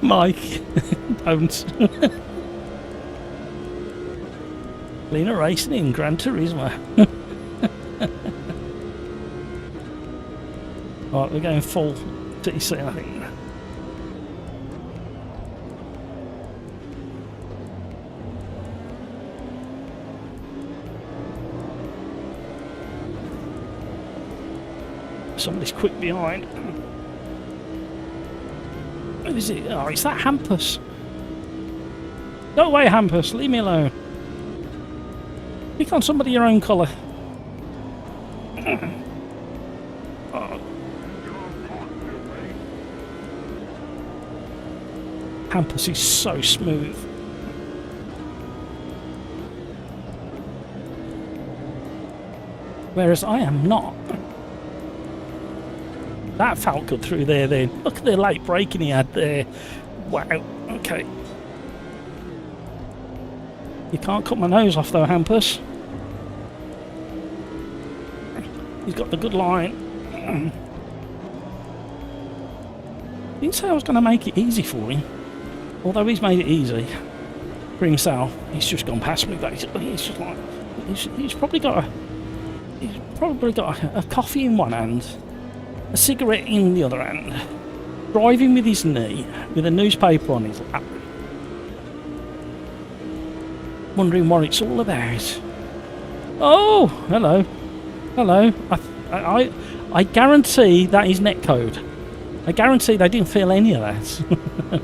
Mike, don't. Lena racing in Gran Turismo. Right, we're going full TC, I think. Somebody's quick behind. What is it? Oh, it's that Hampus. Go away, Hampus. Leave me alone. Pick on somebody your own colour. Oh. Hampus is so smooth. Whereas I am not. That felt good through there then. Look at the late braking he had there. Wow. Okay. You can't cut my nose off though, Hampus. He's got the good line. Didn't say I was going to make it easy for him. Although he's made it easy for himself. He's just gone past me basically. He's just like... He's probably got a coffee in one hand. A cigarette in the other hand, driving with his knee, with a newspaper on his lap, wondering what it's all about. Oh, hello, hello. I guarantee that is netcode. I guarantee they didn't feel any of that.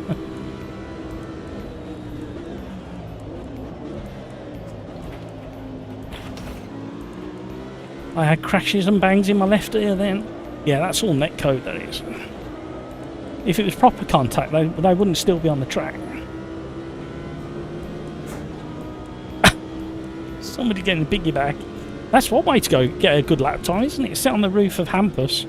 I had crashes and bangs in my left ear then. Yeah, that's all netcode, that is. If it was proper contact, they wouldn't still be on the track. Somebody getting a biggie back. That's one way to go get a good lap time, isn't it? Sit on the roof of Hampus.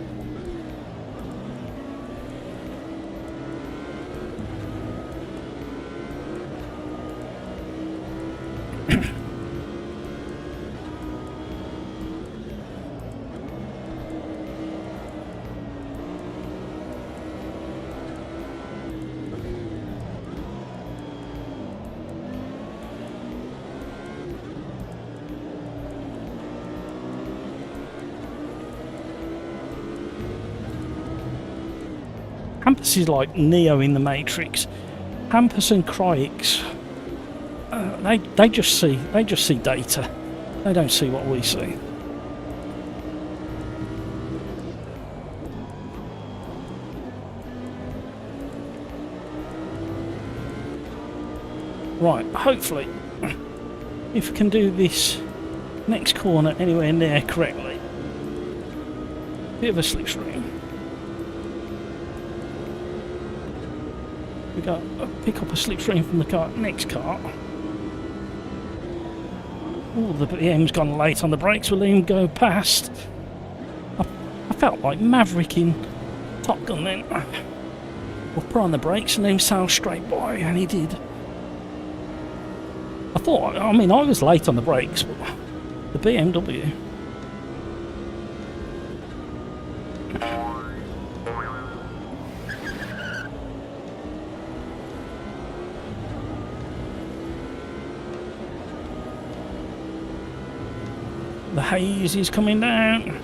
Hampus is like Neo in the Matrix. Hampus and Cryix, they just see data. They don't see what we see. Right, hopefully if we can do this next corner anywhere near correctly. Bit of a slipstream. We got pick up a slipstream from the next car. Oh, the BM's gone late on the brakes. We'll let him go past. I felt like Maverick in Top Gun then. We'll put on the brakes and let him sail straight by, and he did. I mean, I was late on the brakes, but the BMW. The haze is coming down.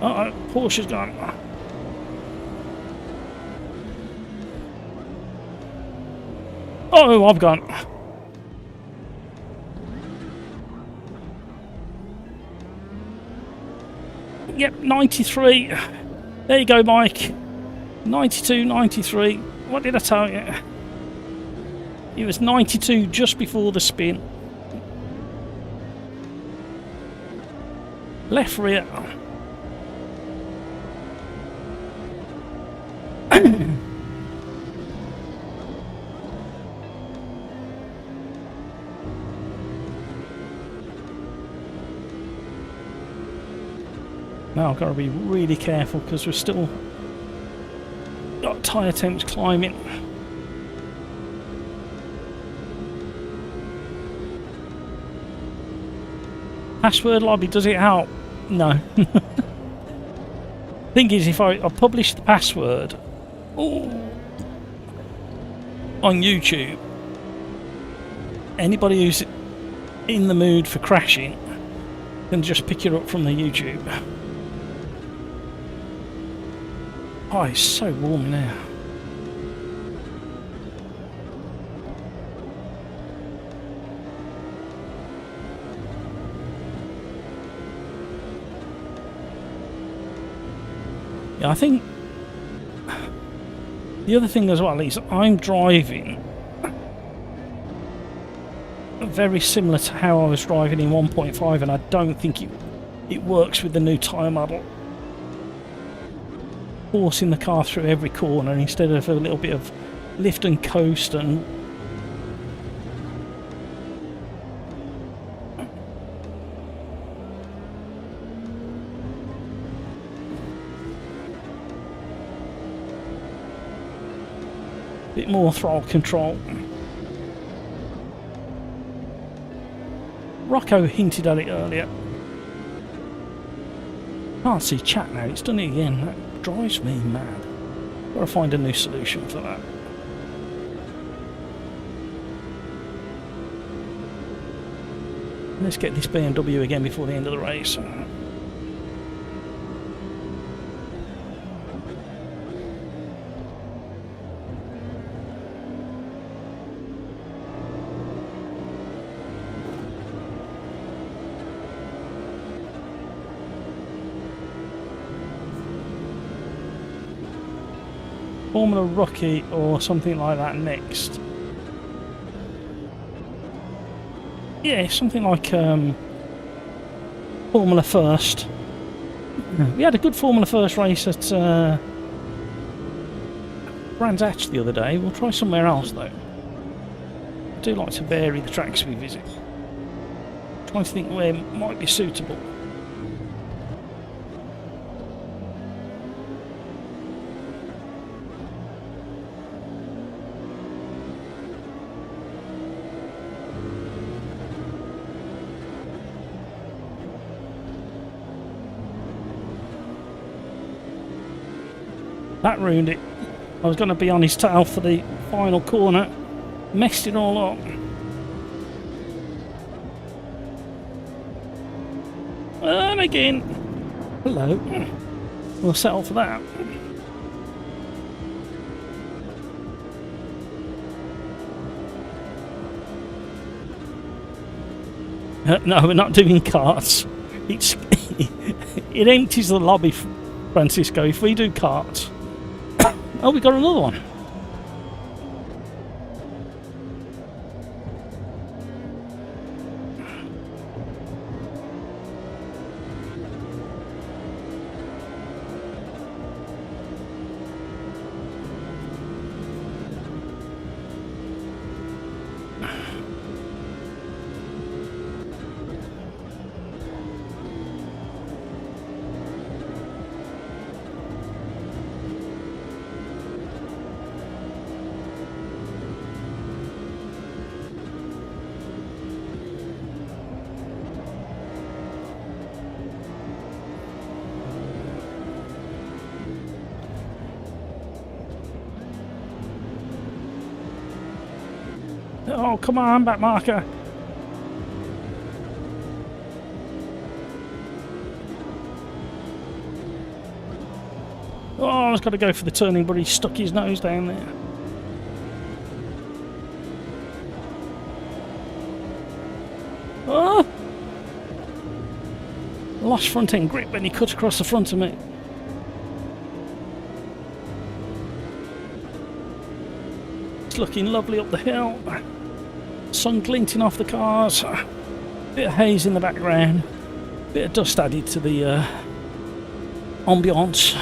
Uh-oh, Porsche's gone. Oh, I've gone. Yep, 93. There you go, Mike. 92, 93. What did I tell you? It was 92 just before the spin. Left rear. Now I've got to be really careful because we've still got tyre temps climbing. Password lobby, does it help? No. Thing is, if I publish the password on YouTube, anybody who's in the mood for crashing can just pick it up from the YouTube. Oh, it's so warm now. Yeah, I think the other thing as well is I'm driving very similar to how I was driving in 1.5, and I don't think it works with the new tyre model. Forcing the car through every corner instead of a little bit of lift and coast and bit more throttle control. Rocco hinted at it earlier. Can't see chat now, it's done it again. That drives me mad. Gotta find a new solution for that. Let's get this BMW again before the end of the race. Formula Rookie or something like that next. Yeah, something like Formula First. We had a good Formula First race at Brands Hatch the other day. We'll try somewhere else though. I do like to vary the tracks we visit. Trying to think where it might be suitable. That ruined it. I was going to be on his tail for the final corner. Messed it all up. And again. Hello. We'll settle for that. No, we're not doing karts. It's it empties the lobby, Francisco, if we do karts. Oh, we got another one. Oh, come on, back marker. Oh, I was got to go for the turning, but he stuck his nose down there. Oh! Lost front end grip when he cut across the front of me. It's looking lovely up the hill. Sun glinting off the cars. Bit of haze in the background. Bit of dust added to the ambiance.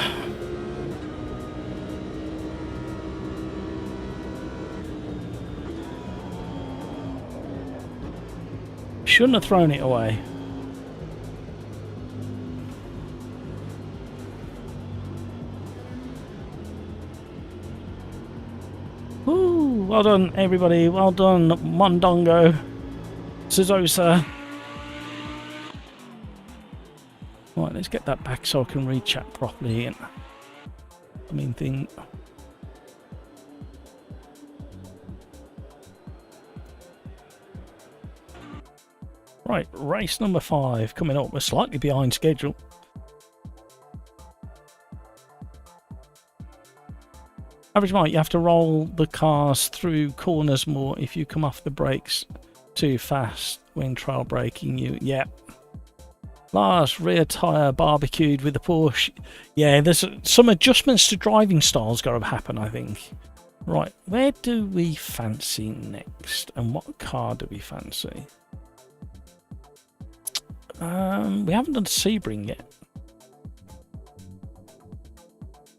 Shouldn't have thrown it away. Ooh, well done everybody, well done Mondongo, Suzosa. Right, let's get that back so I can read chat properly. And I mean thing. Right, race number 5 coming up. We're slightly behind schedule. Average Mike, you have to roll the cars through corners more if you come off the brakes too fast when trail braking. Yeah. Lars, rear tyre barbecued with the Porsche. Yeah, there's some adjustments to driving styles got to happen, I think. Right, where do we fancy next? And what car do we fancy? We haven't done Sebring yet.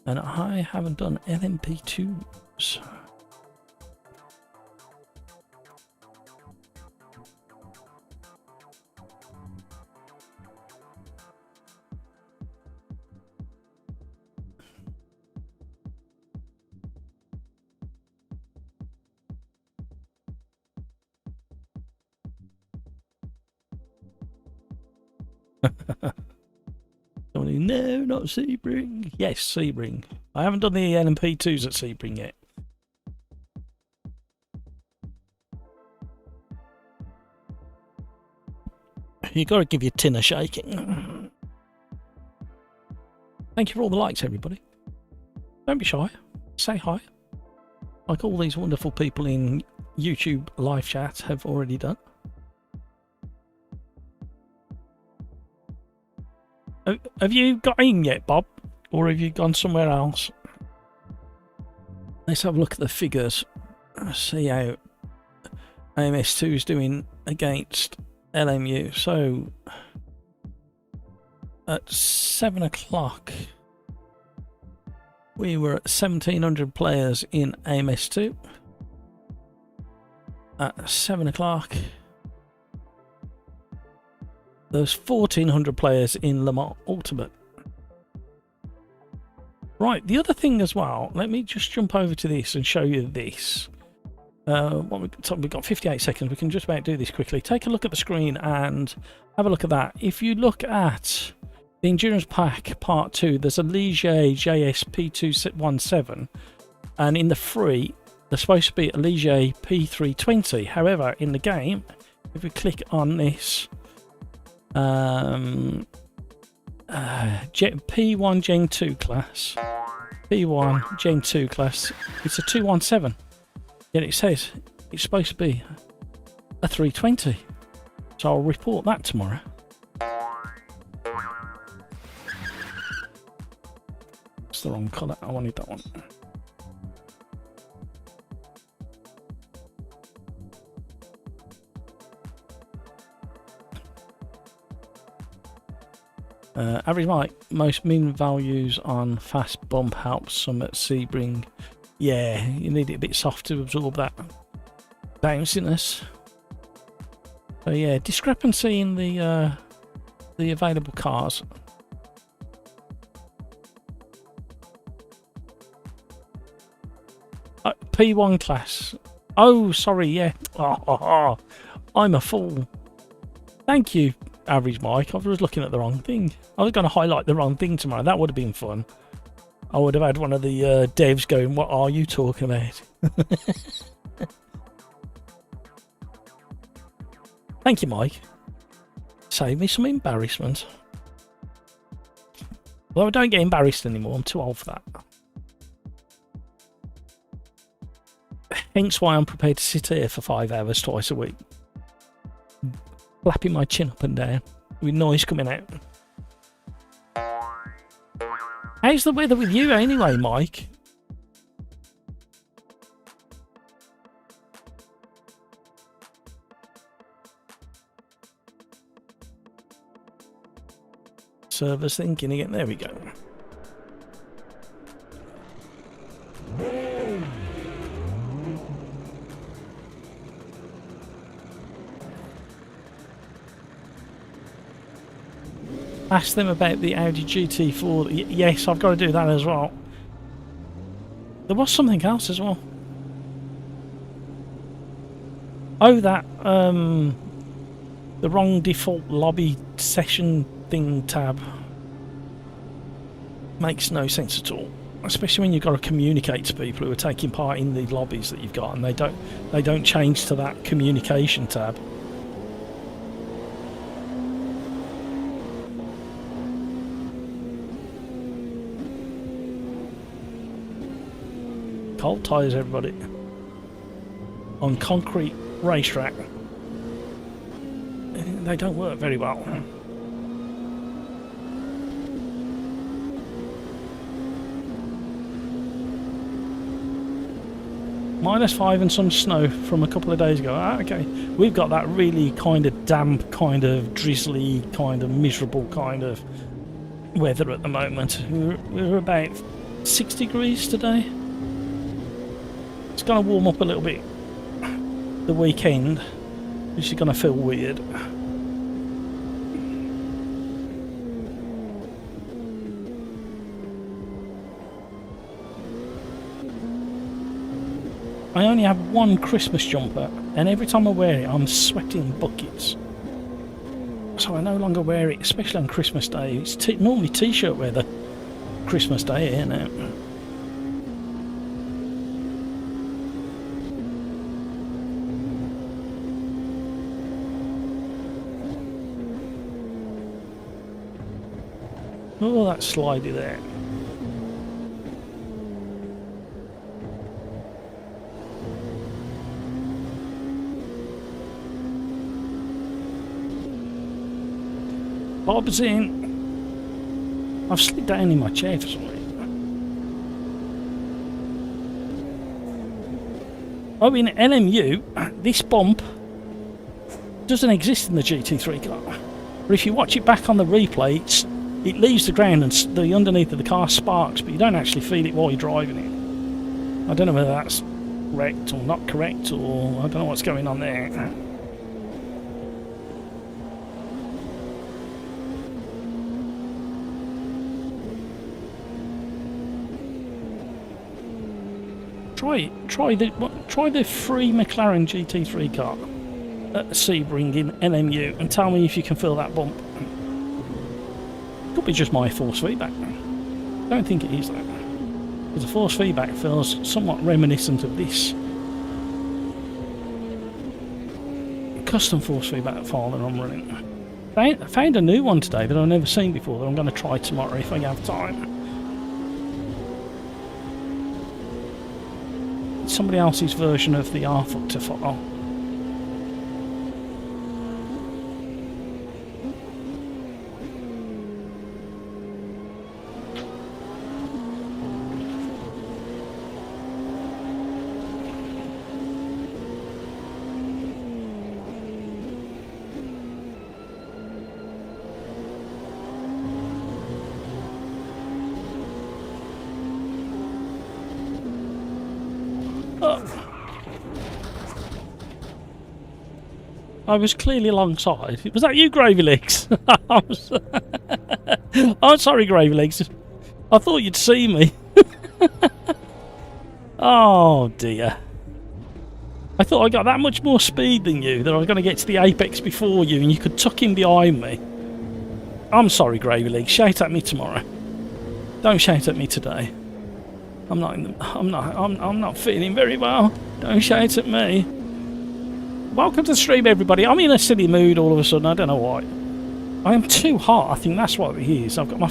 And I haven't done LMP2s. No, not Sebring. Yes, Sebring. I haven't done the LMP2s at Sebring yet. You got to give your tin a shaking. Thank you for all the likes, everybody. Don't be shy. Say hi. Like all these wonderful people in YouTube live chat have already done. Have you got in yet, Bob? Or have you gone somewhere else? Let's have a look at the figures. See how AMS2 is doing against LMU. So, at 7 o'clock, we were at 1,700 players in AMS2. At 7 o'clock, there's 1,400 players in Le Mans Ultimate. Right, the other thing as well, let me just jump over to this and show you this. We've got 58 seconds, we can just about do this quickly. Take a look at the screen and have a look at that. If you look at the Endurance Pack Part 2, there's a Ligier JS P217, and in the free, there's supposed to be a Ligier P320. However, in the game, if we click on this, P1 Gen 2 class, P1 Gen 2 class, it's a 217, yet it says it's supposed to be a 320, so I'll report that tomorrow. It's the wrong colour, I wanted that one. Average Mike, most min values on fast bump helps some at Sebring. Yeah, you need it a bit soft to absorb that bounciness. So yeah, discrepancy in the available cars. P1 class. Oh, sorry, yeah. I'm a fool. Thank you, Average Mike. I was looking at the wrong thing. I was going to highlight the wrong thing tomorrow. That would have been fun. I would have had one of the devs going, what are you talking about? Thank you, Mike. Save me some embarrassment. Well, I don't get embarrassed anymore. I'm too old for that. Hence why I'm prepared to sit here for 5 hours twice a week. Flapping my chin up and down with noise coming out. How's the weather with you anyway, Mike? Server's thinking again. There we go. Ask them about the Audi GT4. Yes, I've got to do that as well. There was something else as well. Oh, that the wrong default lobby session thing tab. Makes no sense at all. Especially when you've got to communicate to people who are taking part in the lobbies that you've got, and they don't change to that communication tab. Cold tyres, everybody. On concrete racetrack. They don't work very well. -5 and some snow from a couple of days ago. Ah, okay. We've got that really kind of damp, kind of drizzly, kind of miserable kind of weather at the moment. We're about 6 degrees today. It's going to warm up a little bit the weekend, which is going to feel weird. I only have one Christmas jumper, and every time I wear it I'm sweating buckets. So I no longer wear it, especially on Christmas Day. It's normally t-shirt weather Christmas Day here now. Oh, that slidey there. Bob's in. I've slid down in my chair for some reason. Oh, in LMU, this bump doesn't exist in the GT3 car. But if you watch it back on the replay, it leaves the ground and the underneath of the car sparks, but you don't actually feel it while you're driving it. I don't know whether that's correct or not correct, or I don't know what's going on there. Try the free McLaren GT3 car at Sebring in LMU and tell me if you can feel that bump. Could be just my force feedback. Don't think it is though, because the force feedback feels somewhat reminiscent of this custom force feedback file that I'm running. I found a new one today that I've never seen before that I'm going to try tomorrow if I have time. It's somebody else's version of the R-Factor file. I was clearly alongside. Was that you, Gravy Legs? I'm sorry, Gravy Legs. I thought you'd see me. Oh dear. I thought I got that much more speed than you, that I was going to get to the apex before you and you could tuck in behind me. I'm sorry, Gravy Legs. Shout at me tomorrow. Don't shout at me today. I'm not feeling very well. Don't shout at me. Welcome to the stream, everybody. I'm in a silly mood all of a sudden. I don't know why. I am too hot. I think that's what it is. I've got my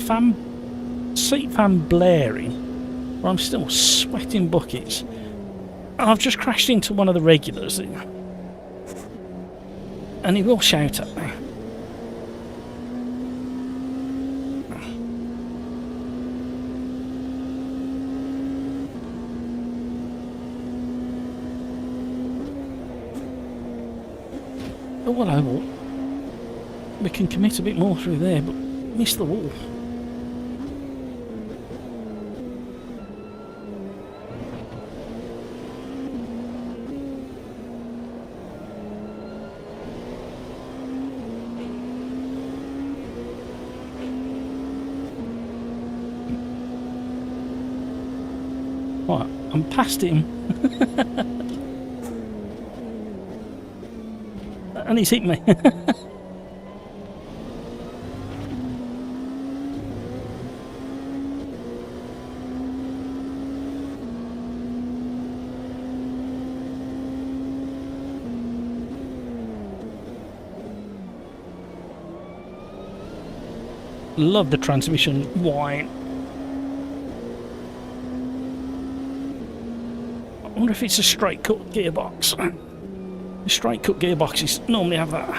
seat fan blaring, but I'm still sweating buckets. And I've just crashed into one of the regulars. And he will shout at me. Oh, well, we can commit a bit more through there, but miss the wall. Right, I'm past him. And he's hit me. Love the transmission whine. I wonder if it's a straight cut gearbox. The straight cut gearboxes normally have that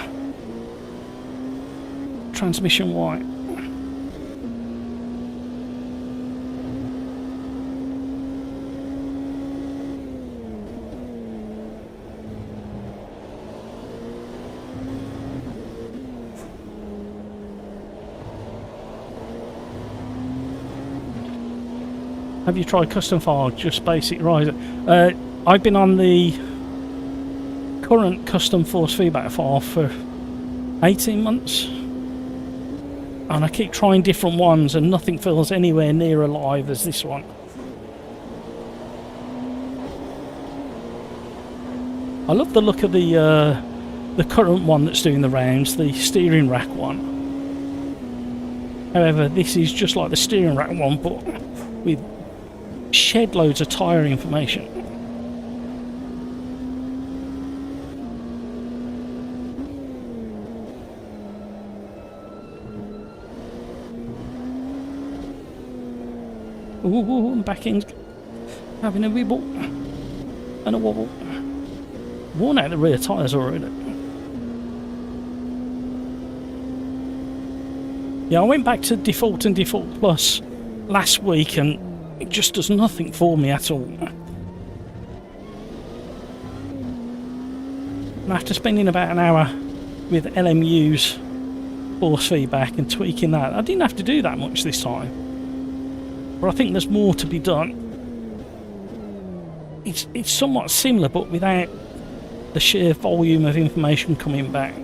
transmission whine. Have you tried custom file, just basic riser? I've been on the current custom force feedback file for 18 months. And I keep trying different ones and nothing feels anywhere near alive as this one. I love the look of the current one that's doing the rounds, the steering rack one. However, this is just like the steering rack one, but with shed loads of tyre information. Ooh, and back end's having a wibble and a wobble. Worn out the rear tyres already. Yeah, I went back to default and default plus last week and it just does nothing for me at all. And after spending about an hour with LMU's force feedback and tweaking that, I didn't have to do that much this time. But I think there's more to be done. It's somewhat similar, but without the sheer volume of information coming back.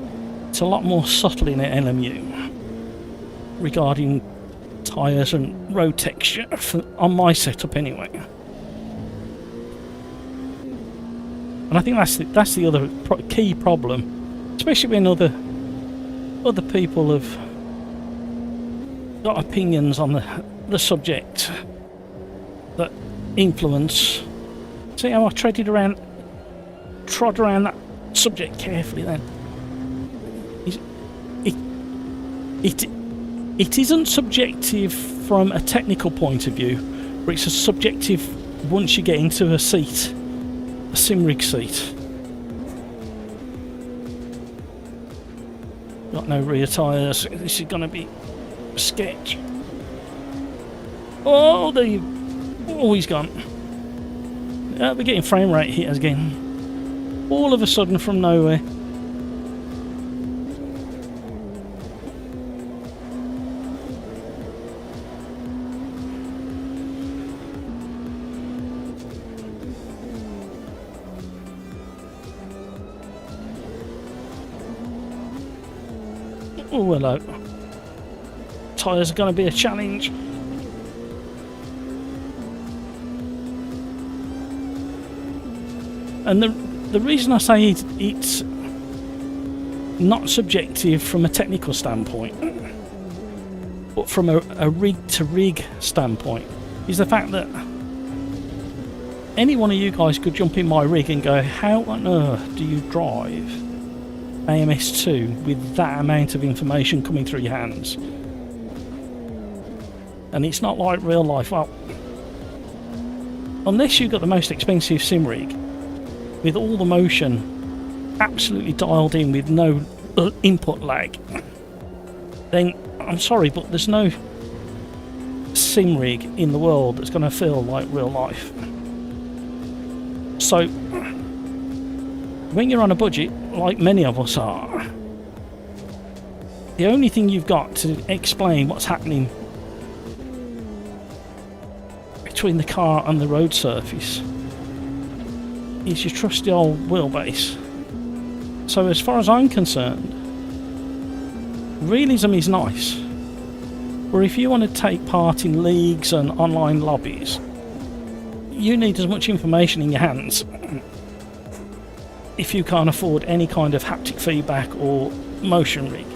It's a lot more subtle in an LMU regarding tyres and road texture, on my setup anyway. And I think that's the other key problem, especially when other people have got opinions on the subject that influence. See how I trod around that subject carefully then. It isn't subjective from a technical point of view, but it's a subjective once you get into a seat, a sim rig seat. Got no rear tyres, this is going to be a sketch. Oh, he's gone. We're getting frame rate hit again. All of a sudden from nowhere. Oh, hello. Tyres are going to be a challenge. And the reason I say it's not subjective from a technical standpoint, but from a rig to rig standpoint, is the fact that any one of you guys could jump in my rig and go, how on earth do you drive AMS2 with that amount of information coming through your hands? And it's not like real life. Well, unless you've got the most expensive sim rig with all the motion absolutely dialed in with no input lag, then I'm sorry, but there's no sim rig in the world that's going to feel like real life. So when you're on a budget, like many of us are, the only thing you've got to explain what's happening between the car and the road surface is your trusty old wheelbase. So as far as I'm concerned, realism is nice, but if you want to take part in leagues and online lobbies, you need as much information in your hands if you can't afford any kind of haptic feedback or motion rig.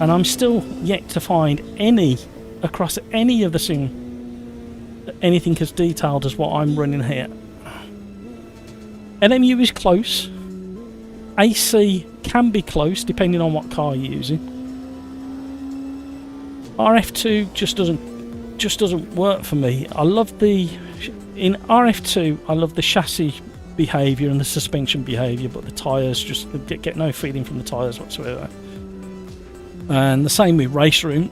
And I'm still yet to find any, across any of the sim, anything as detailed as what I'm running here. LMU is close. AC can be close depending on what car you're using. RF2 just doesn't work for me. I love in RF2 I love the chassis behaviour and the suspension behaviour, but the tyres just get no feeling from the tyres whatsoever. And the same with Race Room.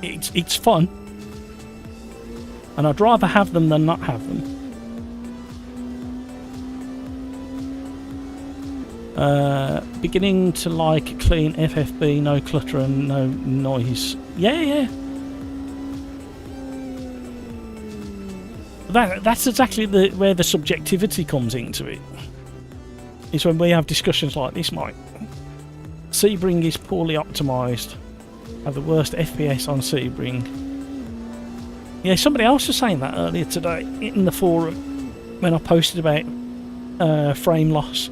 It's fun, and I'd rather have them than not have them. Beginning to like clean FFB, no clutter and no noise. Yeah. That's exactly where the subjectivity comes into it. It's when we have discussions like this, Mike. Sebring is poorly optimised. Have the worst FPS on Sebring. Yeah, somebody else was saying that earlier today in the forum when I posted about frame loss.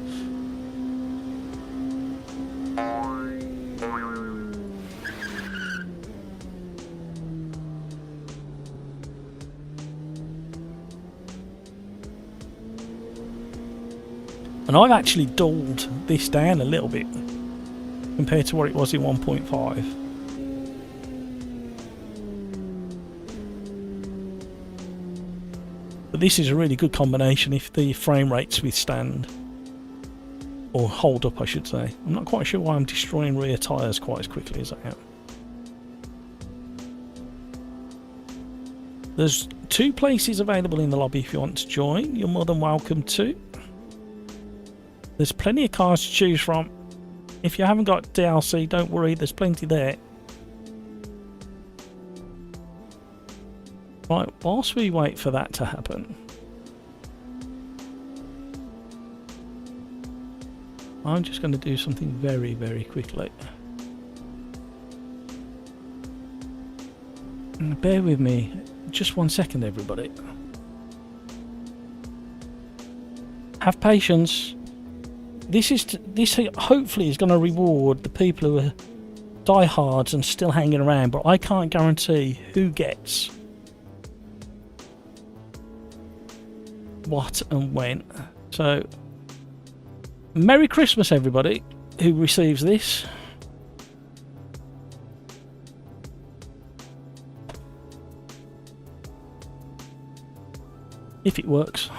And I've actually dulled this down a little bit compared to what it was in 1.5. But this is a really good combination if the frame rates withstand, or hold up I should say. I'm not quite sure why I'm destroying rear tyres quite as quickly as I am. There's 2 places available in the lobby if you want to join. You're more than welcome to. There's plenty of cars to choose from. If you haven't got DLC, don't worry, there's plenty there. Right, whilst we wait for that to happen, I'm just going to do something very, very quickly. And bear with me just 1 second, everybody. Have patience. This hopefully is going to reward the people who are diehards and still hanging around, but I can't guarantee who gets what and when. So Merry Christmas everybody who receives this. If it works.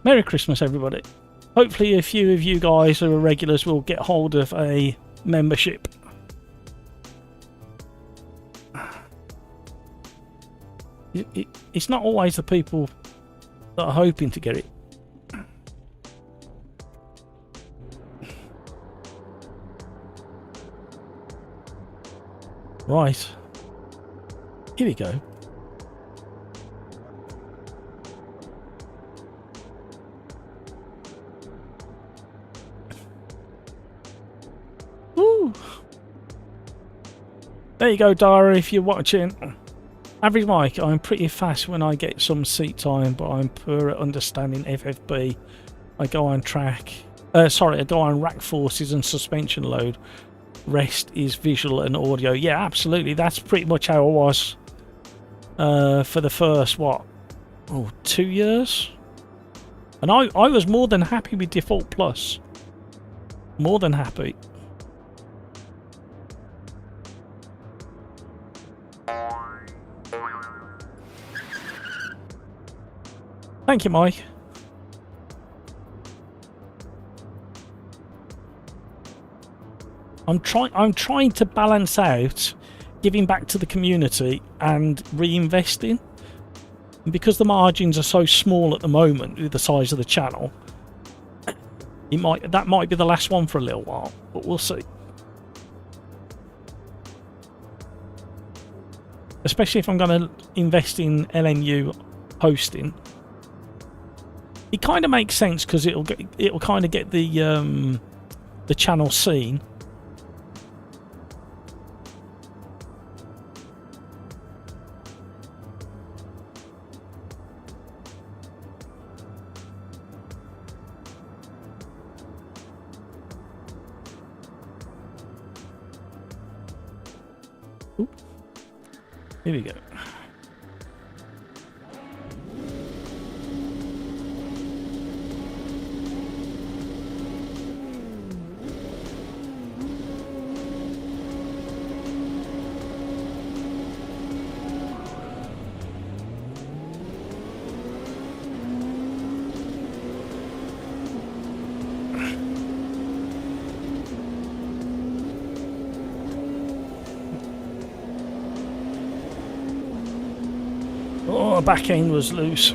Merry Christmas everybody. Hopefully a few of you guys who are regulars will get hold of a membership. It's not always the people that are hoping to get it. Right. Here we go. Woo! There you go, Dara, if you're watching. Average Mike, I'm pretty fast when I get some seat time, but I'm poor at understanding FFB. I go on track. I go on rack forces and suspension load. rest is visual and audio. Yeah, absolutely. That's pretty much how I was for the first, 2 years? And I was more than happy with Default Plus. More than happy. Thank you, Mike. I'm trying to balance out giving back to the community and reinvesting. And because the margins are so small at the moment with the size of the channel, that might be the last one for a little while, but we'll see. Especially if I'm going to invest in LMU hosting. It kind of makes sense because it'll kind of get the channel seen. Ooh. Here we go. Oh, back end was loose.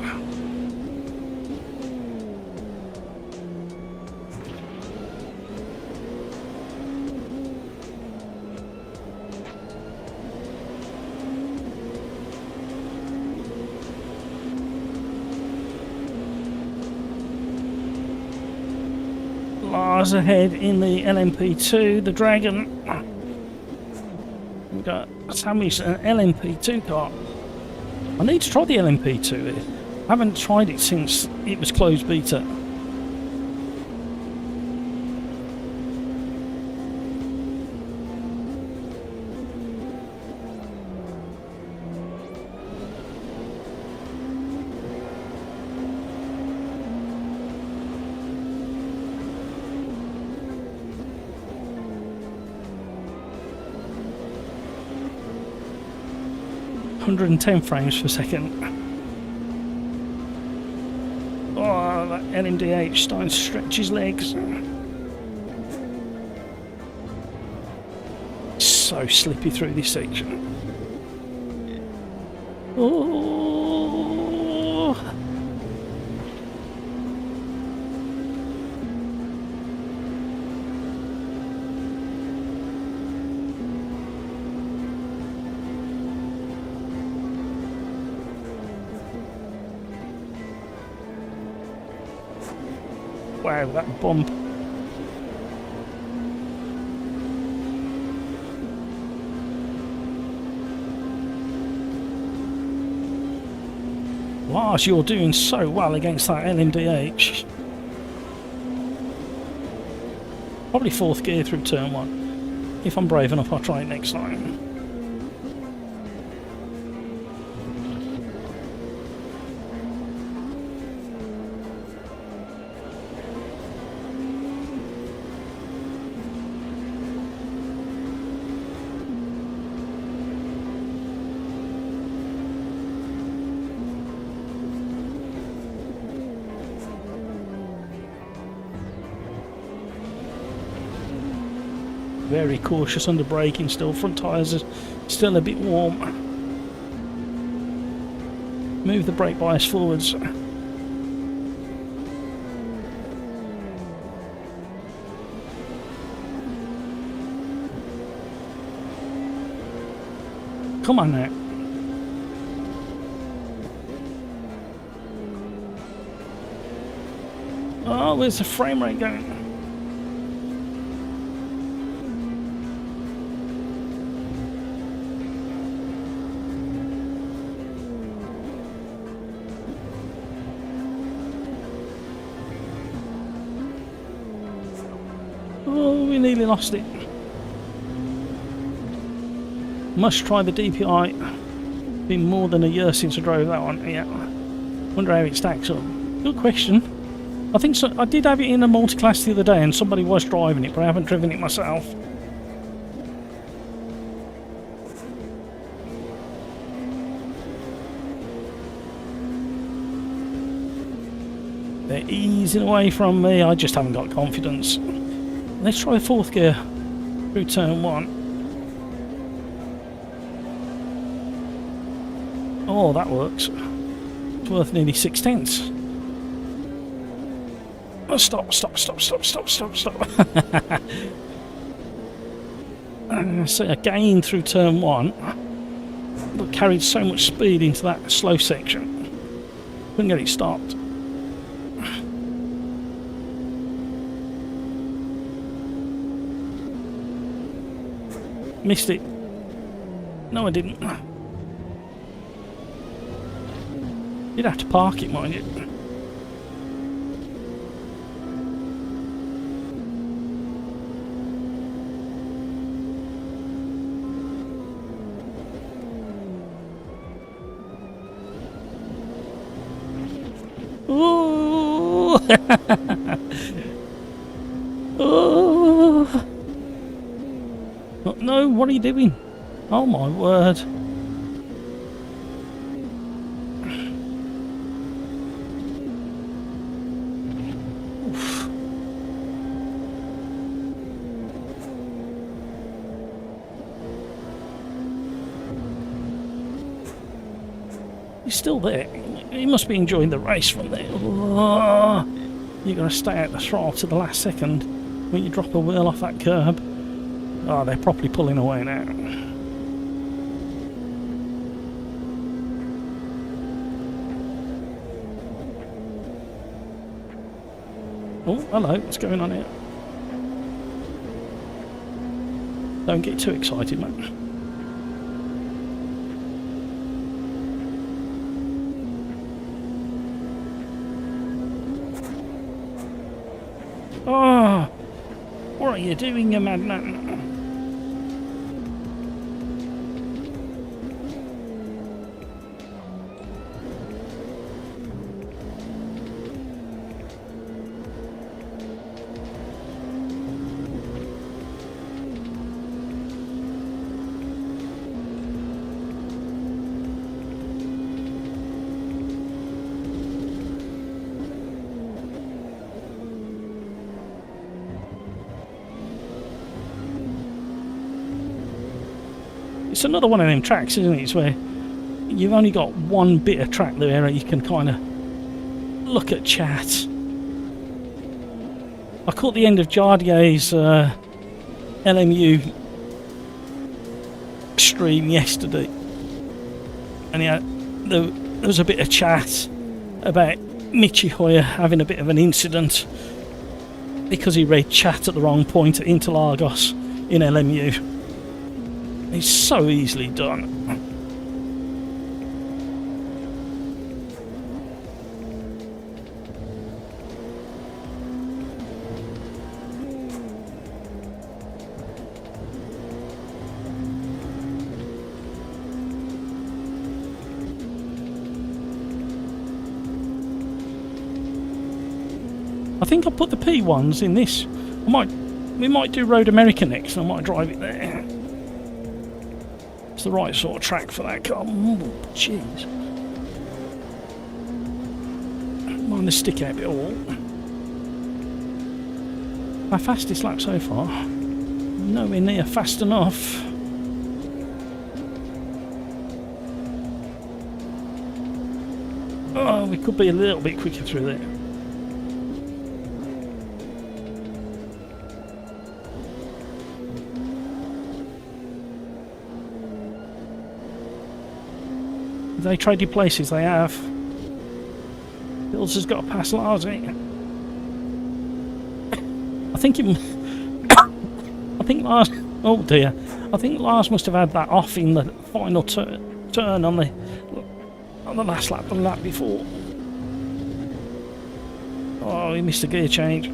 Lars ahead in the LMP2, the Dragon. We've got Sammy's an LMP2 car. I need to try the LMP2 here. I haven't tried it since it was closed beta. .110 frames per second. Oh, that LMDH starting to stretch his legs. So slippy through this section. Oh. Wow, that bump. Lars, you're doing so well against that LMDH. Probably fourth gear through turn one. If I'm brave enough, I'll try it next time. Very cautious under braking still. Front tyres are still a bit warm. Move the brake bias forwards. Come on now. Oh, where's the frame rate going? Oh, we nearly lost it. Must try the DPI. Been more than a year since I drove that one. Yeah. Wonder how it stacks up. Good question. I think so. I did have it in a multi-class the other day and somebody was driving it, but I haven't driven it myself. They're easing away from me. I just haven't got confidence. Let's try fourth gear through turn 1. Oh, that works. It's worth nearly 6/10. Oh, stop. So again through turn 1, but carried so much speed into that slow section. Couldn't get it stopped. Missed it. No, I didn't. You'd have to park it, mind you. Ooh! Ooh! Oh, no, what are you doing? Oh my word. Oof. He's still there. He must be enjoying the race from there. Oh, you've got to stay out the throttle to the last second when you drop a wheel off that curb. Oh, they're properly pulling away now. Oh, hello, what's going on here? Don't get too excited, mate. Oh, what are you doing, you madman? It's another one of them tracks, isn't it? It's where you've only got one bit of track there and you can kind of look at chat. I caught the end of Jardier's LMU stream yesterday, and there was a bit of chat about Michi Hoyer having a bit of an incident because he read chat at the wrong point at Interlagos in LMU. It's so easily done. I think I'll put the P1s in this. We might do Road America next, and I might drive it there. It's the right sort of track for that car. Oh, jeez. Mind the stick out bit all. My fastest lap so far. Nowhere near fast enough. Oh, we could be a little bit quicker through there. They traded places, they have. Hills has got to pass Lars, I think Lars, oh dear, I think Lars must have had that off in the final turn on the last lap, the lap before. Oh, he missed a gear change.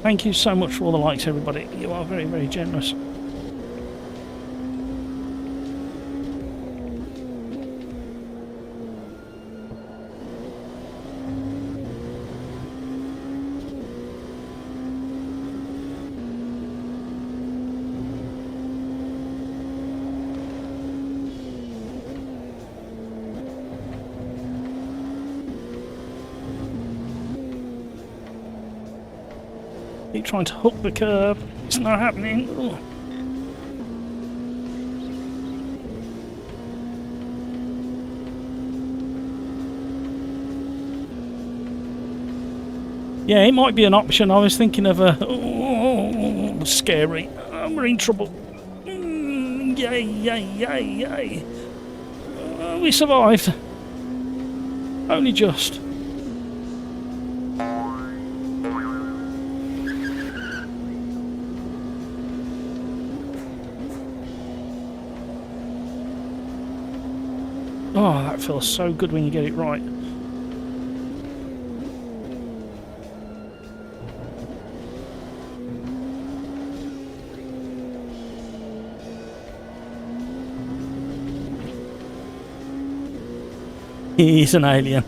Thank you so much for all the likes, everybody. You are very, very generous. Keep trying to hook the curb. It's not happening. Ooh. Yeah, it might be an option. I was thinking of a... Oh, scary. We're in trouble. Yay, yay, yay, yay. We survived. Only just. Oh, that feels so good when you get it right. He's an alien.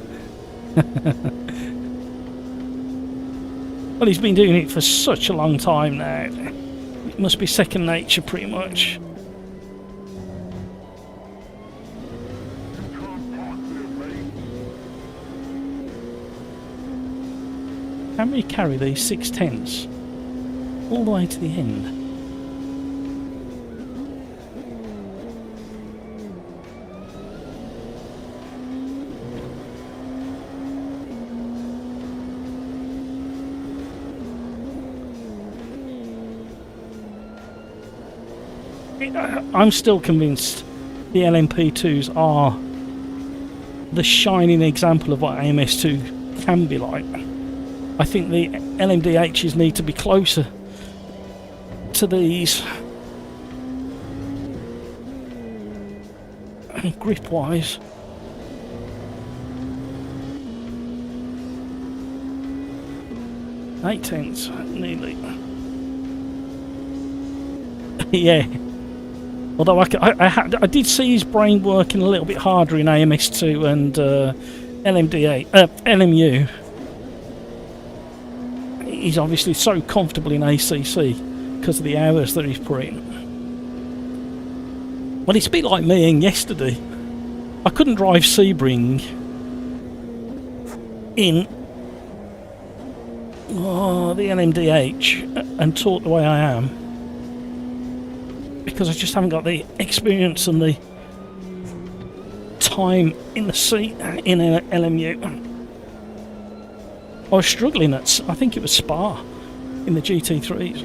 Well, he's been doing it for such a long time now. It must be second nature, pretty much. Can we carry these 6/10s all the way to the end? I'm still convinced the LMP2s are the shining example of what AMS2 can be like. I think the LMDHs need to be closer to these grip wise. Eight tenths, nearly. Yeah. Although I did see his brain working a little bit harder in AMS2 and LMU. He's obviously so comfortable in ACC because of the hours that he's put in. Well, it's a bit like me and yesterday. I couldn't drive Sebring in the LMDH and talk the way I am because I just haven't got the experience and the time in the seat in LMU. I was struggling at, I think it was Spa, in the GT3s.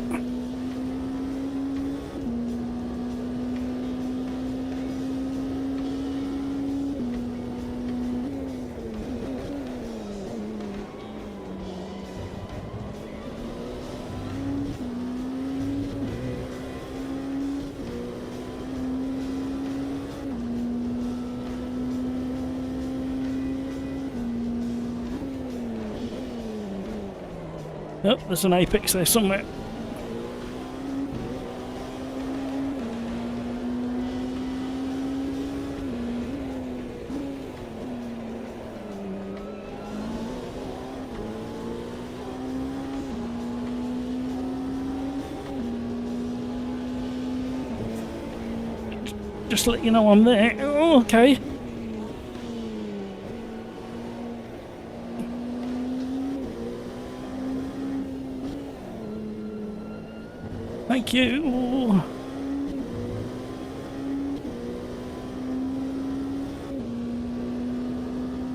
Oh, there's an apex there somewhere. Just to let you know I'm there. Oh, okay. Thank you.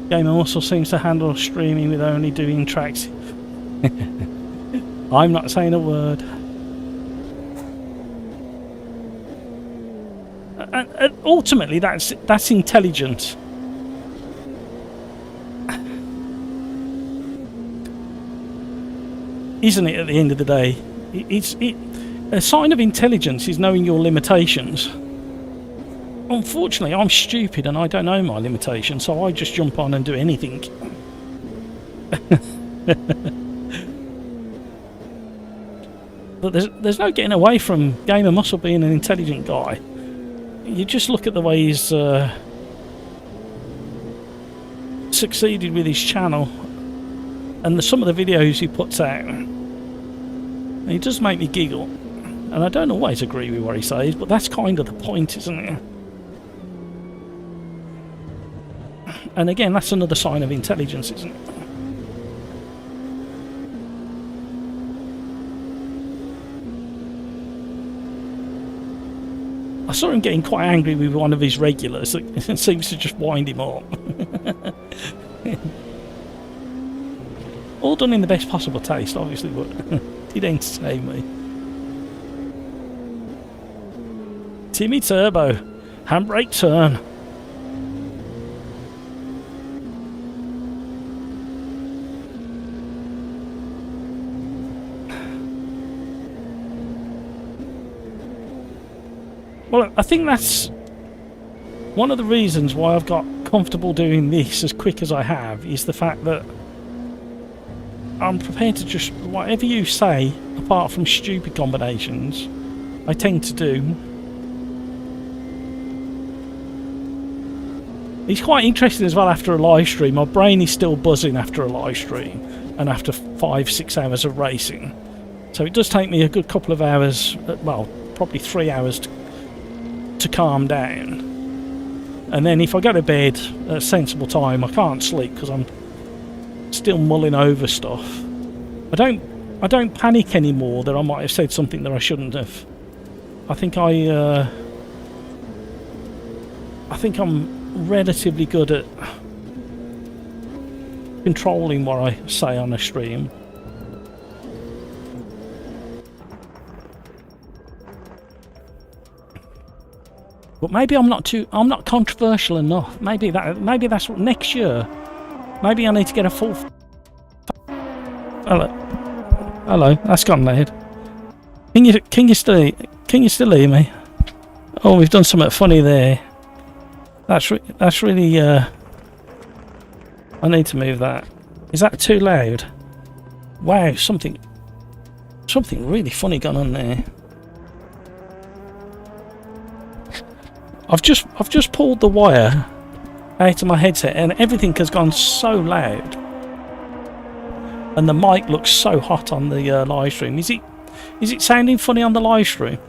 Game also seems to handle streaming with only doing tracks. I'm not saying a word. And ultimately, that's intelligent. Isn't it? At the end of the day, a sign of intelligence is knowing your limitations. Unfortunately, I'm stupid and I don't know my limitations, so I just jump on and do anything. But there's no getting away from Gamer Muscle being an intelligent guy. You just look at the way he's succeeded with his channel and some of the videos he puts out. And he does make me giggle. And I don't always agree with what he says, but that's kind of the point, isn't it? And again, that's another sign of intelligence, isn't it? I saw him getting quite angry with one of his regulars. It seems to just wind him up. All done in the best possible taste, obviously, but did entertain me. Timmy Turbo, handbrake turn. Well, I think that's one of the reasons why I've got comfortable doing this as quick as I have, is the fact that I'm prepared to just, whatever you say, apart from stupid combinations, I tend to do. It's quite interesting as well after a live stream. My brain is still buzzing after a live stream and after 5-6 hours of racing. So it does take me a good couple of hours, well, probably 3 hours to calm down. And then if I go to bed at a sensible time, I can't sleep because I'm still mulling over stuff. I don't panic anymore that I might have said something that I shouldn't have. I think I'm relatively good at controlling what I say on a stream. But maybe I'm not controversial enough. Maybe that's what next year. Maybe I need to get a full. Hello, that's gone loud. Can you still hear me? Oh, we've done something funny there. That's really. I need to move that. Is that too loud? Wow, something really funny gone on there. I've just pulled the wire out of my headset and everything has gone so loud, and the mic looks so hot on the live stream. Is it sounding funny on the live stream?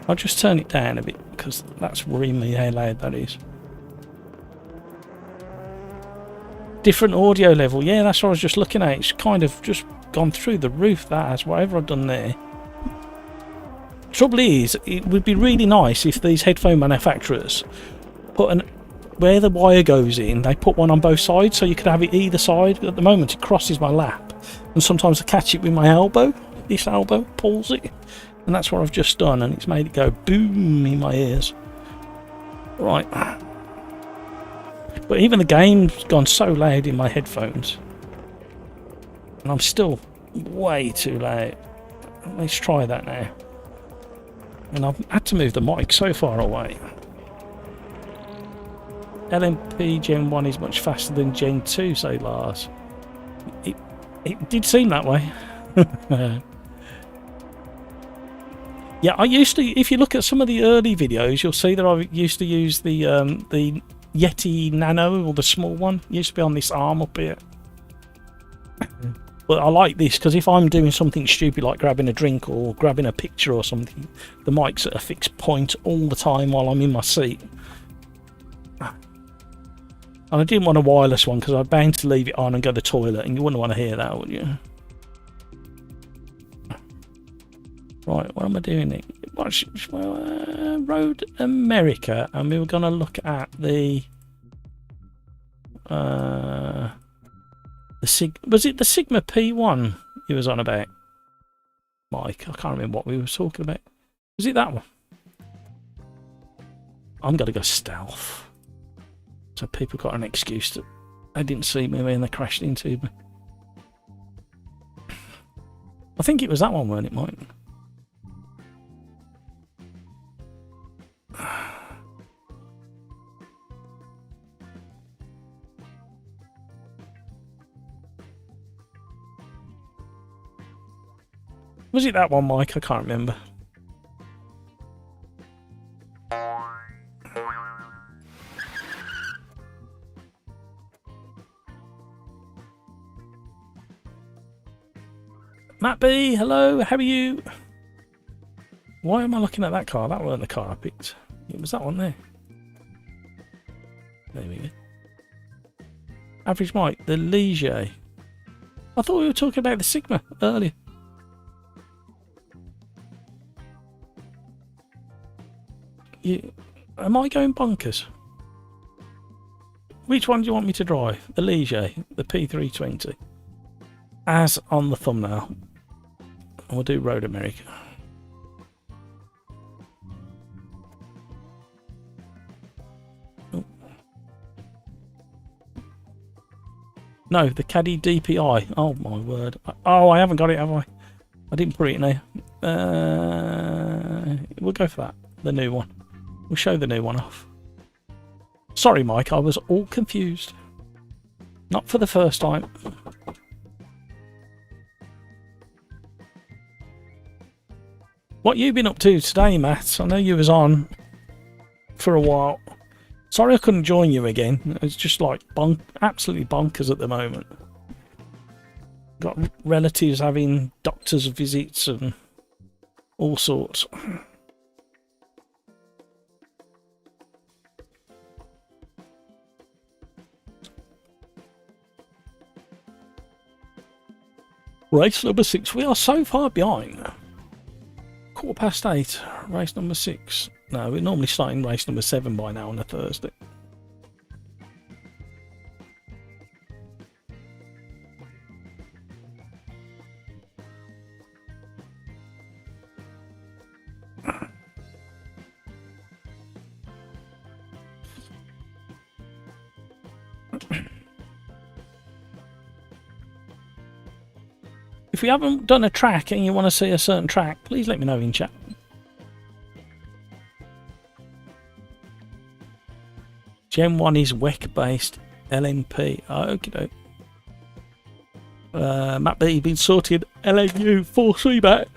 I'll just turn it down a bit because that's worrying me how loud that is. Different audio level, yeah, that's what I was just looking at. It's kind of just gone through the roof, that has, whatever I've done there. Trouble is, it would be really nice if these headphone manufacturers put where the wire goes in, they put one on both sides so you could have it either side. At the moment it crosses my lap and sometimes I catch it with my elbow. This elbow pulls it, and that's what I've just done, and it's made it go boom in my ears. Right. But even the game's gone so loud in my headphones and I'm still way too loud. Let's try that now. And I've had to move the mic so far away. LMP Gen 1 is much faster than Gen 2, say Lars. It did seem that way. Yeah, I used to, if you look at some of the early videos, you'll see that I used to use the Yeti Nano, or the small one. It used to be on this arm up here. But I like this because if I'm doing something stupid like grabbing a drink or grabbing a picture or something, the mic's at a fixed point all the time while I'm in my seat. And I didn't want a wireless one because I'm bound to leave it on and go to the toilet, and you wouldn't want to hear that, would you? Right, what am I doing there? Road America, and we were going to look at the was it the Sigma P1 he was on about? Mike, I can't remember what we were talking about. Was it that one? I'm going to go stealth, so people got an excuse that they didn't see me when they crashed into me. I think it was that one, weren't it, Mike? Was it that one, Mike? I can't remember. Matt B, hello, how are you? Why am I looking at that car? That weren't the car I picked. It was that one there. There we go. Average Mike, the Ligier. I thought we were talking about the Sigma earlier. Am I going bonkers? Which one do you want me to drive? The Ligier, the P320. As on the thumbnail. And we'll do Road America. Oh. No, the Caddy DPI. Oh my word. Oh, I haven't got it, have I? I didn't put it in there. We'll go for that. The new one. We'll show the new one off. Sorry, Mike, I was all confused. Not for the first time. What you been up to today, Matt? I know you was on for a while. Sorry I couldn't join you again. It's just like absolutely bonkers at the moment. Got relatives having doctor's visits and all sorts. Race number 6. We are so far behind. 8:15. Race number 6. No, we're normally starting race number 7 by now on a Thursday. If we haven't done a track and you want to see a certain track, please let me know in chat. Gen 1 is WEC based LNP. Okay. Matt B been sorted LNU 4-3 back,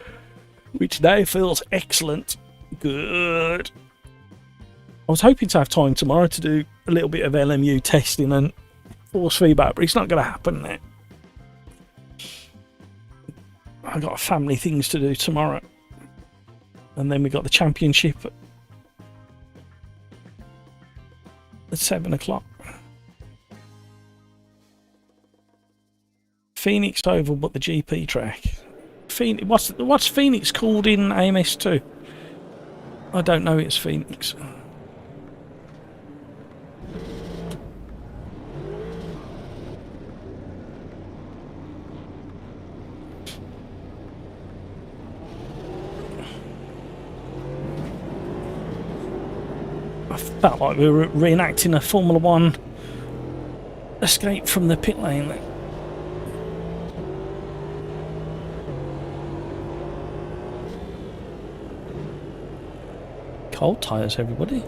which now feels excellent. Good. I was hoping to have time tomorrow to do a little bit of LMU testing and force feedback, but it's not going to happen now. I got family things to do tomorrow, and then we got the championship at 7 o'clock. Phoenix Oval, but the GP track. Phoenix, what's Phoenix called in AMS2? I don't know. It's Phoenix. Felt like we were reenacting a Formula 1 escape from the pit lane there. Cold tyres, everybody.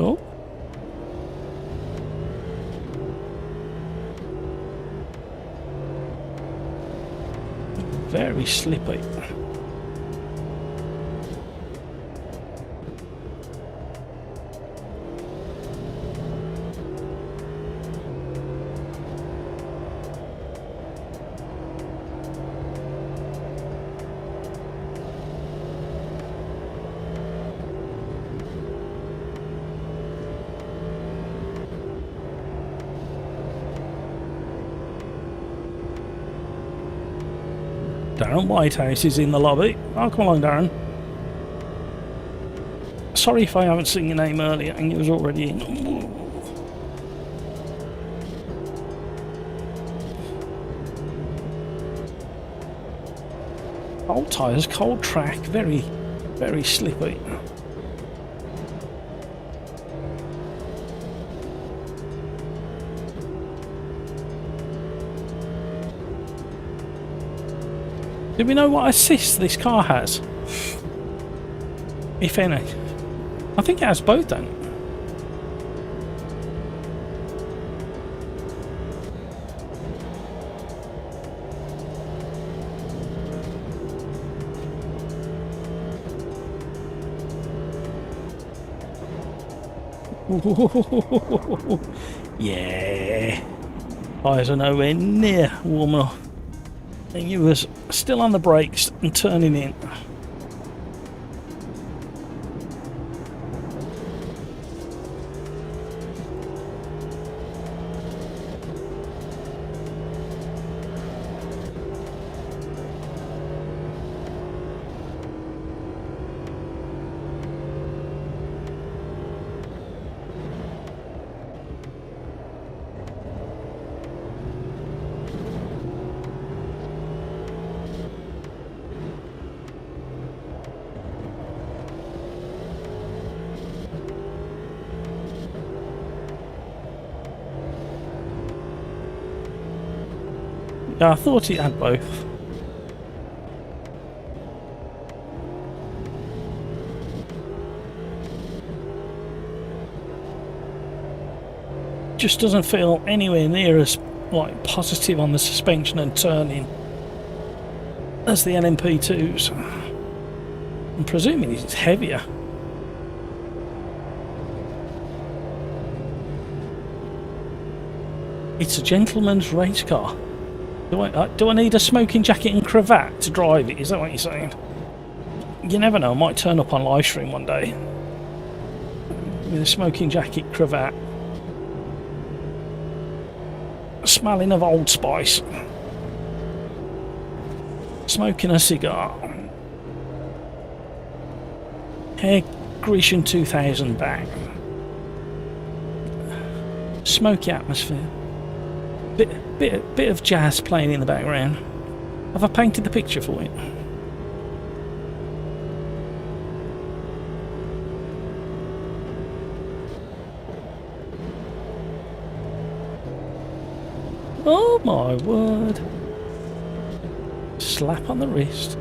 Oh. Very slippy. Darren Whitehouse is in the lobby. Oh, come along, Darren. Sorry if I haven't seen your name earlier and you was already in. Cold tyres, cold track, very, very slippy. Do we know what assist this car has? If any. I think it has both, don't it? Yeah. Tyres are nowhere near warm enough. And you was still on the brakes and turning in. Yeah, I thought it had both. Just doesn't feel anywhere near as like positive on the suspension and turning as the LMP2s. I'm presuming it's heavier. It's a gentleman's race car. Do I need a smoking jacket and cravat to drive it? Is that what you're saying? You never know, I might turn up on live stream one day with a smoking jacket, cravat, smelling of Old Spice, smoking a cigar, hair Grecian 2000 back, smoky atmosphere. Bit of jazz playing in the background. Have I painted the picture for you? Oh my word. Slap on the wrist.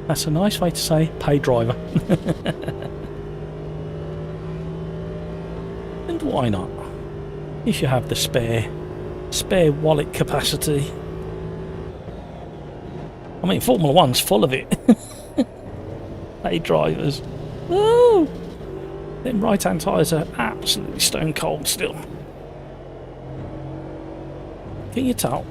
That's a nice way to say paid driver. And why not? If you have the spare wallet capacity. I mean, Formula One's full of it. Paid drivers. Woo! Them right-hand tyres are absolutely stone cold still. Can you tell?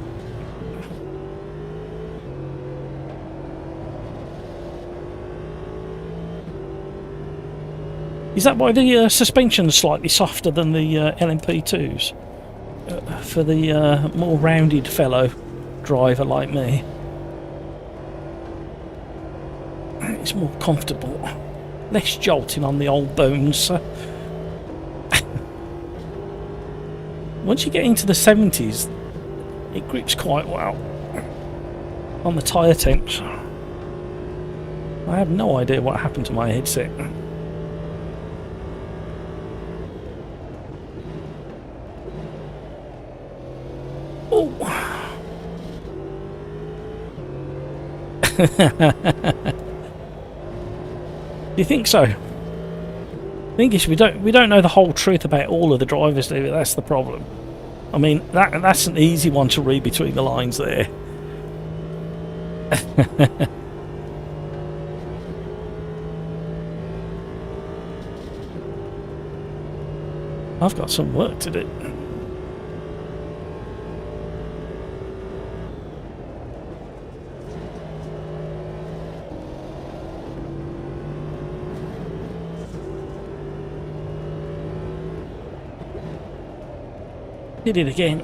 Is that why the suspension's slightly softer than the LMP2s? For the more rounded fellow driver like me. It's more comfortable. Less jolting on the old bones. Once you get into the 70s, it grips quite well on the tyre temps. I have no idea what happened to my headset. You think so? The thing is, we don't know the whole truth about all of the drivers, do we? That's the problem. I mean, that's an easy one to read between the lines there. I've got some work to do. Did it again.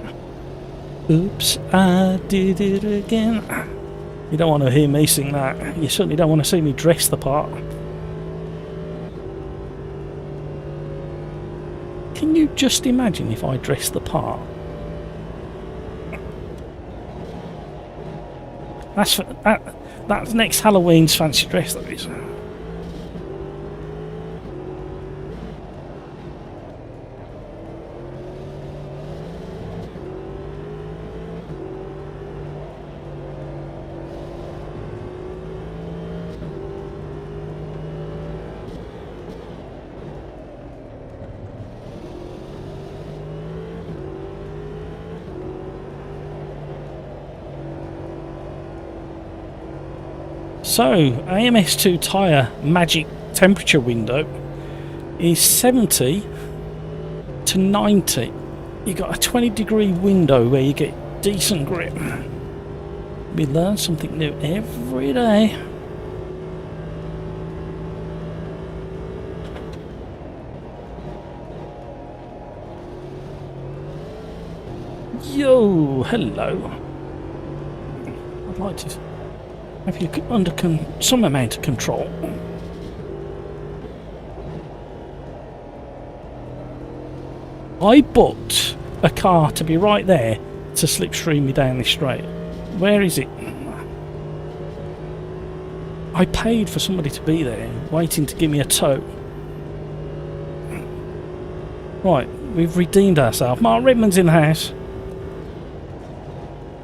Oops, I did it again. You don't want to hear me sing that. You certainly don't want to see me dress the part. Can you just imagine if I dressed the part? That's next Halloween's fancy dress, that is. So, AMS2 tyre magic temperature window is 70 to 90. You got a 20-degree window where you get decent grip. We learn something new every day. Yo, hello. I'd like to have you under some amount of control. I booked a car to be right there to slipstream me down this straight. Where is it? I paid for somebody to be there, waiting to give me a tow. Right, we've redeemed ourselves. Mark Redmond's in the house.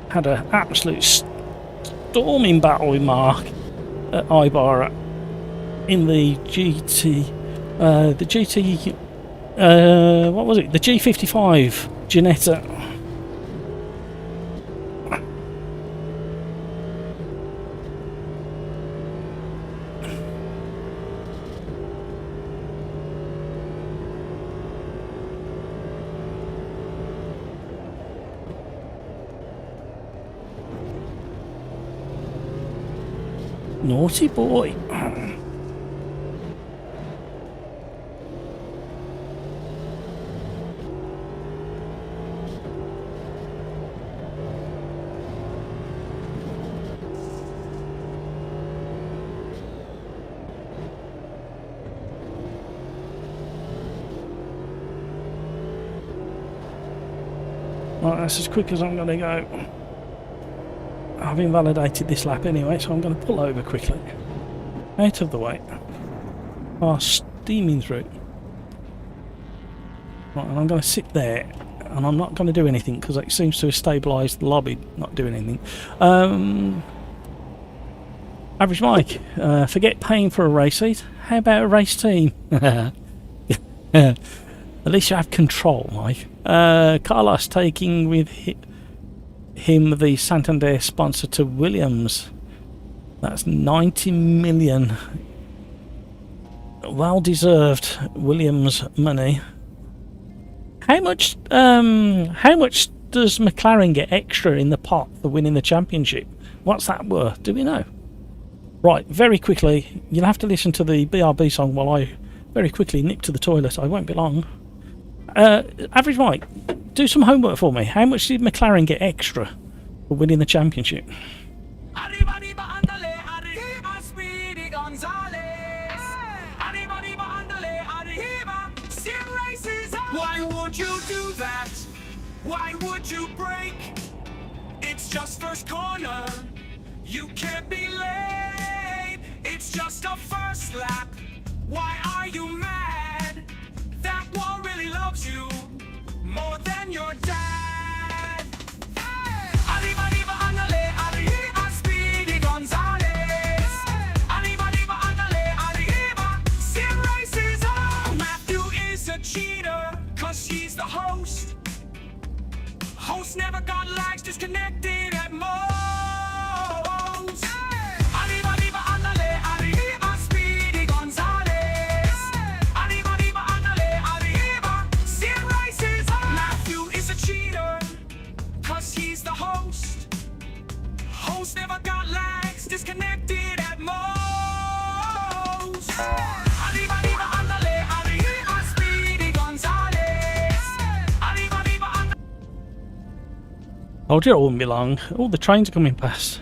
Had an absolute storming battle with Mark at Ibarra in the GT, what was it? The G55 Ginetta. Naughty boy. Right, that's as quick as I'm going to go. I've invalidated this lap anyway, so I'm going to pull over quickly. Out of the way. Oh, steaming through. Right, and I'm going to sit there, and I'm not going to do anything because it seems to have stabilised the lobby, not doing anything. Average Mike, forget paying for a race seat. How about a race team? At least you have control, Mike. Carlos taking with him the Santander sponsor to Williams. That's 90 million. Well deserved Williams money. How much does McLaren get extra in the pot for winning the championship? What's that worth? Do we know? Right, very quickly, you'll have to listen to the BRB song while I very quickly nip to the toilet. I won't be long. Average Mike, do some homework for me. How much did McLaren get extra for winning the championship? Why would you do that? Why would you break? It's just first corner. You can't be late. It's just a first lap. Why are you mad? That wall really loves you more than your dad. Arriba, arriba, andale, arriba, Speedy Gonzales. Arriba, arriba, andale, arriba, Sim races on. Matthew is a cheater, cause he's the host. Host never got lags, disconnected at most. Arriba, arriba, andale, arriba, Speedy Gonzales. Arriba, arriba, andale, arriba, Sim races on. Matthew is a cheater, cause he's the host. Host never got lags, disconnected at most. Arriba, arriba, andale, arriba, Speedy Gonzales. Arriba, arriba, andale. Oh dear, it won't be long. All the trains are coming past.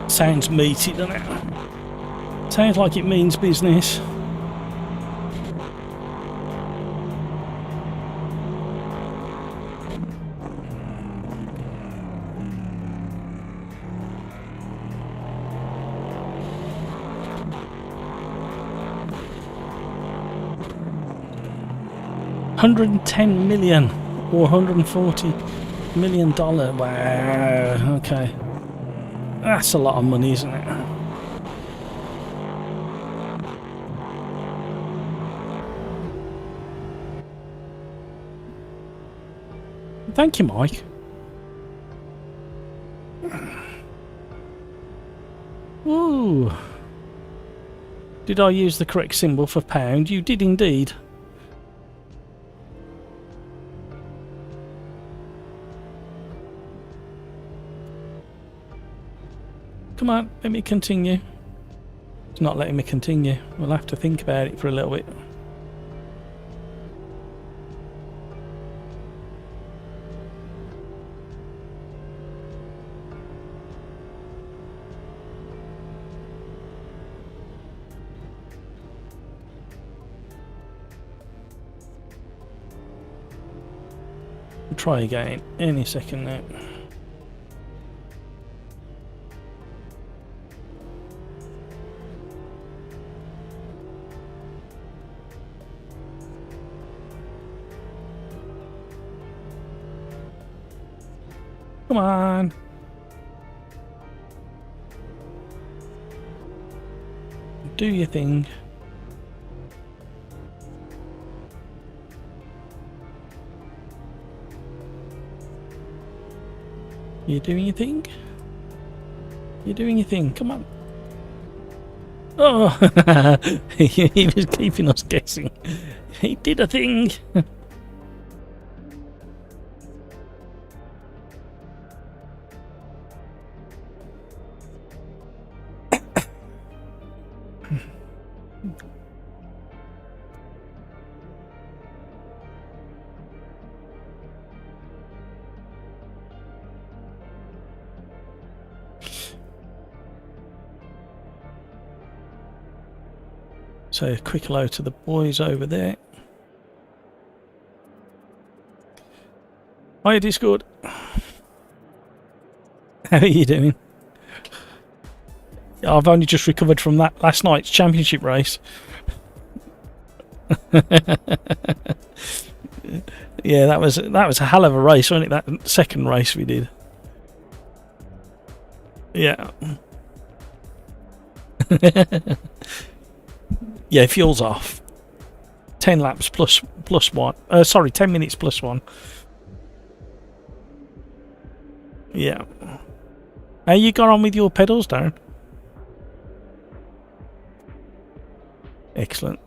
Sounds meaty, doesn't it? Sounds like it means business. $110 million or 140 $1 million. Wow. Okay. That's a lot of money, isn't it? Thank you, Mike. Ooh. Did I use the correct symbol for pound? You did indeed. Come on, let me continue. It's not letting me continue. We'll have to think about it for a little bit. We'll try again any second now. Come on. Do your thing. You're doing your thing? You're doing your thing. Come on. Oh, he was keeping us guessing. He did a thing. So a quick hello to the boys over there. Hiya Discord. How are you doing? I've only just recovered from that last night's championship race. Yeah, that was a hell of a race, wasn't it? That second race we did. Yeah. Yeah, fuel's off. 10 laps plus 1. Sorry, 10 minutes plus 1. Yeah. How you got on with your pedals, Darren? Excellent.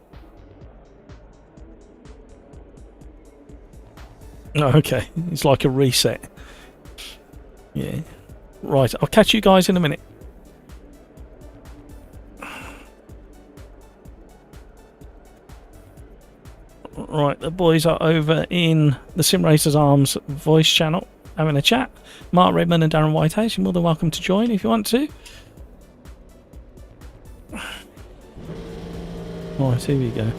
Oh, okay. It's like a reset. Yeah. Right, I'll catch you guys in a minute. Right, the boys are over in the Sim Racers Arms voice channel having a chat. Mark Redmond and Darren Whitehouse, you're more than welcome to join if you want to. Right, here we go.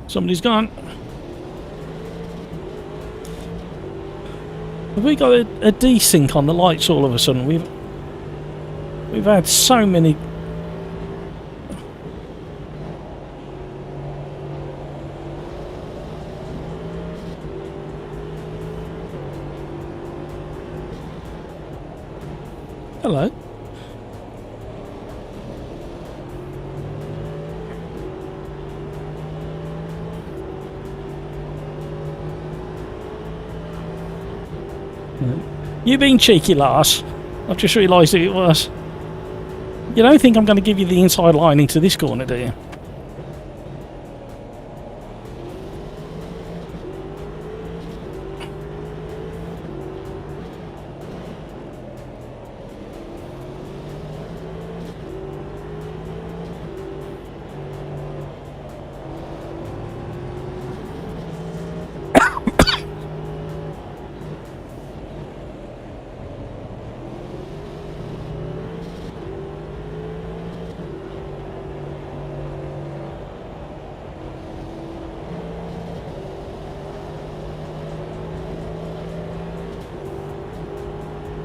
Somebody's gone. Have we got a desync on the lights all of a sudden? We've had so many. Hello. You being cheeky, Lars. I've just realised who it was. You don't think I'm going to give you the inside line into this corner, do you?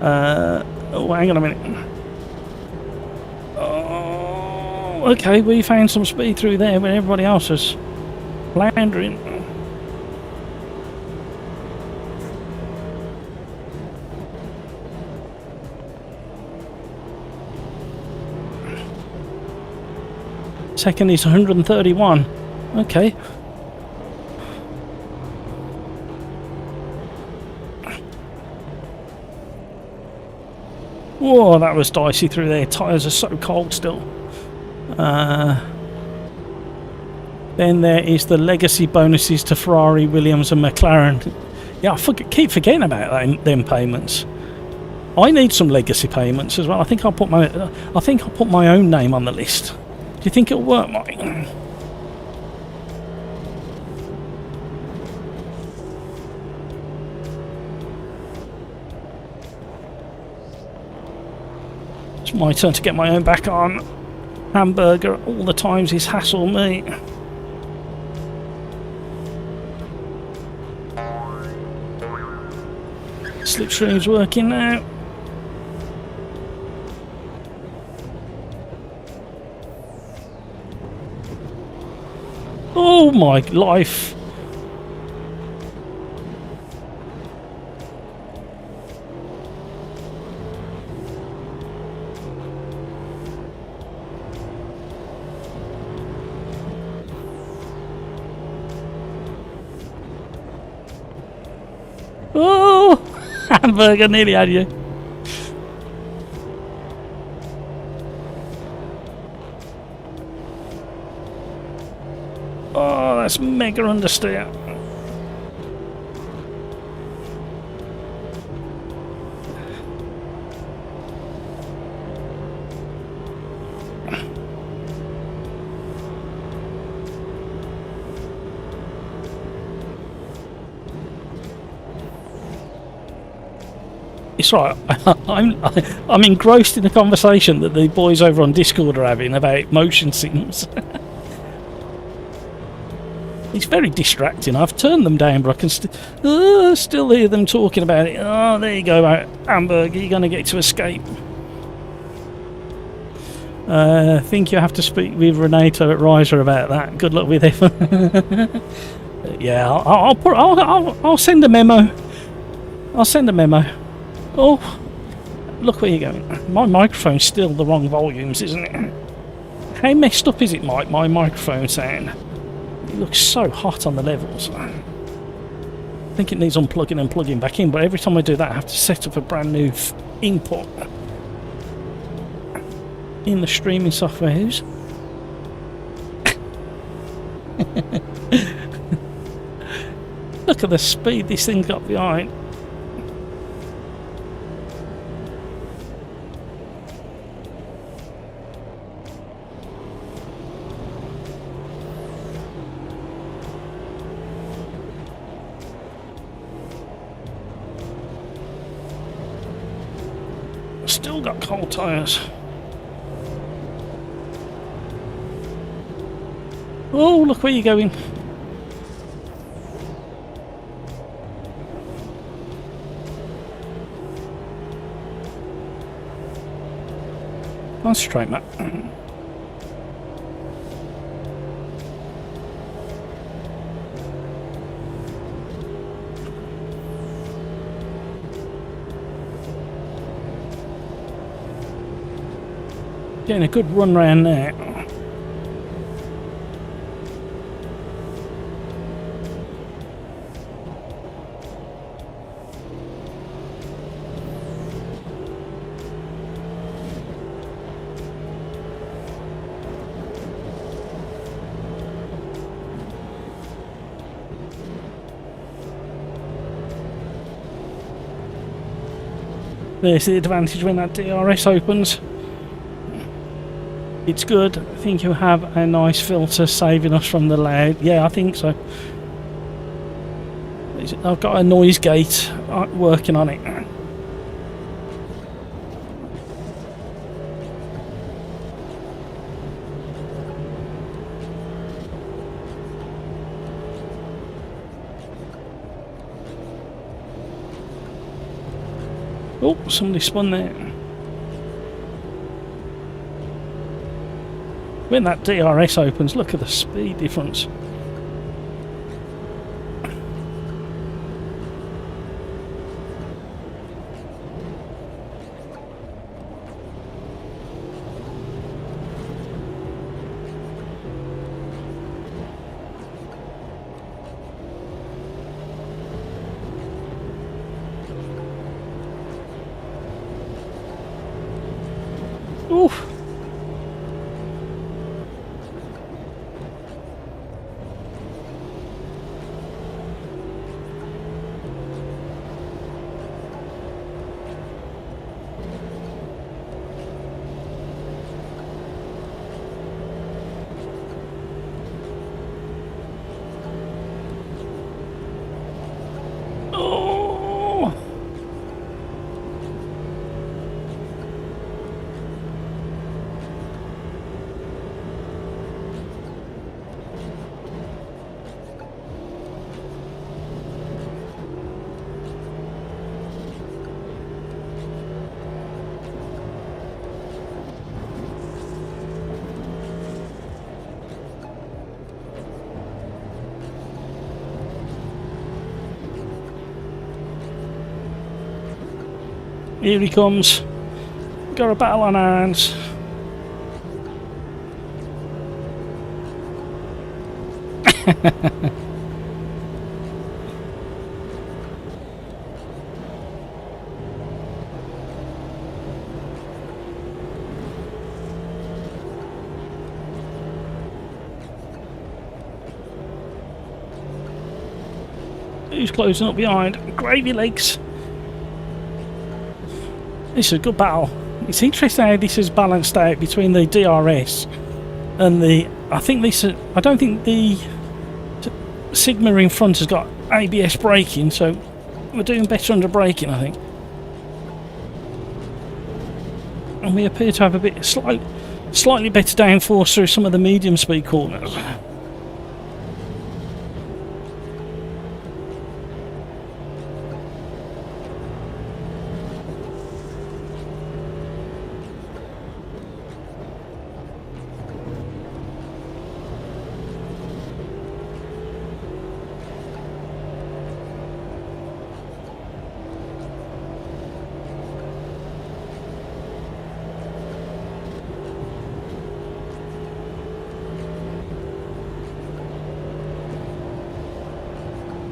Oh, hang on a minute. Oh, okay, we found some speed through there when everybody else was floundering. Second is 131. Okay. Whoa, that was dicey through there. Tyres are so cold still. Then there is the legacy bonuses to Ferrari, Williams and McLaren. Yeah, keep forgetting about them payments. I need some legacy payments as well. I think I'll put my own name on the list. Do you think it'll work, Mike? It's my turn to get my own back on. Hamburger all the times he's hassled me. Slipstream's working now. Oh my life. Oh, hamburger nearly had you. Oh, that's mega understeer. It's right. I'm engrossed in the conversation that the boys over on Discord are having about motion sims. It's very distracting. I've turned them down, but I can still hear them talking about it. Oh, there you go, hamburger. You're going to get to escape. I think you have to speak with Renato at Riser about that. Good luck with him. Yeah, I'll send a memo. I'll send a memo. Oh, look where you're going. My microphone's still the wrong volumes, isn't it? How messed up is it, Mike? My microphone sound. It looks so hot on the levels. I think it needs unplugging and plugging back in, but every time I do that I have to set up a brand new input in the streaming softwares. Look at the speed this thing got behind. Still got cold tyres. Oh, look where you're going. Concentrate, Matt. Getting a good run round there. There's the advantage when that DRS opens. It's good. I think you have a nice filter saving us from the loud. Yeah, I think so. I've got a noise gate working on it. Oh, somebody spun there. When that DRS opens, look at the speed difference. Oof. Oh. Here he comes. Got a battle on our hands. Who's closing up behind? Gravy legs. This is a good battle. It's interesting how this is balanced out between the DRS and the... I don't think the Sigma in front has got ABS braking, so we're doing better under braking, I think. And we appear to have a bit slightly better downforce through some of the medium speed corners.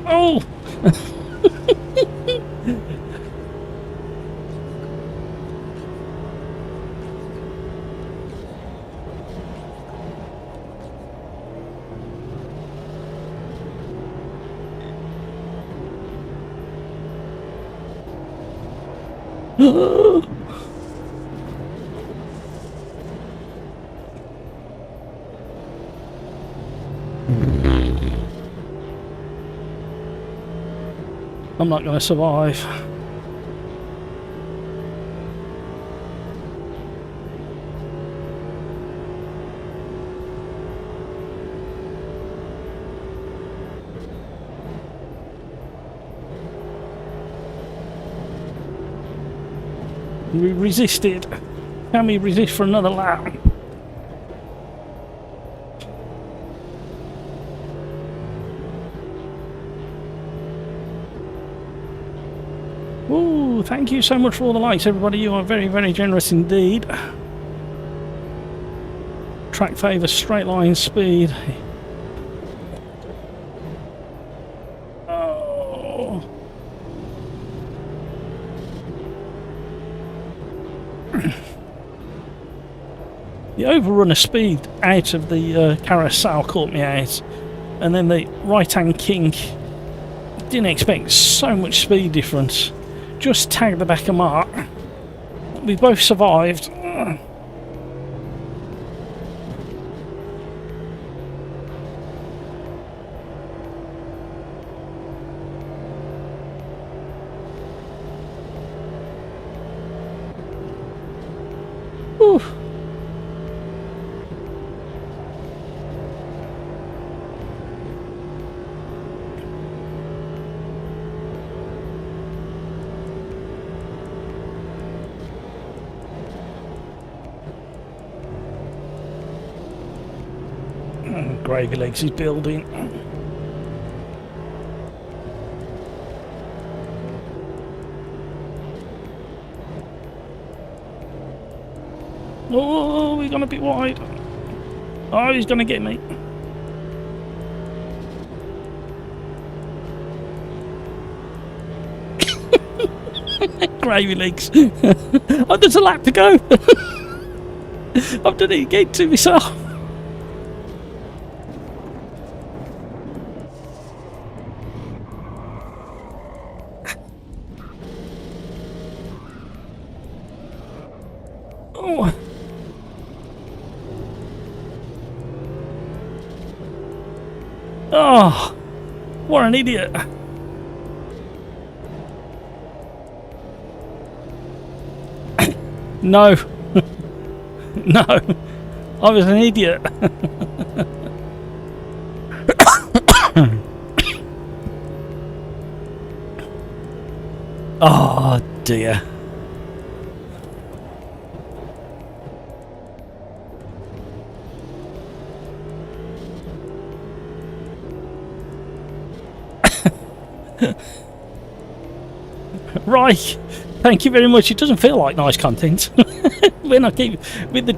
Oh! I'm not going to survive. We resisted. Can we resist for another lap? Ooh, thank you so much for all the likes, everybody. You are very, very generous indeed. Track favours straight line speed. Oh. The overrunner speed out of the carousel caught me out, and then the right-hand kink. Didn't expect so much speed difference. Just tagged the back of Mark. We both survived. Whew. Gravy Legs is building. Oh, we're gone a bit wide. Oh, he's gonna get me. Gravy Legs. Oh, there's a lap to go. I've done it again to myself. Oh. Oh, what an idiot. No. No. I was an idiot. Oh dear. Right, thank you very much. It doesn't feel like nice content when I keep with the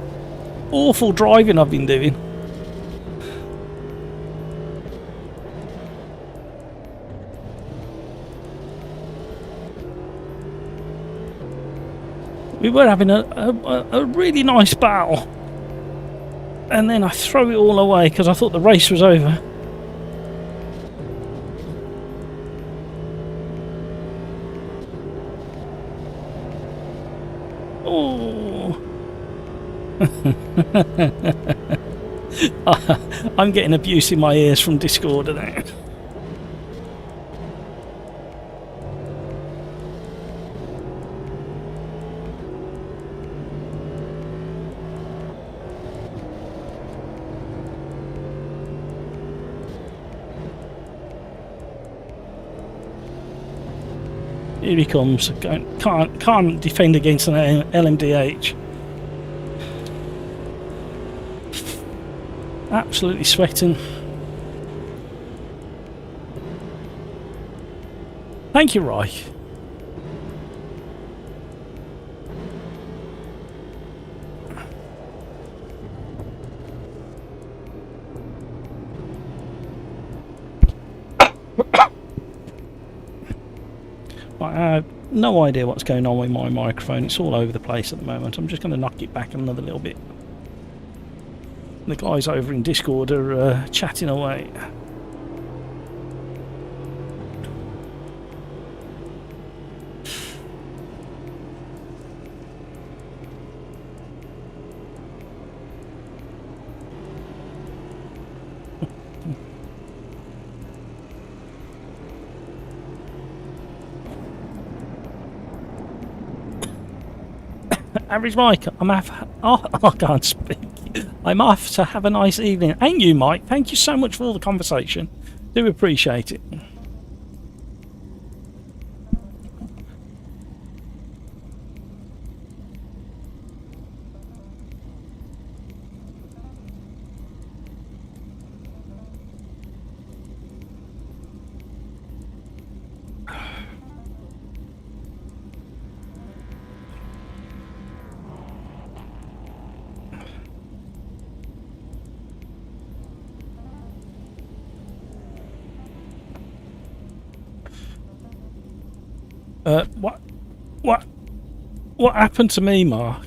awful driving I've been doing. We were having a really nice battle, and then I throw it all away because I thought the race was over. Oh. I'm getting abuse in my ears from Discord now. Here he comes. Can't defend against an LMDH. Absolutely sweating. Thank you, Roy. I have no idea what's going on with my microphone. It's all over the place at the moment. I'm just going to knock it back another little bit. The guys over in Discord are chatting away. Average Mike, I can't speak. I'm off, so have a nice evening. And you, Mike, thank you so much for all the conversation. Do appreciate it. What happened to me, Mark?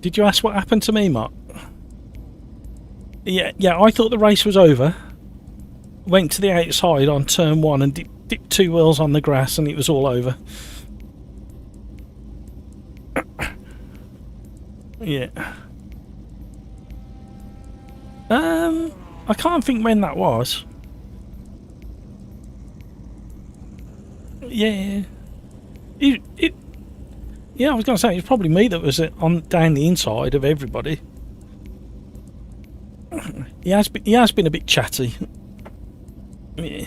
Did you ask what happened to me, Mark? Yeah, I thought the race was over. Went to the outside on turn 1 and dipped 2 wheels on the grass, and it was all over. Yeah. I can't think when that was. Yeah. Yeah, I was going to say, it's probably me that was down the inside of everybody. He has been a bit chatty. Yeah.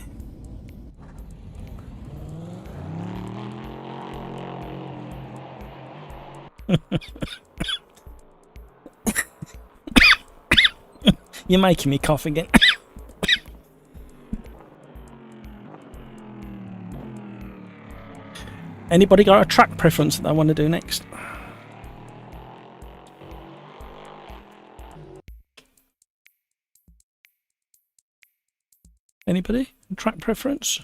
You're making me cough again. Anybody got a track preference that they want to do next? Anybody? Track preference?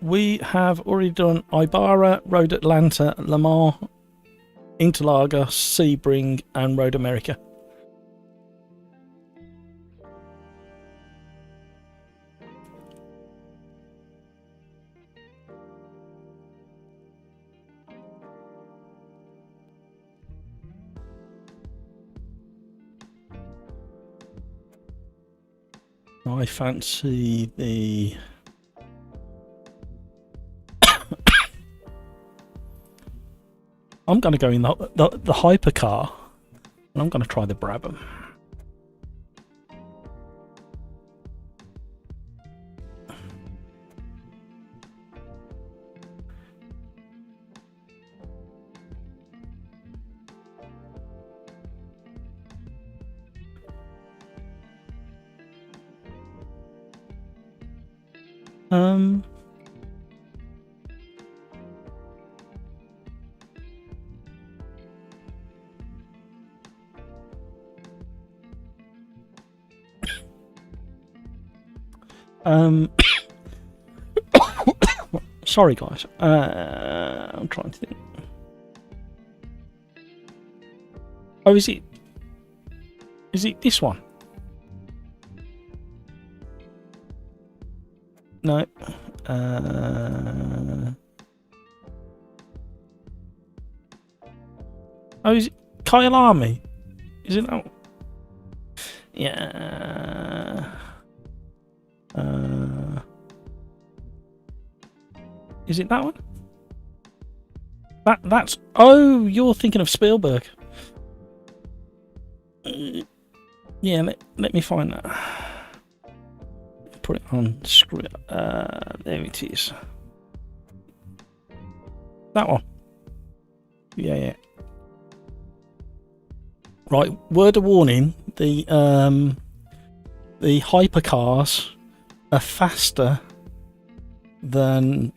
We have already done Ibarra, Road Atlanta, Le Mans, Interlagos, Sebring, and Road America. I fancy the I'm going to go in the hypercar, and I'm going to try the Brabham. Sorry guys, I'm trying to think. Oh, is it this one? No. Oh, is it Kyle Army? Is it that one? Yeah. Is it that one? That's. Oh, you're thinking of Spielberg. Yeah, let me find that. Put it on screen. There it is. That one. Yeah. Right. Word of warning: the hypercars are faster than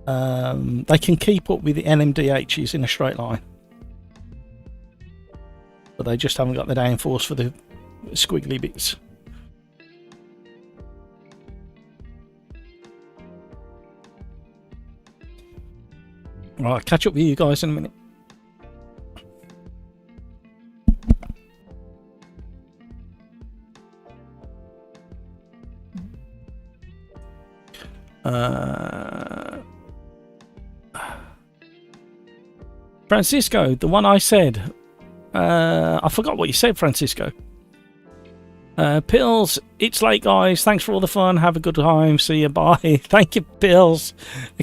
they can keep up with the NMDHs in a straight line, but they just haven't got the downforce for the squiggly bits. Right, I'll catch up with you guys in a minute. Francisco, the one I said. I forgot what you said, Francisco. Pills, it's late, guys. Thanks for all the fun. Have a good time. See you. Bye. Thank you, Pills.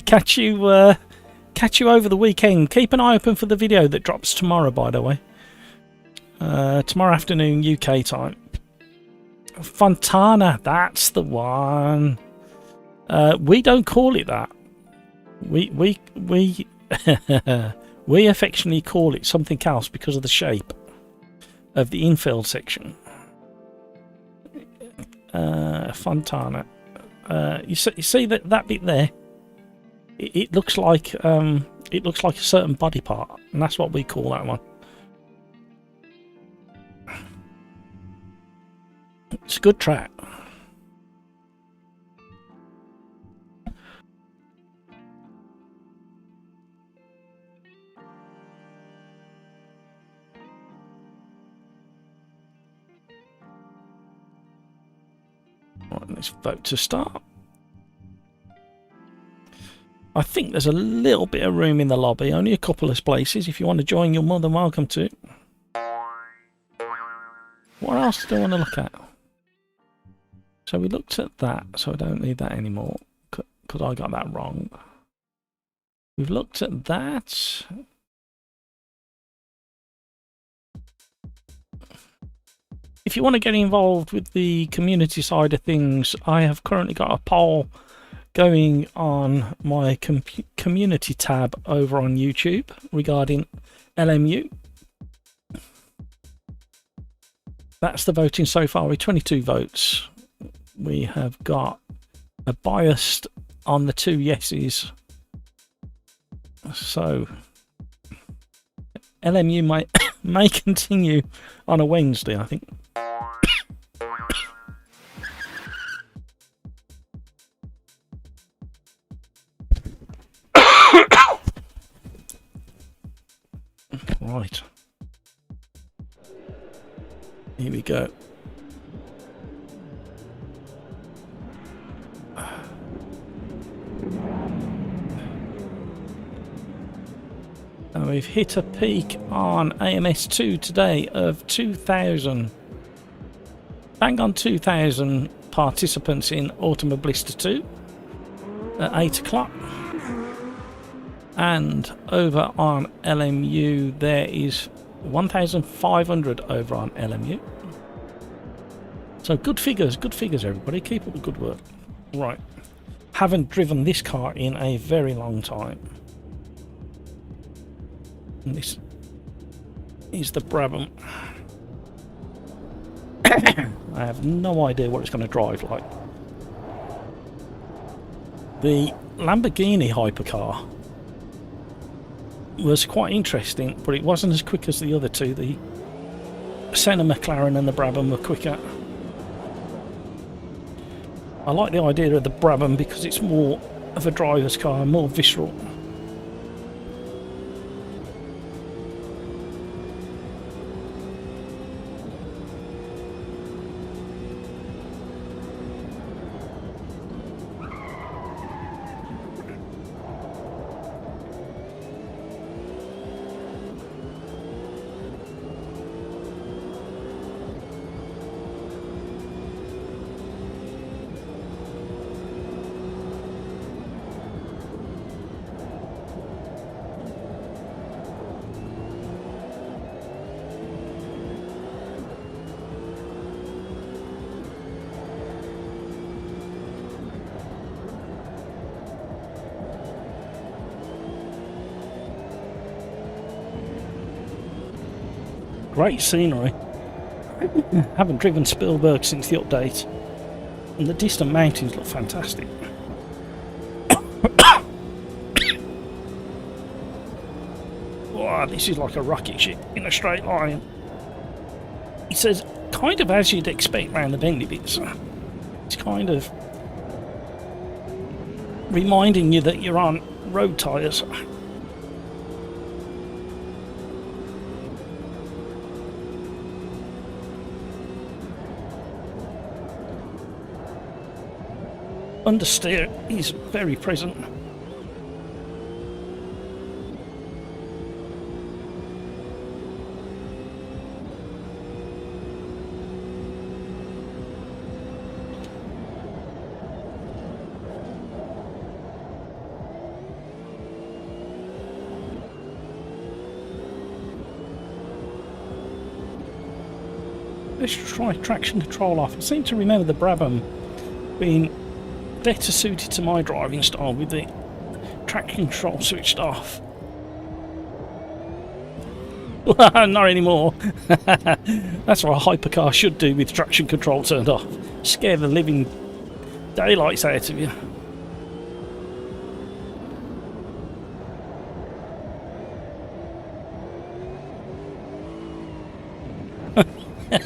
Catch you over the weekend. Keep an eye open for the video that drops tomorrow, by the way. Tomorrow afternoon, UK time. Fontana, that's the one. We don't call it that. We we affectionately call it something else because of the shape of the infield section. Fontana. You see that bit there? It looks like a certain body part, and that's what we call that one. It's a good track. Right, let's vote to start. I think there's a little bit of room in the lobby, only a couple of places. If you want to join, you're more than welcome to. What else do I want to look at? So we looked at that, so I don't need that anymore, because I got that wrong. We've looked at that. If you want to get involved with the community side of things, I have currently got a poll going on my community tab over on YouTube regarding LMU. That's the voting so far with 22 votes. We have got a bias on the 2 yeses. So LMU may continue on a Wednesday, I think. Right. Here we go. And we've hit a peak on AMS2 today of 2,000. Bang on 2,000 participants in Autumn of Blister 2 at 8 o'clock. And over on LMU there is 1,500 over on LMU. So good figures everybody. Keep up the good work. Right. Haven't driven this car in a very long time. And this is the Brabham. I have no idea what it's going to drive like. The Lamborghini hypercar was quite interesting, but it wasn't as quick as the other two. The Senna McLaren and the Brabham were quicker. I like the idea of the Brabham because it's more of a driver's car, more visceral. Great scenery. Haven't driven Spielberg since the update, and the distant mountains look fantastic. Wow, this is like a rocket ship in a straight line. It says kind of as you'd expect round the bendy bits. It's kind of reminding you that you're on road tyres. Understeer is very present. Let's try traction control off. I seem to remember the Brabham being better suited to my driving style with the traction control switched off. Not anymore. That's what a hypercar should do with traction control turned off. Scare the living daylights out of you.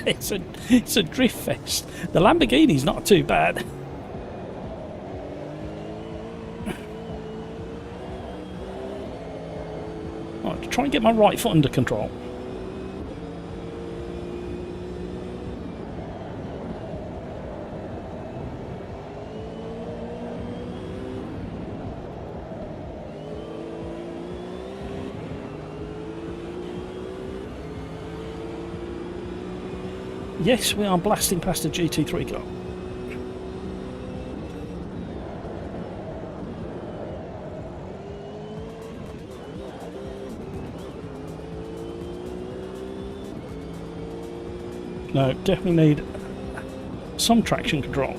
It's a drift fest. The Lamborghini's not too bad. Right, try and get my right foot under control. Yes, we are blasting past a GT3 car. No, definitely need some traction control.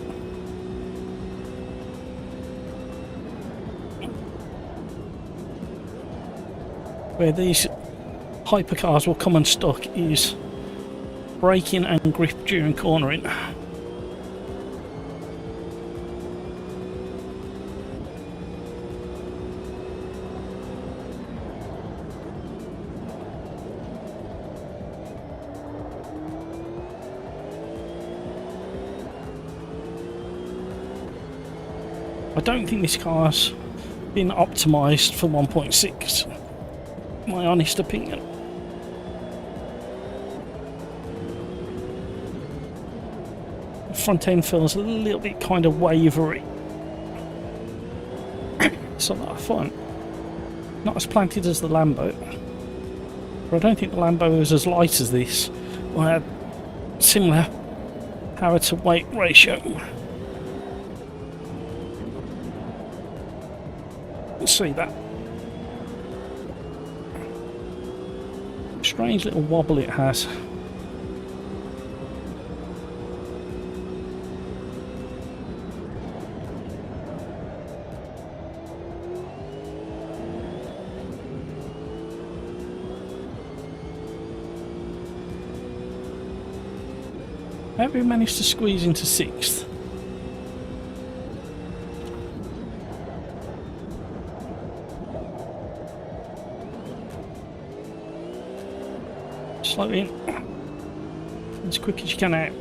where these hypercars will come unstuck is braking and grip during cornering. I don't think this car's been optimised for 1.6, my honest opinion. The front end feels a little bit kind of wavery. It's a lot of fun. Not as planted as the Lambo, but I don't think the Lambo was as light as this, or had similar power to weight ratio. See that strange little wobble it has. How have we managed to squeeze into 6th? Slow in as quick as you can out.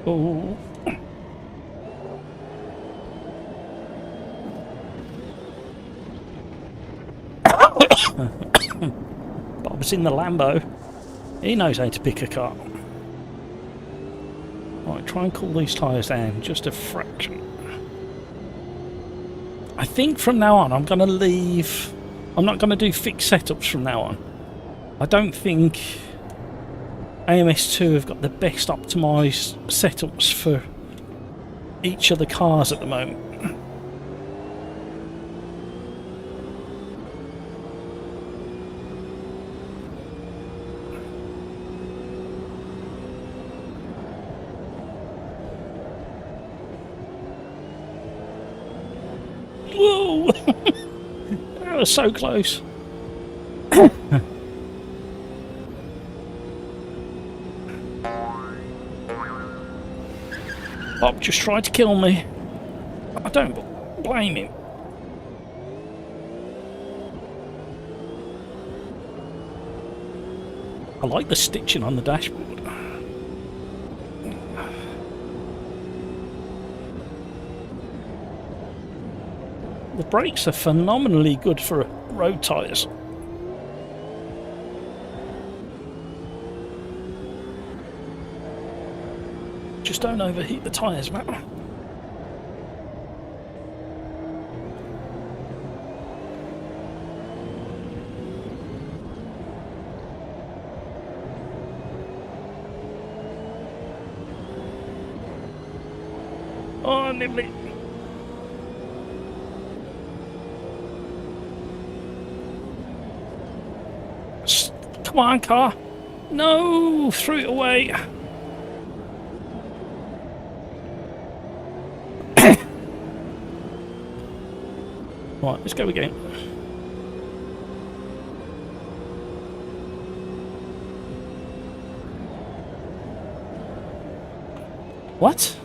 Oh. Bob's in the Lambo. He knows how to pick a car. Right, try and cool these tyres down just a fraction. I think from now on I'm going to leave... I'm not going to do fixed setups from now on. I don't think AMS2 have got the best optimised setups for each of the cars at the moment. Whoa! That was so close. Bob just tried to kill me. I don't blame him. I like the stitching on the dashboard. The brakes are phenomenally good for road tyres. Just don't overheat the tyres, Matt. Oh, nibbly. Come on, car. No, threw it away. Right, let's go again. What?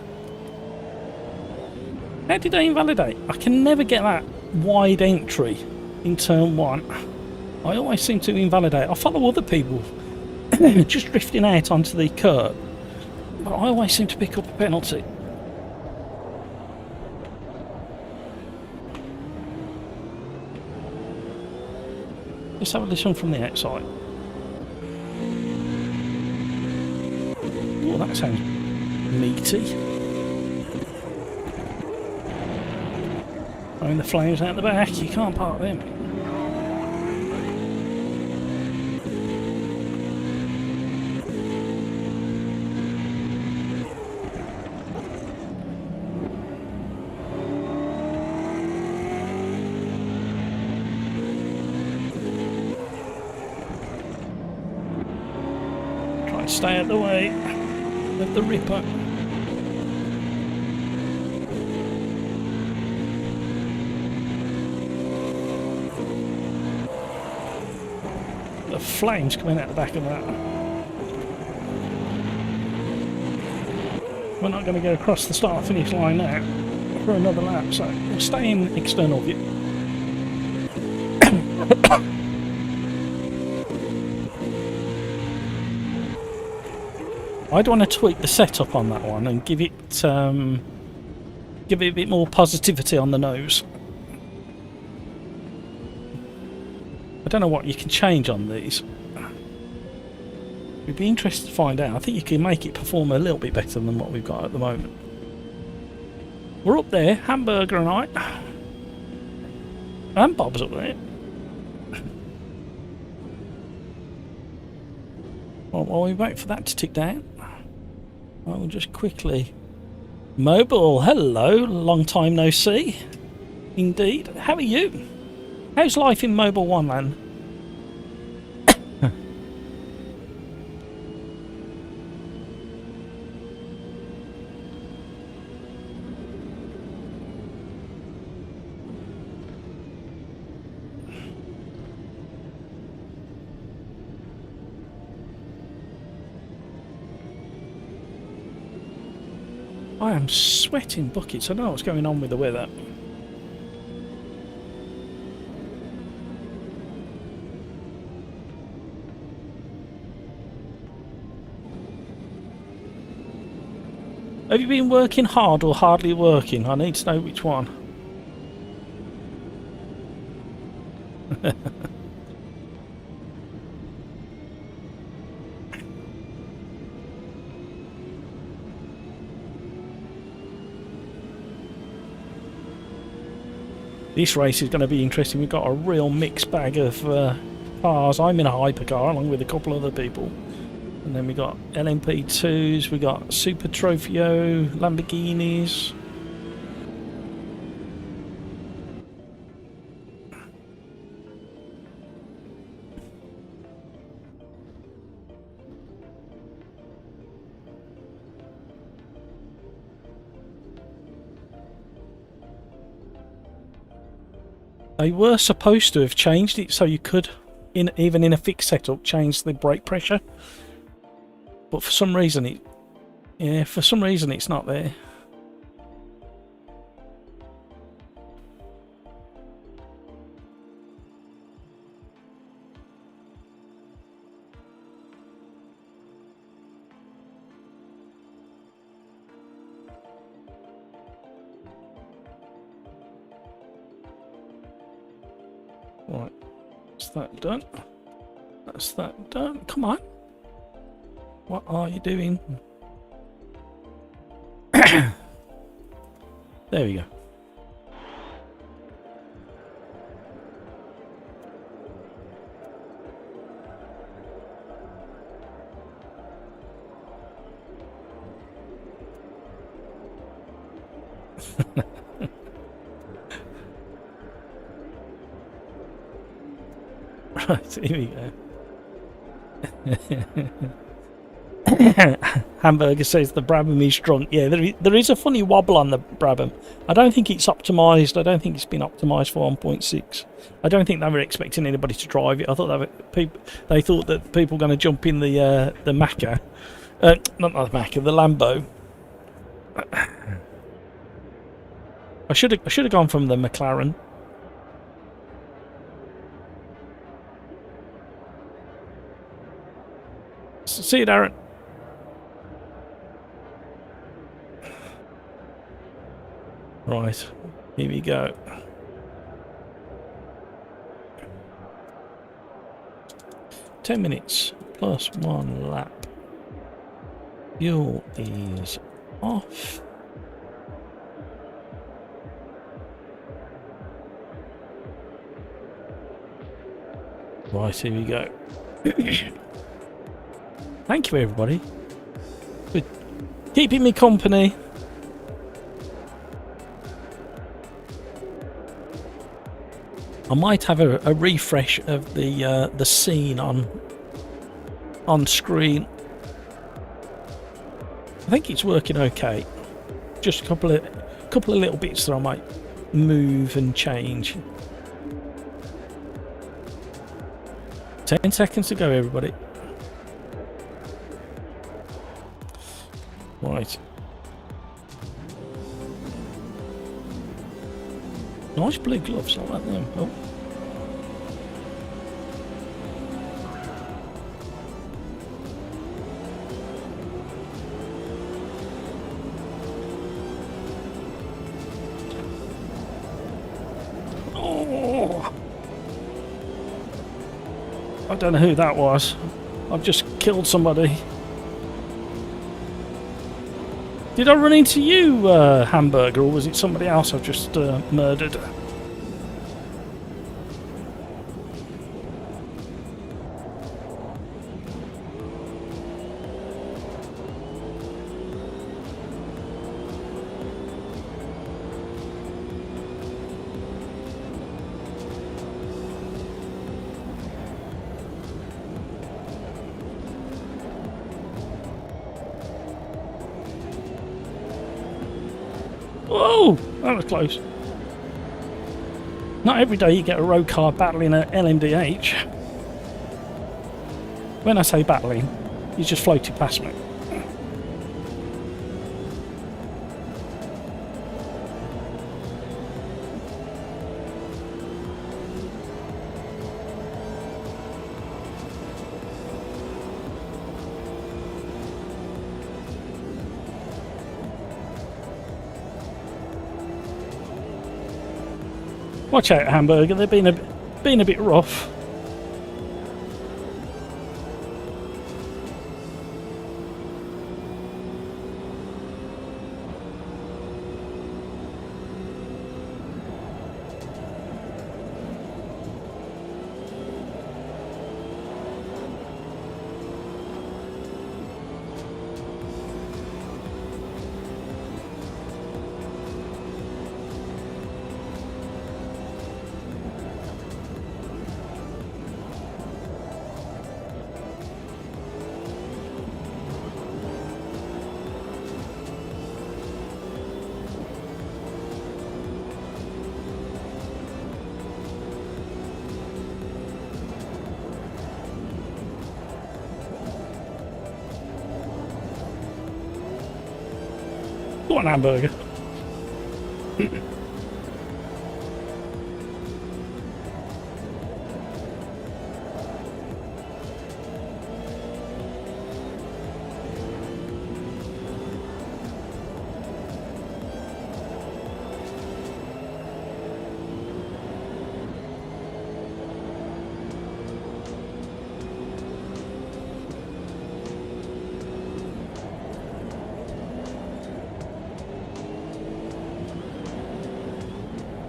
How did I invalidate? I can never get that wide entry in turn 1. I always seem to invalidate. I follow other people just drifting out onto the curb, but I always seem to pick up a penalty. Let's have a listen from the outside. Oh, that sounds meaty. Throwing the flames out the back, you can't park them. stay out the way of the Ripper. The flames coming out the back of that. We're not going to go across the start finish line now for another lap, so we'll stay in external view. I'd want to tweak the setup on that one and give it a bit more positivity on the nose. I don't know what you can change on these. It'd be interesting to find out. I think you can make it perform a little bit better than what we've got at the moment. We're up there, Hamburger and I. And Bob's up there. Well, while we wait for that to tick down, I will just quickly... Mobile, hello, long time no see. Indeed. How are you? How's life in Mobile One Land? I am sweating buckets. I don't know what's going on with the weather. Have you been working hard or hardly working? I need to know which one. This race is going to be interesting. We've got a real mixed bag of cars. I'm in a hypercar along with a couple other people. And then we got LMP2s, we got Super Trofeo, Lamborghinis. They were supposed to have changed it so you could, even in a fixed setup, change the brake pressure. But for some reason it's not there. Right, that's that done. That's that done. Come on. What are you doing? There we go. Right, here we go. Hamburger says the Brabham is drunk. Yeah, there is a funny wobble on the Brabham. I don't think it's optimised. I don't think it's been optimised for 1.6. I don't think they were expecting anybody to drive it. I thought they thought that people were going to jump in the Macca, not the Macca, the Lambo. I should have gone from the McLaren. See you, Darren. Right, here we go. "10 minutes plus 1 lap. Fuel is off. Right, here we go. Thank you, everybody, for keeping me company. I might have a refresh of the scene on screen I think it's working okay. Just a couple of little bits that I might move and change. 10 seconds to go, everybody. Right. Nice blue gloves, I like them. Oh. Oh. I don't know who that was. I've just killed somebody. Did I run into you, Hamburger, or was it somebody else I've just murdered? Whoa! That was close. Not every day you get a road car battling an LMDH. When I say battling, he's just floated past me. Watch out, Hamburger, they're being a bit rough. Go on, Hamburger.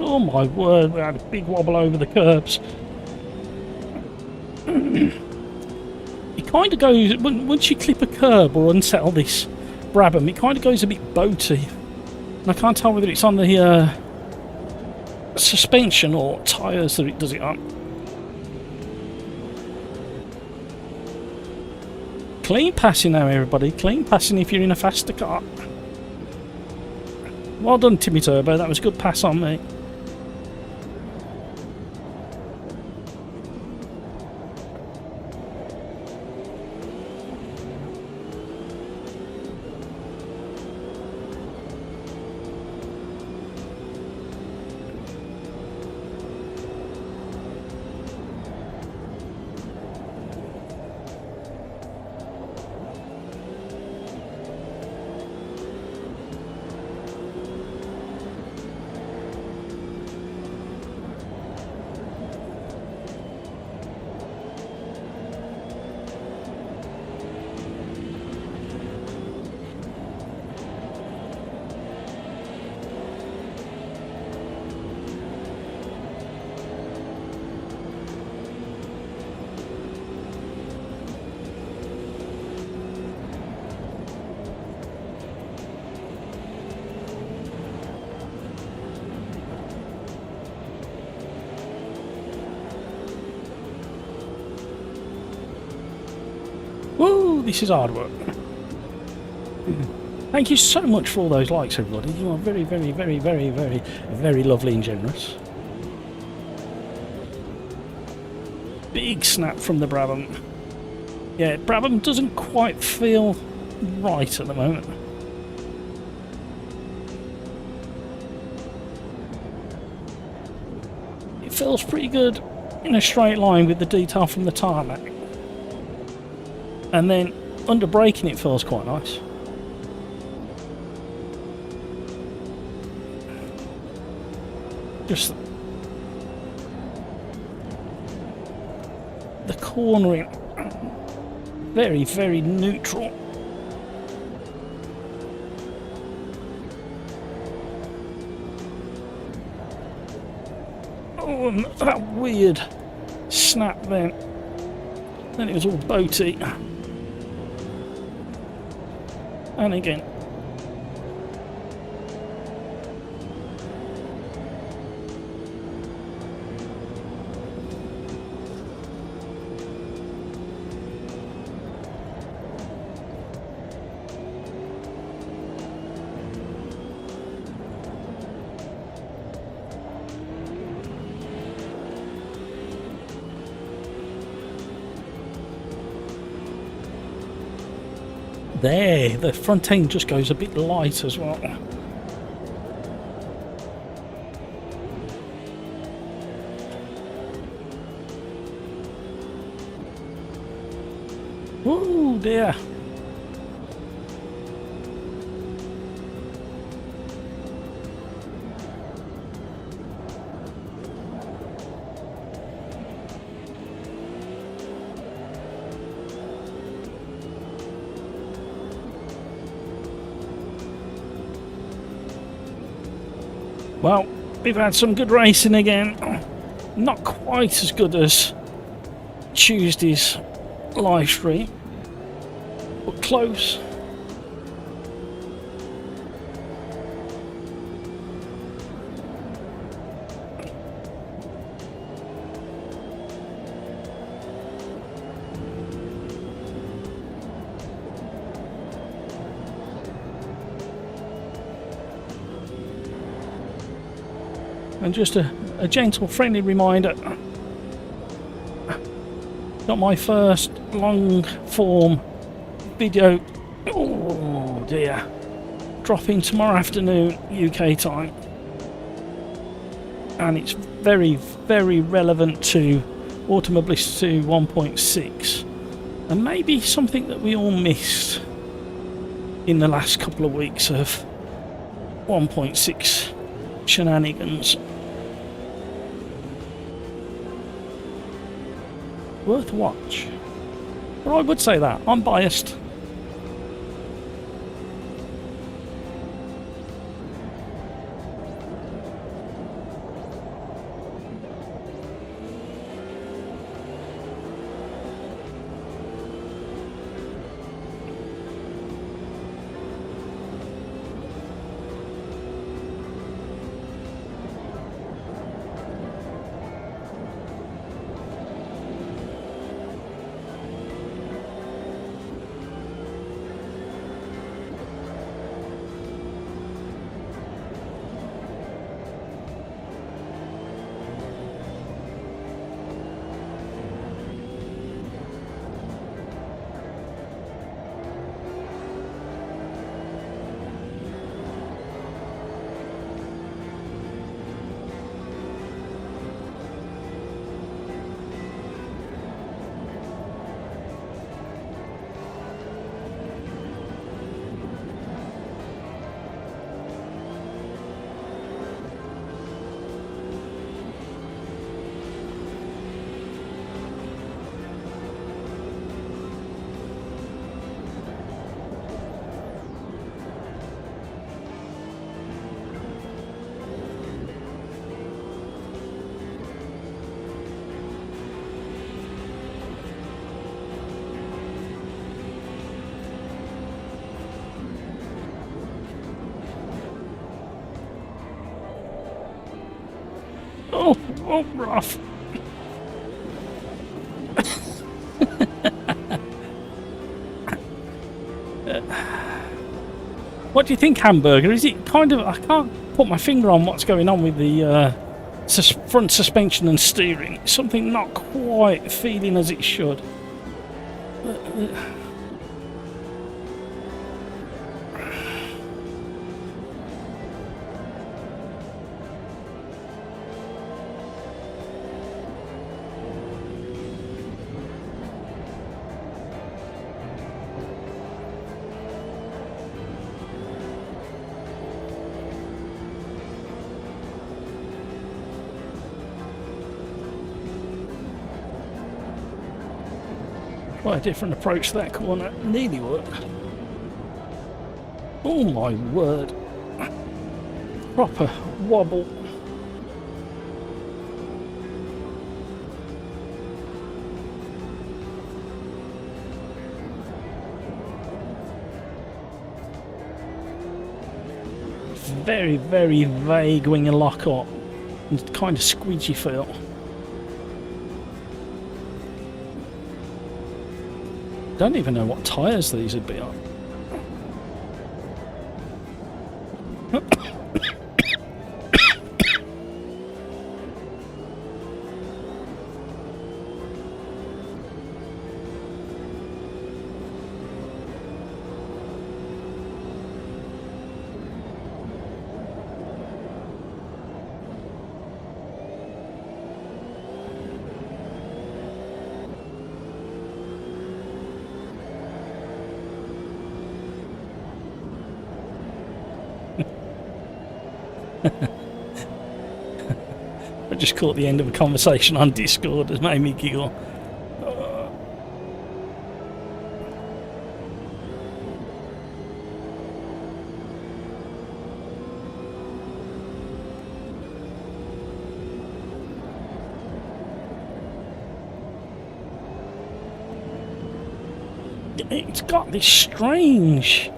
Oh my word, we had a big wobble over the curbs. It kind of goes, once you clip a curb or unsettle this Brabham, it kind of goes a bit boaty. And I can't tell whether it's on the suspension or tyres that it does it on. Clean passing now, everybody. Clean passing if you're in a faster car. Well done, Timmy Turbo. That was a good pass on me. Woo, this is hard work. Thank you so much for all those likes, everybody. You are very, very, very, very, very, very lovely and generous. Big snap from the Brabham. Yeah, Brabham doesn't quite feel right at the moment. It feels pretty good in a straight line with the detail from the tarmac. And then under braking it feels quite nice. Just the cornering, very, very neutral. Oh, and that weird snap then. Then it was all boaty. And again. There, the front end just goes a bit light as well. Oh dear. Well, we've had some good racing again. Not quite as good as Tuesday's live stream, but close. And just a gentle, friendly reminder, got my first long form video, oh dear, dropping tomorrow afternoon UK time, and it's very, very relevant to Automobilist 2 1.6, and maybe something that we all missed in the last couple of weeks of 1.6 shenanigans. Worth a watch. But I would say that. I'm biased. Oh, rough. What do you think, Hamburger? Is it kind of... I can't put my finger on what's going on with the front suspension and steering. It's something not quite feeling as it should. Quite a different approach to that corner. Nearly worked. Oh my word. Proper wobble. Very, very vague when you lock up. It's kind of squeegee feel. Don't even know what tyres these would be on. I just caught the end of a conversation on Discord that made me giggle. It's got this strange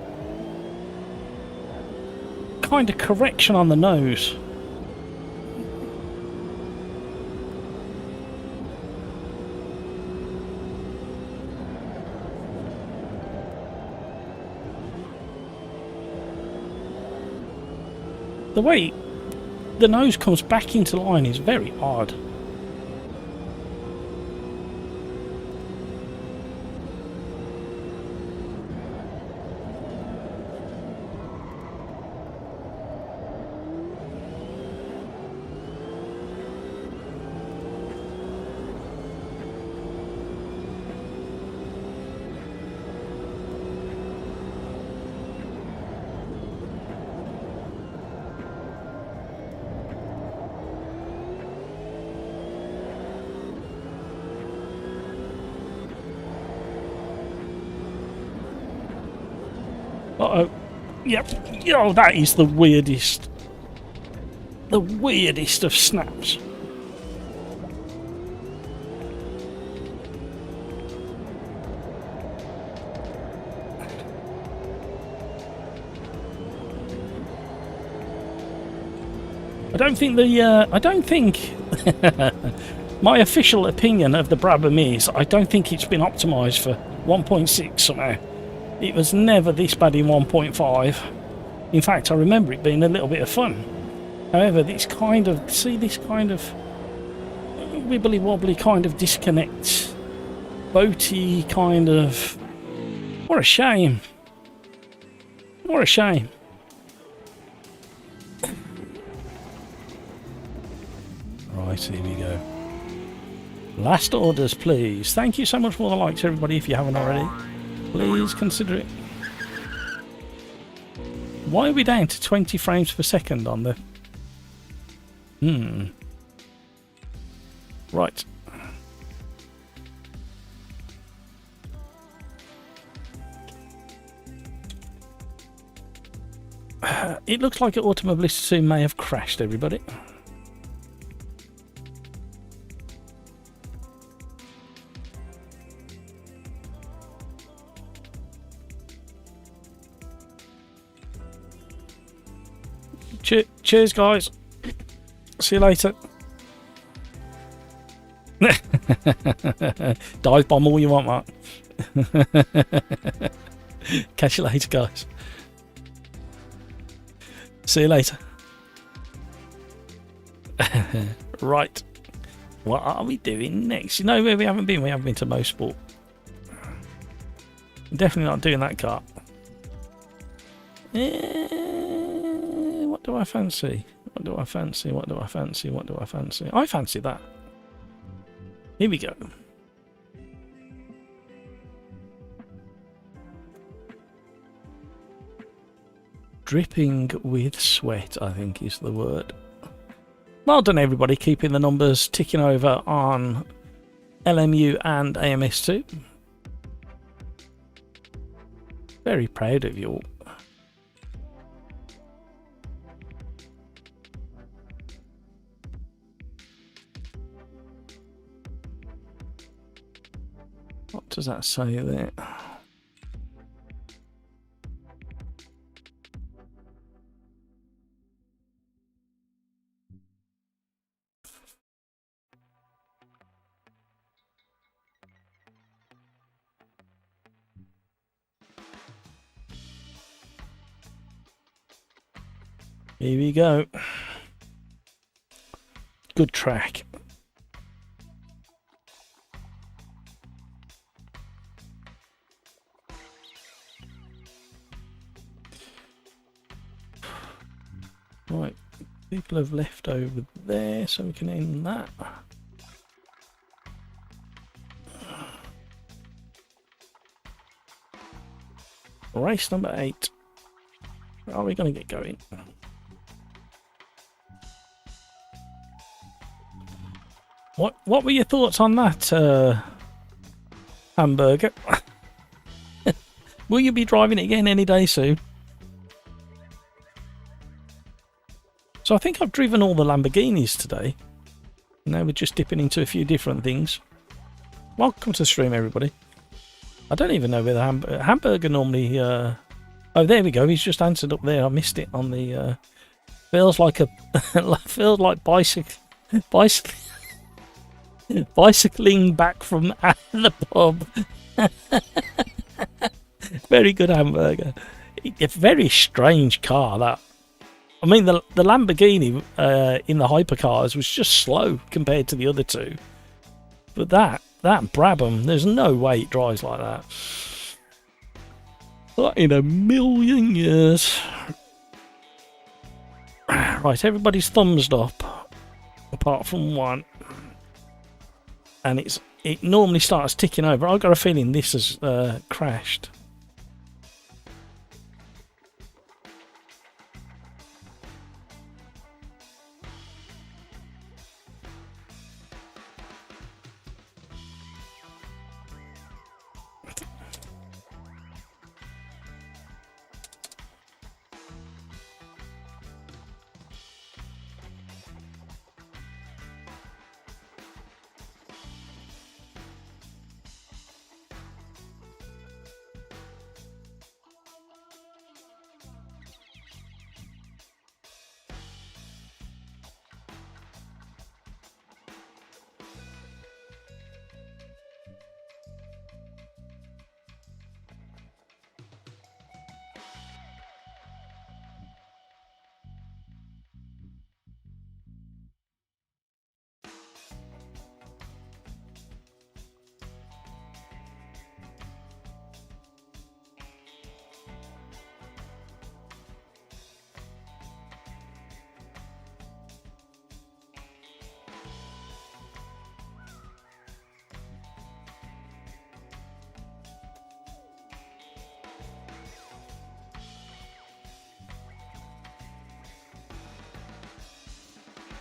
kind of correction on the nose. The way the nose comes back into line is very odd. Uh-oh. Yep. Oh, that is the weirdest. The weirdest of snaps. I don't think the, I don't think, my official opinion of the Brabham is, I don't think it's been optimised for 1.6 somehow. It was never this bad in 1.5. In fact, I remember it being a little bit of fun. However, this kind of, see this kind of wibbly wobbly kind of disconnect, boaty kind of, what a shame. What a shame. Right, here we go. Last orders, please. Thank you so much for the likes, everybody, if you haven't already. Please consider it. Why are we down to 20 frames per second on the... Right. It looks like Automobilista 2 may have crashed, everybody. Cheers, guys. See you later. Dive bomb all you want, Mark. Catch you later, guys. See you later. Right. What are we doing next? You know where we haven't been? We haven't been to Motorsport. Definitely not doing that car. What do I fancy? What do I fancy? What do I fancy? What do I fancy? I fancy that. Here we go. Dripping with sweat, I think is the word. Well done everybody, keeping the numbers ticking over on LMU and AMS2. Very proud of you all. What does that say there? Here we go. Good track. Right, people have left over there, so we can end that. Race number 8. Are we going to get going? What were your thoughts on that hamburger? Will you be driving it again any day soon? So I think I've driven all the Lamborghinis today. Now we're just dipping into a few different things. Welcome to the stream, everybody. I don't even know where the hamburger normally... Oh, there we go. He's just answered up there. I missed it on the... feels like a... feels like bicycling back from the pub. Very good hamburger. A very strange car, that. I mean, the Lamborghini in the hypercars was just slow compared to the other two. But that Brabham, there's no way it drives like that. Not in a million years. Right, everybody's thumbs up, apart from one. And it normally starts ticking over. I've got a feeling this has crashed.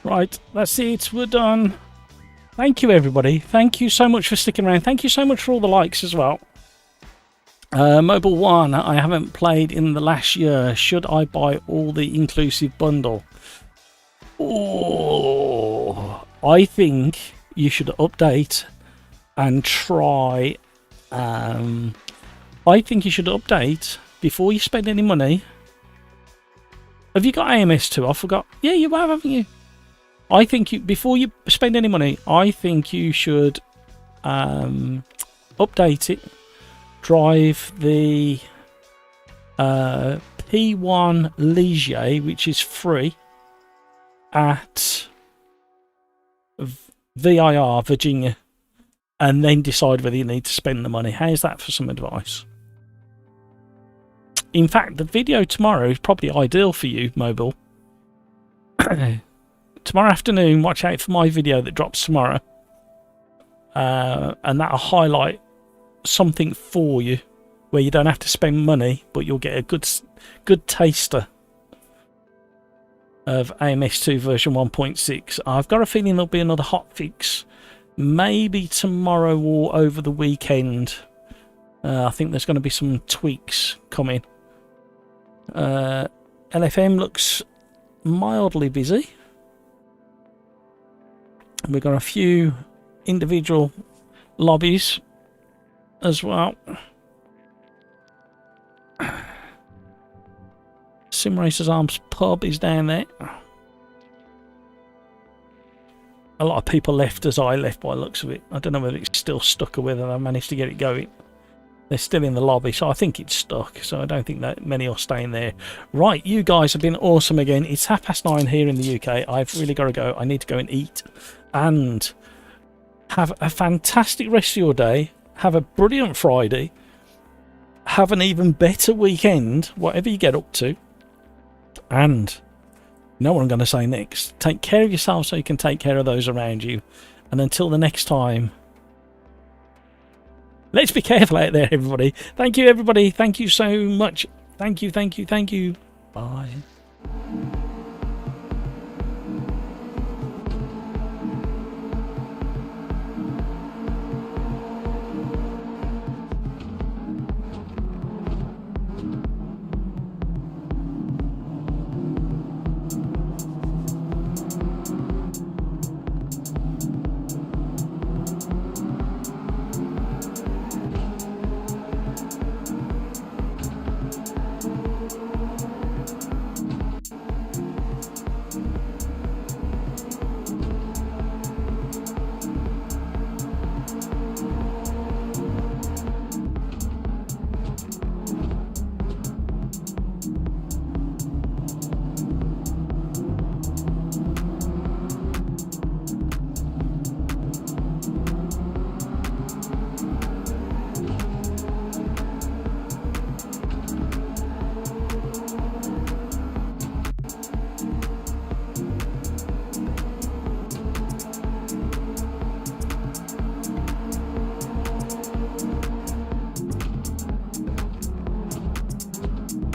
Right, that's it. We're done. Thank you, everybody. Thank you so much for sticking around. Thank you so much for all the likes as well. Mobile 1, I haven't played in the last year. Should I buy all the inclusive bundle? Oh, I think you should update and try. I think you should update before you spend any money. Have you got AMS2? I forgot. Yeah, you have, haven't you? I think before you spend any money, I think you should update it. Drive the P1 Ligier, which is free at VIR, Virginia, and then decide whether you need to spend the money. How's that for some advice? In fact, the video tomorrow is probably ideal for you, mobile. Tomorrow afternoon, watch out for my video that drops tomorrow. And that'll highlight something for you where you don't have to spend money, but you'll get a good taster of AMS2 version 1.6. I've got a feeling there'll be another hotfix, maybe tomorrow or over the weekend. I think there's going to be some tweaks coming. LFM looks mildly busy. We've got a few individual lobbies as well. Sim Racers Arms pub is down there. A lot of people left as I left by the looks of it. I don't know whether it's still stuck or whether they managed to get it going. They're still in the lobby, so I think it's stuck. So I don't think that many are staying there. Right, you guys have been awesome again. It's 9:30 here in the UK. I've really got to go. I need to go and eat. And have a fantastic rest of your day. Have a brilliant Friday. Have an even better weekend, whatever you get up to. And you know what I'm going to say next. Take care of yourself so you can take care of those around you. And until the next time, let's be careful out there, everybody. Thank you, everybody. Thank you so much. Thank you, thank you, thank you. Bye.